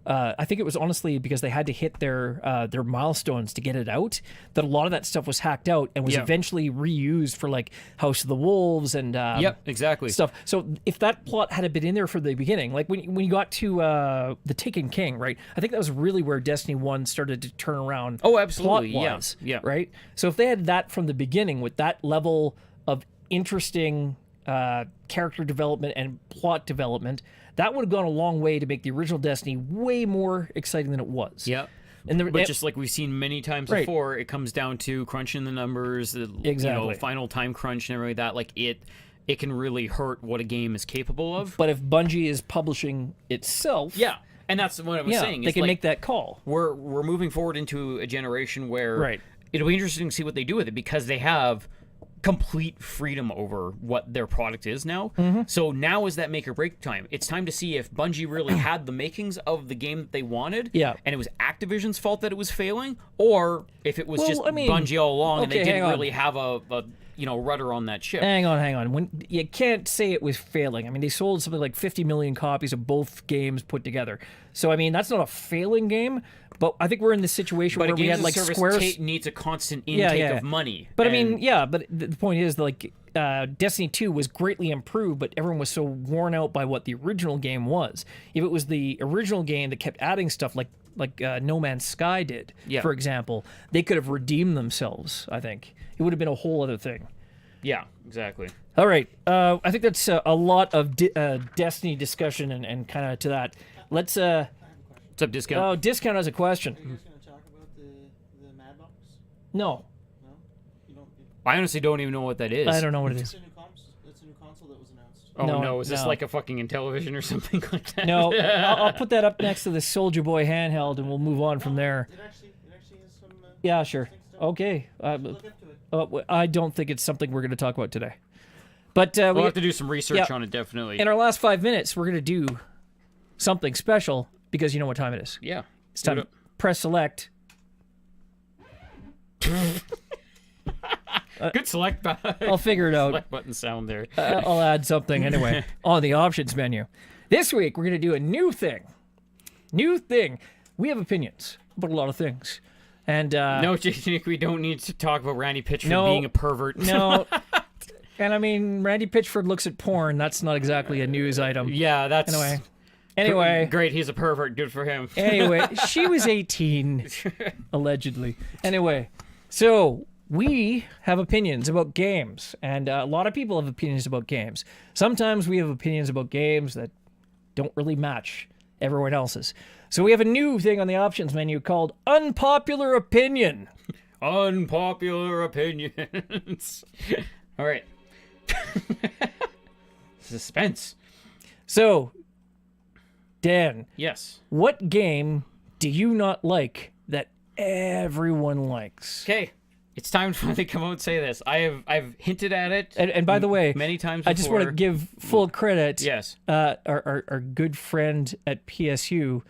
I think it was honestly because they had to hit their milestones to get it out, that a lot of that stuff was hacked out and was eventually reused for like House of the Wolves and exactly stuff. So if that plot had been in there from the beginning, like when you got to the Taken King, right? I think that was really where Destiny 1 started to turn around. Oh, absolutely. Plot-wise, yeah. Right? So if they had that from the beginning with that level of interesting character development and plot development, that would have gone a long way to make the original Destiny way more exciting than it was. Yeah. But just like we've seen many times before, it comes down to crunching the numbers, the final time crunch and everything like that. Like it can really hurt what a game is capable of. But if Bungie is publishing itself, and that's what I was saying. They can make that call. We're moving forward into a generation where it'll be interesting to see what they do with it because they have complete freedom over what their product is now. So now is that make or break time. It's time to see if Bungie really had the makings of the game that they wanted, and it was Activision's fault that it was failing, or if it was Bungie all along and they didn't really have a rudder on that ship. Hang on. When you can't say it was failing. I mean, they sold something like 50 million copies of both games put together. So I mean, that's not a failing game. But I think we're in this situation where we had like Square needs a constant intake of money. But I mean, but the point is like Destiny 2 was greatly improved, but everyone was so worn out by what the original game was. If it was the original game that kept adding stuff like No Man's Sky did, for example, they could have redeemed themselves, I think. It would have been a whole other thing. Yeah, exactly. All right. I think that's a lot of Destiny discussion and kind of to that. Let's... What's up, Discount? Oh, Discount has a question. Are you guys going to talk about the Mad Box? No. No? You don't? I honestly don't even know what that is. I don't know what it is. It's a new console that was announced. Oh, no. Is this like a fucking Intellivision or something like that? No. I'll put that up next to the Soldier Boy handheld, and we'll move on from there. It actually has some... Yeah, sure. Okay. Look into it. I don't think it's something we're going to talk about today. But we'll have to do some research on it, definitely. In our last 5 minutes, we're going to do something special. Because you know what time it is. Yeah. It's time to press select. Good select button. I'll figure it out. Select button sound there. I'll add something anyway on the options menu. This week, we're going to do a new thing. We have opinions about a lot of things. And no, Jason, we don't need to talk about Randy Pitchford being a pervert. No. And I mean, Randy Pitchford looks at porn. That's not exactly a news item. Yeah, that's... Anyway. Great, he's a pervert. Good for him. Anyway, she was 18, allegedly. Anyway, so we have opinions about games, and a lot of people have opinions about games. Sometimes we have opinions about games that don't really match everyone else's. So we have a new thing on the options menu called Unpopular Opinion. Unpopular opinions. All right. Suspense. So, Dan, Yes. what game do you not like that everyone likes? Okay. It's time to finally come out and say this. I've hinted at it. And by the way, many times before. I just want to give full credit. Yes. Our good friend at PSU,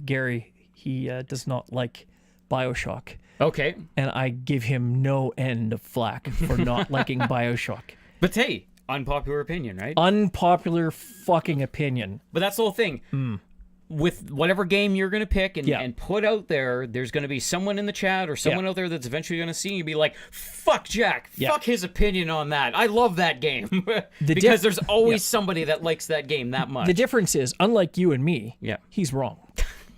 Gary, he does not like BioShock. Okay. And I give him no end of flack for not liking BioShock. But hey, unpopular opinion, right? Unpopular fucking opinion. But that's the whole thing. With whatever game you're going to pick and put out there, there's going to be someone in the chat or someone out there that's eventually going to see you be like, fuck Jack, fuck his opinion on that. I love that game. Because there's always somebody that likes that game that much. The difference is, unlike you and me, he's wrong.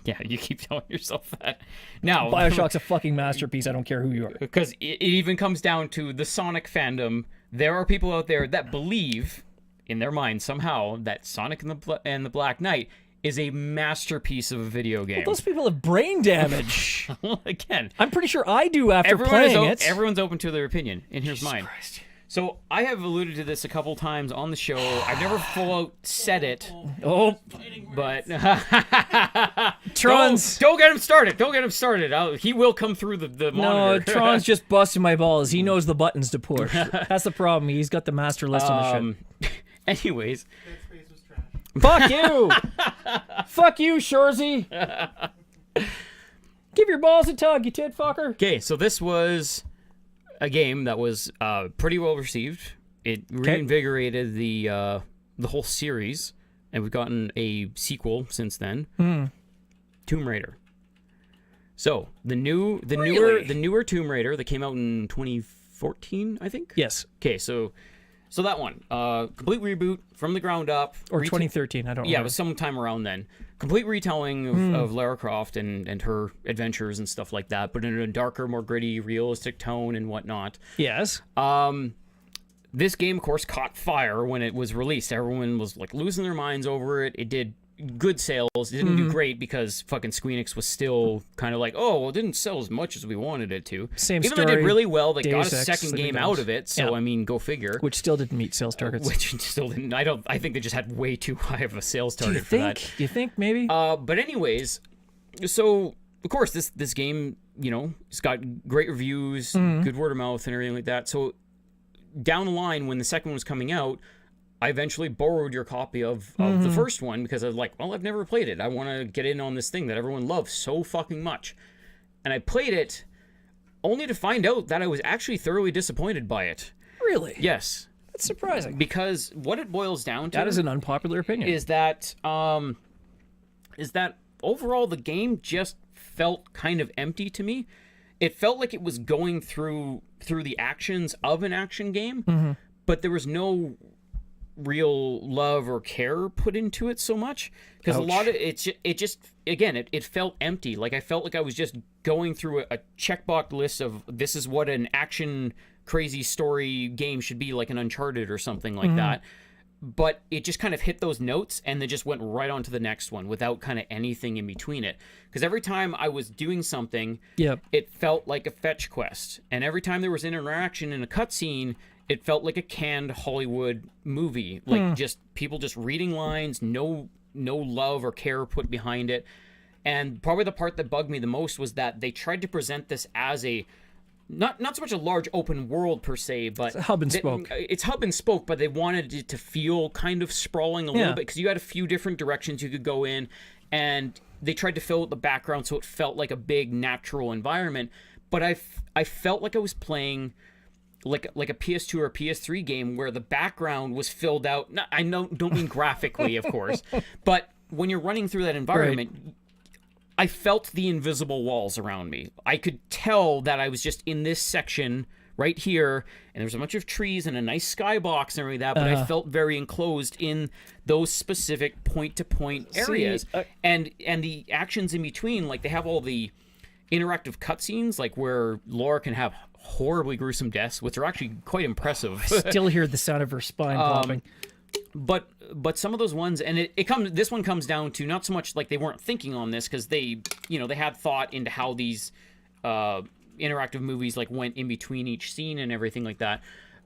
Yeah, you keep telling yourself that. Now, BioShock's a fucking masterpiece. I don't care who you are. Because it even comes down to the Sonic fandom. There are people out there that believe, in their mind somehow, that Sonic and the Black Knight is a masterpiece of a video game. Well, those people have brain damage. Again, I'm pretty sure I do after playing it. Everyone's open to their opinion, and here's mine. Christ. So I have alluded to this a couple times on the show. I've never full out said it, Oh, but Tron's. don't get him started. Don't get him started. He will come through the No, monitor. Tron's just busting my balls. He knows the buttons to push. That's the problem. He's got the master list on the shit. Anyways, Dead Space was trash. Fuck you! Fuck you, Shorzy! Give your balls a tug, you tit fucker! okay, so this was a game that was pretty well received. It reinvigorated the whole series, and we've gotten a sequel since then. Tomb Raider. So the newer Tomb Raider that came out in 2014, I think. Yes. Okay, so that one, complete reboot from the ground up. Or 2013, I don't know. Yeah, it was sometime around then. Complete retelling of Lara Croft and her adventures and stuff like that, but in a darker, more gritty, realistic tone and whatnot. Yes. This game, of course, caught fire when it was released. Everyone was like losing their minds over it. It did good sales. It didn't do great because fucking Square-Enix was still kind of like, oh, well, it didn't sell as much as we wanted it to. Same Even story. though it did really well, they got a Deus Ex, second Sleeping game Dogs. out of it. So, Yeah. I mean, go figure. Which still didn't meet sales targets. Which still didn't. I think they just had way too high of a sales Do you target for that. think? You think maybe? But anyways, so of course this game, it's got great reviews, good word of mouth, and everything like that. So down the line, when the second one was coming out, I eventually borrowed your copy of the first one because I was like, well, I've never played it. I want to get in on this thing that everyone loves so fucking much. And I played it only to find out that I was actually thoroughly disappointed by it. Really? Yes. That's surprising. Because what it boils down to That is an unpopular opinion. is that overall the game just felt kind of empty to me. It felt like it was going through the actions of an action game, but there was no real love or care put into it so much because a lot of it just again it felt empty. Like I felt like I was just going through a checkbox list of this is what an action crazy story game should be, like an Uncharted or something like that. But it just kind of hit those notes and then just went right on to the next one without kind of anything in between it. Because every time I was doing something, it felt like a fetch quest. And every time there was interaction in a cutscene, it felt like a canned Hollywood movie. Like just people just reading lines, no love or care put behind it. And probably the part that bugged me the most was that they tried to present this as a not so much a large open world per se, but It's hub and spoke. It's hub and spoke, but they wanted it to feel kind of sprawling a little bit because you had a few different directions you could go in, and they tried to fill out the background so it felt like a big natural environment. But I felt like I was playing like a PS2 or PS3 game where the background was filled out. I don't mean graphically, of course, but when you're running through that environment. I felt the invisible walls around me. I could tell that I was just in this section right here, and there's a bunch of trees and a nice skybox and everything like that, but I felt very enclosed in those specific point-to-point areas. And the actions in between, like they have all the interactive cutscenes, like where Laura can have horribly gruesome deaths, which are actually quite impressive. Still hear the sound of her spine popping. But some of those ones, and this one comes down to not so much like they weren't thinking on this because they had thought into how these interactive movies like went in between each scene and everything like that.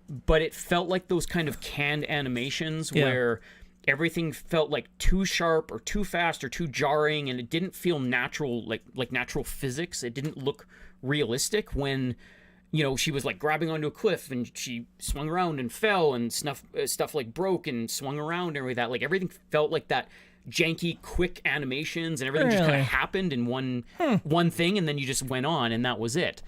but it felt like those kind of canned animations Yeah. where everything felt like too sharp or too fast or too jarring, and it didn't feel natural, like natural physics. It didn't look realistic when, you know, she was like grabbing onto a cliff and she swung around and fell, and stuff like broke and swung around and everything like that. Like everything felt like that janky, quick animations, and everything just kind Really? of happened in one thing, and then you just went on, and that was it.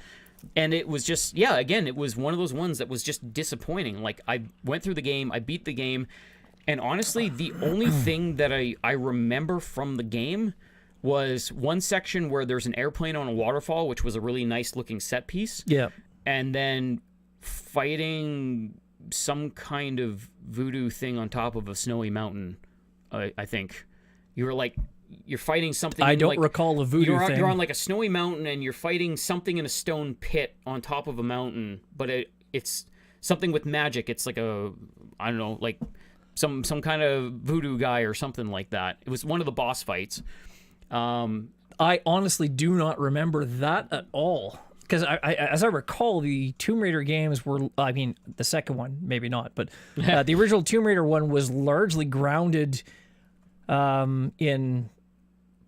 And it was just, yeah, again, it was one of those ones that was just disappointing. Like, I went through the game, I beat the game, and honestly, the only thing that I remember from the game was one section where there's an airplane on a waterfall, which was a really nice looking set piece. Yeah. And then fighting some kind of voodoo thing on top of a snowy mountain, I think. You're fighting something. I don't like, recall the voodoo thing. You're on like a snowy mountain, and you're fighting something in a stone pit on top of a mountain, but it's something with magic. It's like I don't know, like some kind of voodoo guy or something like that. It was one of the boss fights. I honestly do not remember that at all. Because as I recall, the Tomb Raider games were, I mean, the second one, maybe not, but the original Tomb Raider one was largely grounded in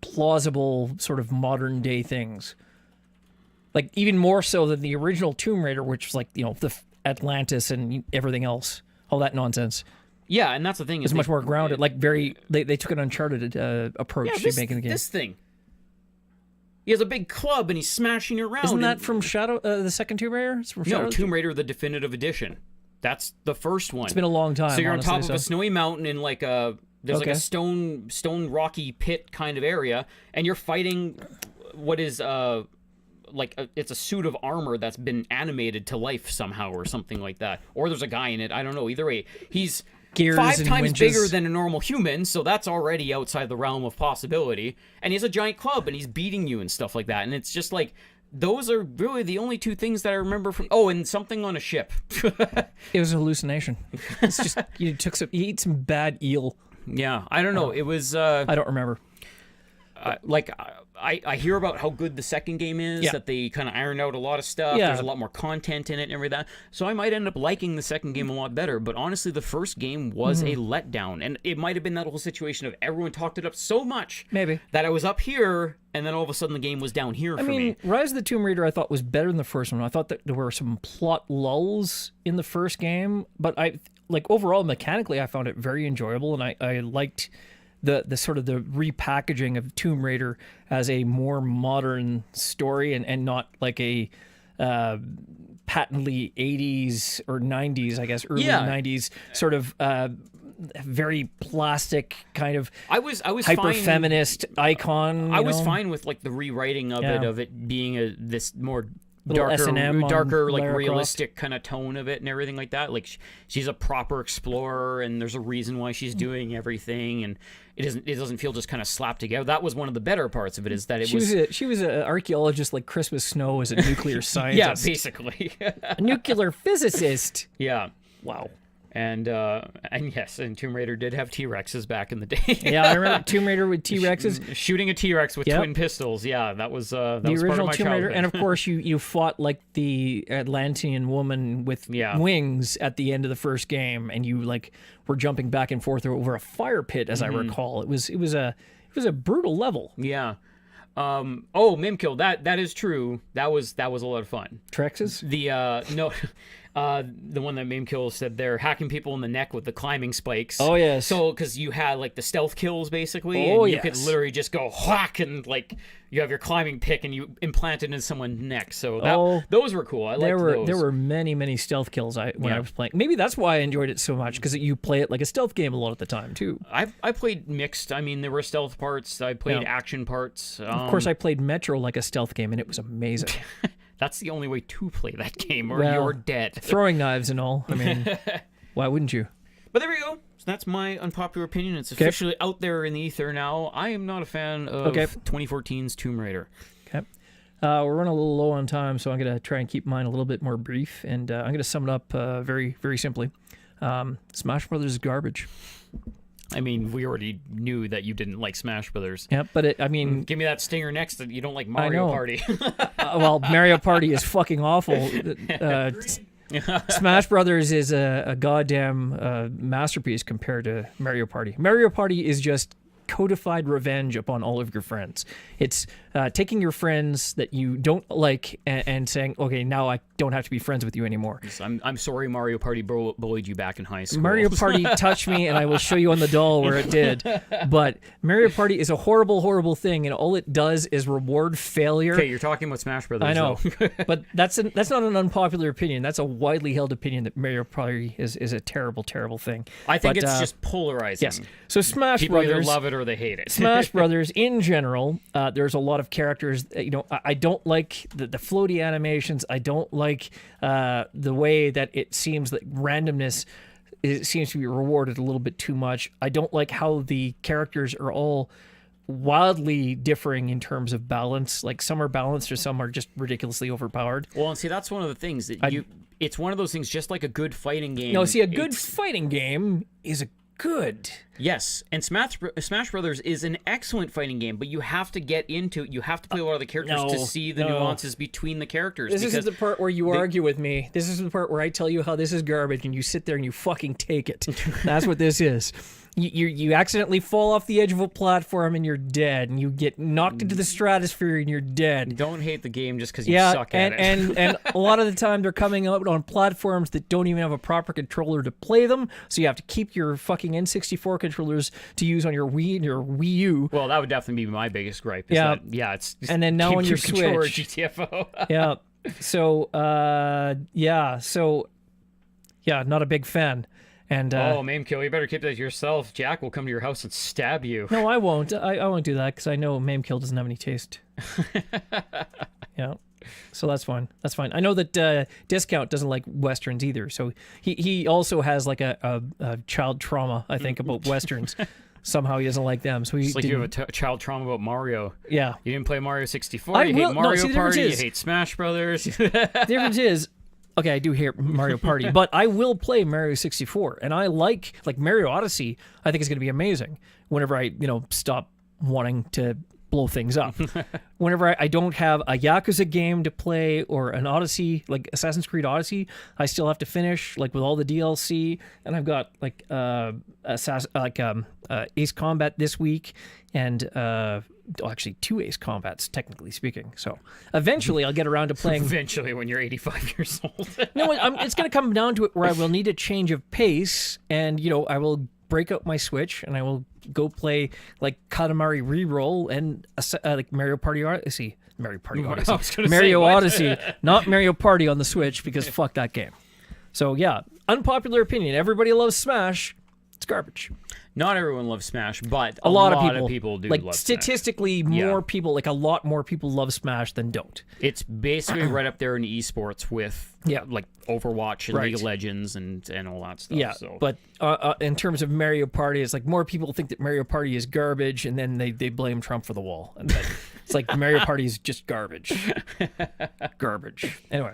plausible sort of modern day things. Like, even more so than the original Tomb Raider, which was like, you know, the Atlantis and everything else, all that nonsense. Yeah, and that's the thing. It's much more grounded, like they took an Uncharted approach to making the game. This thing. He has a big club and he's smashing it around. Isn't that from Shadow, the second Tomb Raider? It's from Shadow? No, Tomb Raider, the definitive edition. That's the first one. It's been a long time. So you're on top honestly, of a snowy mountain in like there's like a stone rocky pit kind of area, and you're fighting what is it's a suit of armor that's been animated to life somehow or something like that. Or there's a guy in it. I don't know. Either way, he's Gears 5 and times winches. bigger than a normal human, so that's already outside the realm of possibility. And he has a giant club, and he's beating you and stuff like that. And it's just like, those are really the only two things that I remember from... Oh, and something on a ship. It was a hallucination. It's just, you ate some bad eel. Yeah, I don't know. It was... I don't remember. I hear about how good the second game is, Yeah. that they kind of ironed out a lot of stuff. Yeah. There's a lot more content in it and everything. So I might end up liking the second game a lot better. But honestly, the first game was a letdown. And it might have been that whole situation of everyone talked it up so much Maybe. that I was up here, and then all of a sudden the game was down here for me. Rise of the Tomb Raider I thought was better than the first one. I thought that there were some plot lulls in the first game, but overall mechanically I found it very enjoyable, and I liked the sort of the repackaging of Tomb Raider as a more modern story and not like a patently 80s or 90s, I guess, early 90s sort of very plastic kind of I was hyper fine. feminist icon. I was fine with like the rewriting of it being this more S&M darker, on like Lara realistic kind of tone of it and everything like that. Like she's a proper explorer, and there's a reason why she's doing everything, and it doesn't feel just kind of slapped together. That was one of the better parts of it, is that She was an archaeologist like Christmas Snow as a nuclear scientist. yeah, basically. A nuclear physicist. Yeah. Wow. And yes, and Tomb Raider did have T-Rexes back in the day. Yeah, I remember Tomb Raider with T-Rexes. Shooting a T-Rex with twin pistols. Yeah, that was The part of original my Tomb Raider, childhood. and of course you fought like the Atlantean woman with wings at the end of the first game, and you like were jumping back and forth over a fire pit, as I recall. It was a brutal level. Yeah. Mimkill, that is true. That was a lot of fun. Trexes? The one that Mimkill said, they're hacking people in the neck with the climbing spikes. Oh yes. So because you had like the stealth kills basically, Oh, and you yes. could literally just go whack, and like you have your climbing pick and you implant it in someone's neck. So those were cool. I liked those. There were many stealth kills when I was playing. Maybe that's why I enjoyed it so much, because you play it like a stealth game a lot of the time too. I played mixed. I mean, there were stealth parts. I played action parts. Of course, I played Metro like a stealth game, and it was amazing. That's the only way to play that game, or Well, you're dead. Throwing knives and all. I mean, why wouldn't you? But there we go. So that's my unpopular opinion. It's officially out there in the ether now. I am not a fan of 2014's Tomb Raider. Okay. We're running a little low on time, so I'm going to try and keep mine a little bit more brief, and I'm going to sum it up very, very simply. Smash Brothers is garbage. I mean, we already knew that you didn't like Smash Brothers. Yeah, but I mean... Give me that stinger next that you don't like Mario Party. Well, Mario Party is fucking awful. Smash Brothers is a goddamn masterpiece compared to Mario Party. Mario Party is just codified revenge upon all of your friends. It's taking your friends that you don't like and saying, okay, now I don't have to be friends with you anymore. I'm sorry Mario Party bullied you back in high school. Mario Party touched me, and I will show you on the doll where it did. But Mario Party is a horrible, horrible thing, and all it does is reward failure. Okay, you're talking about Smash Brothers. I know, though. but that's not an unpopular opinion. That's a widely held opinion that Mario Party is a terrible, terrible thing. I think But, it's just polarizing. yes. So Smash People Brothers, either love it or they hate it. Smash Brothers in general, there's a lot of characters. I don't like the floaty animations. I don't like the way that it seems that randomness seems to be rewarded a little bit too much. I don't like how the characters are all wildly differing in terms of balance. Like some are balanced or some are just ridiculously overpowered. Well, and see, that's one of the things that it's one of those things, just like a good fighting game. No, see, a good fighting game is a good. Yes, and Smash Brothers is an excellent fighting game, but you have to get into it. You have to play a lot of the characters to see the nuances between the characters. This isn't the part where you argue with me. This is the part where I tell you how this is garbage, and you sit there and you fucking take it. That's what this is. You accidentally fall off the edge of a platform and you're dead, and you get knocked into the stratosphere and you're dead. Don't hate the game just because you suck at it. and a lot of the time they're coming out on platforms that don't even have a proper controller to play them, so you have to keep your fucking N64 controllers to use on your Wii and your Wii U. Well, that would definitely be my biggest gripe. It's and then now on your controller Switch, GTFO. yeah. So not a big fan. And Mamekill, you better keep that to yourself. Jack will come to your house and stab you. No, I won't. I won't do that because I know Mamekill doesn't have any taste. Yeah. So that's fine. That's fine. I know that Discount doesn't like Westerns either. So he also has like a child trauma, I think, about Westerns. Somehow he doesn't like them. So it's like you have a child trauma about Mario. Yeah. You didn't play Mario 64. You hate Mario Party. You hate Smash Brothers. The difference is, okay, I do hate Mario Party, but I will play Mario 64, and I like Mario Odyssey. I think is going to be amazing. Whenever I stop wanting to blow things up, whenever I don't have a Yakuza game to play or an Odyssey like Assassin's Creed Odyssey, I still have to finish with all the DLC, and I've got Ace Combat this week, and actually 2 Ace Combats, technically speaking. So eventually I'll get around to playing. Eventually, when you're 85 years old. No, it's going to come down to it where I will need a change of pace, and I will break out my Switch and I will go play Katamari Reroll and Mario Party Odyssey. Mario Odyssey, not Mario Party on the Switch, because fuck that game. So yeah, unpopular opinion. Everybody loves Smash. It's garbage. Not everyone loves Smash, but a lot of people do love statistically, Smash. more people, a lot more people love Smash than don't. It's basically right up there in esports with Overwatch and League of Legends and all that stuff. Yeah, so. But in terms of Mario Party, it's more people think that Mario Party is garbage, and then they blame Trump for the wall. And it's like Mario Party is just garbage. Garbage. Anyway.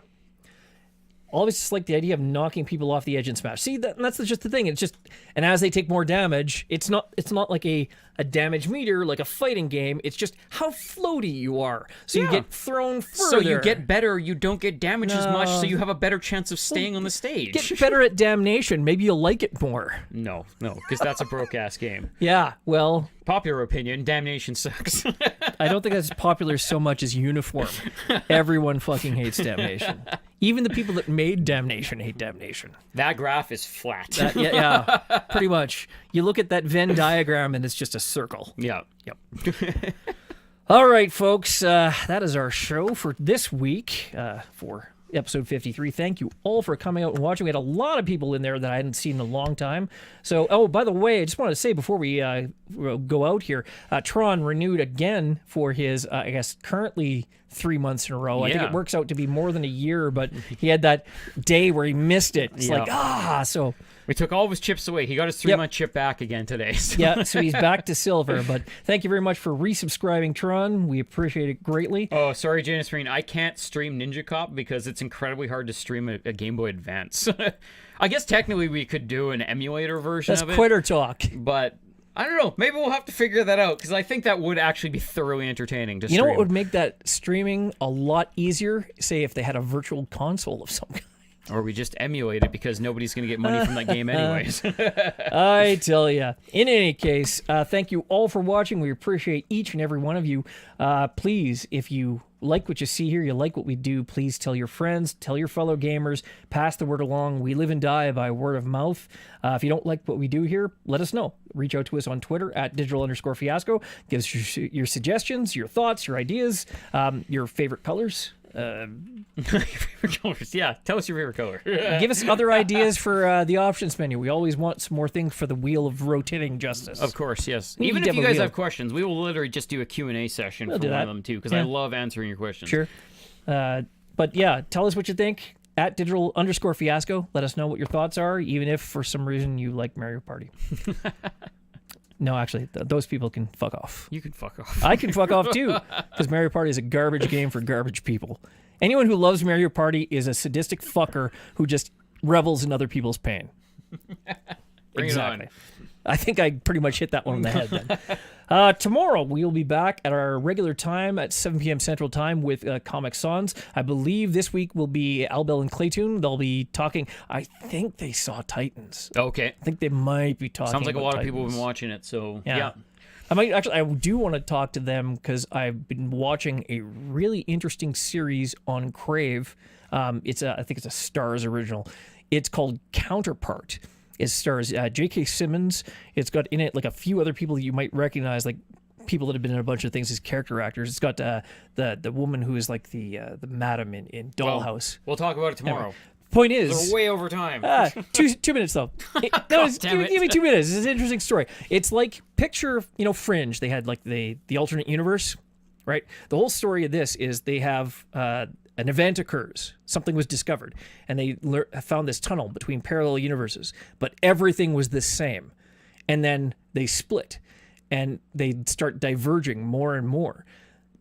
Always just like the idea of knocking people off the edge in Smash. See, that's just the thing. It's just, and as they take more damage, it's not like a damage meter like a fighting game. It's just how floaty you are. So you get thrown further. So you get better. You don't get damaged as much. So you have a better chance of staying on the stage. Get better at Damnation. Maybe you'll like it more. No, because that's a broke ass game. Yeah, well, popular opinion, Damnation sucks. I don't think that's popular so much as Uniform. Everyone fucking hates Damnation. Even the people that made Damnation hate Damnation. That graph is flat. Yeah, pretty much. You look at that Venn diagram and it's just a circle. Yeah. Yep. All right, folks. That is our show for this week for episode 53. Thank you all for coming out and watching. We had a lot of people in there that I hadn't seen in a long time. So, by the way, I just wanted to say before we go out here, Tron renewed again for his, I guess, currently 3 months in a row. I think it works out to be more than a year, but he had that day where he missed it. It's so... We took all of his chips away. He got his 3-month chip back again today. So. Yeah, so he's back to silver. But thank you very much for resubscribing, Tron. We appreciate it greatly. Oh, sorry, Janus Marine. I can't stream Ninja Cop because it's incredibly hard to stream a Game Boy Advance. I guess technically we could do an emulator version of it. That's quitter talk. But I don't know. Maybe we'll have to figure that out because I think that would actually be thoroughly entertaining to stream. You know what would make that streaming a lot easier? Say if they had a virtual console of some kind. Or we just emulate it because nobody's going to get money from that game anyways. I tell ya. In any case, thank you all for watching. We appreciate each and every one of you. Please, if you like what you see here, you like what we do, please tell your friends, tell your fellow gamers, pass the word along. We live and die by word of mouth. If you don't like what we do here, let us know. Reach out to us on Twitter at digital_fiasco. Give us your suggestions, your thoughts, your ideas, your favorite colors. Your favorite colors. Yeah, tell us your favorite color. Give us other ideas for the options menu. We always want some more things for the wheel of rotating justice. Of course, yes. We Even need if to you have a guys wheel. have questions, we will literally just do a Q&A session for do one that. of them too, because Yeah. I love answering your questions. Sure. But yeah, tell us what you think at digital_fiasco. Let us know what your thoughts are, even if for some reason you like Mario Party. No, actually, those people can fuck off. You can fuck off. I can fuck off too, because Mario Party is a garbage game for garbage people. Anyone who loves Mario Party is a sadistic fucker who just revels in other people's pain. Bring it on. I think I pretty much hit that one on the head then. Tomorrow, we'll be back at our regular time at 7 p.m. Central Time with Comic Sans. I believe this week will be Albel and Claytoon. They'll be talking. I think they saw Titans. Okay. I think they might be talking Sounds like a about lot of people have Titans. been watching it, so Yeah. I do want to talk to them because I've been watching a really interesting series on Crave. I think it's a Starz original. It's called Counterpart. It stars J.K. Simmons. It's got in it like a few other people that you might recognize, like people that have been in a bunch of things as character actors. It's got the woman who is like the madam in Dollhouse. We'll talk about it tomorrow. Point is, We're way over time. 2 minutes though. damn it. Give me 2 minutes. It's an interesting story. It's like picture, Fringe. They had like the alternate universe, right? The whole story of this is they have an event occurs. Something was discovered, and they found this tunnel between parallel universes, but everything was the same. And then they split, and they start diverging more and more.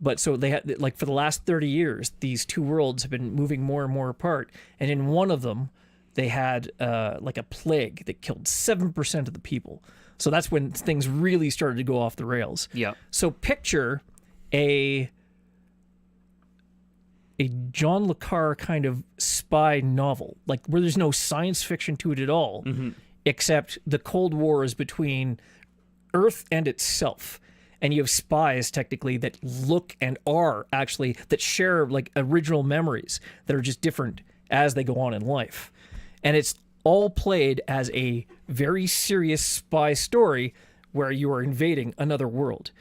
But so they had, like, for the last 30 years, these two worlds have been moving more and more apart. And in one of them, they had like a plague that killed 7% of the people. So that's when things really started to go off the rails. Yeah. So picture a John le Carre kind of spy novel, like where there's no science fiction to it at all, except the Cold War is between Earth and itself. And you have spies, technically, that look and are actually, that share like original memories that are just different as they go on in life. And it's all played as a very serious spy story where you are invading another world.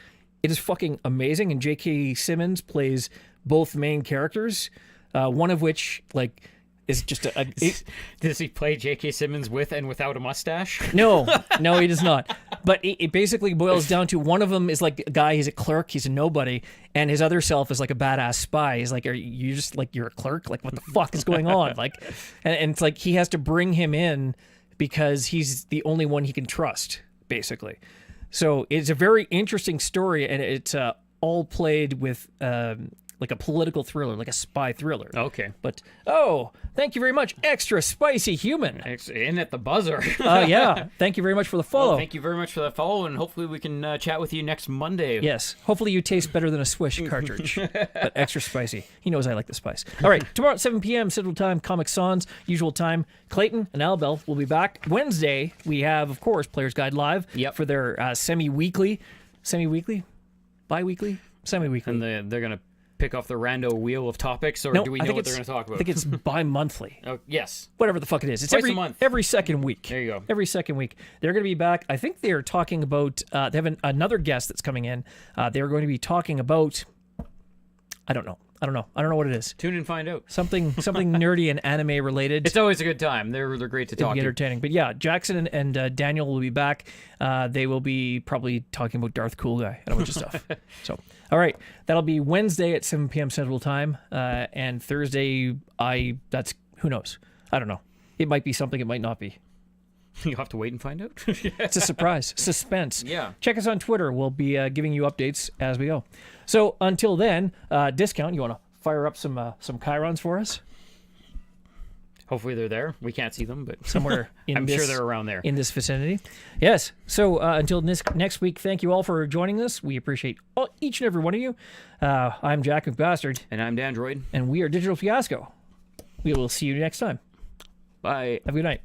It is fucking amazing. And J.K. Simmons plays both main characters, one of which, like, is just Does he play J.K. Simmons with and without a mustache? No, he does not. But it basically boils down to one of them is like a guy, he's a clerk, he's a nobody, and his other self is like a badass spy. He's like, are you just like, you're a clerk? Like, what the fuck is going on? Like, and it's like he has to bring him in because he's the only one he can trust, basically. So it's a very interesting story, and it's all played with like a political thriller, like a spy thriller. Okay. But, thank you very much. Extra spicy human. In at the buzzer. Yeah. Thank you very much for the follow. Well, thank you very much for that follow, and hopefully we can chat with you next Monday. Yes. Hopefully you taste better than a Swish cartridge, but extra spicy. He knows I like the spice. All right. Tomorrow at 7 p.m. Central Time, Comic Sans, usual time. Clayton and Albel will be back. Wednesday, we have, of course, Player's Guide Live for their semi-weekly, bi-weekly, semi-weekly. And they're going to pick off the rando wheel of topics, or No, do we I know think what they're going to talk about? I think it's bi-monthly. Oh, yes. Whatever the fuck it is. It's Twice a month. every second week. There you go. Every second week. They're going to be back. I think they are talking about, they have another guest that's coming in. They're going to be talking about, I don't know what it is. Tune and find out. Something nerdy and anime related. It's always a good time. They're great to It'll talk be to. entertaining. But yeah, Jackson and Daniel will be back. They will be probably talking about Darth Cool Guy and a bunch of stuff. So, all right. That'll be Wednesday at 7 p.m. Central Time. And Thursday, who knows? I don't know. It might be something, it might not be. You'll have to wait and find out. It's a surprise. Suspense. Yeah. Check us on Twitter. We'll be giving you updates as we go. So until then, Discount, you want to fire up some Chirons for us? Hopefully they're there. We can't see them, but Somewhere in I'm this, sure they're around there. in this vicinity. Yes. So until next week, thank you all for joining us. We appreciate each and every one of you. I'm Jack McBastard, And I'm Dandr0id. and we are Digital Fiasco. We will see you next time. Bye. Have a good night.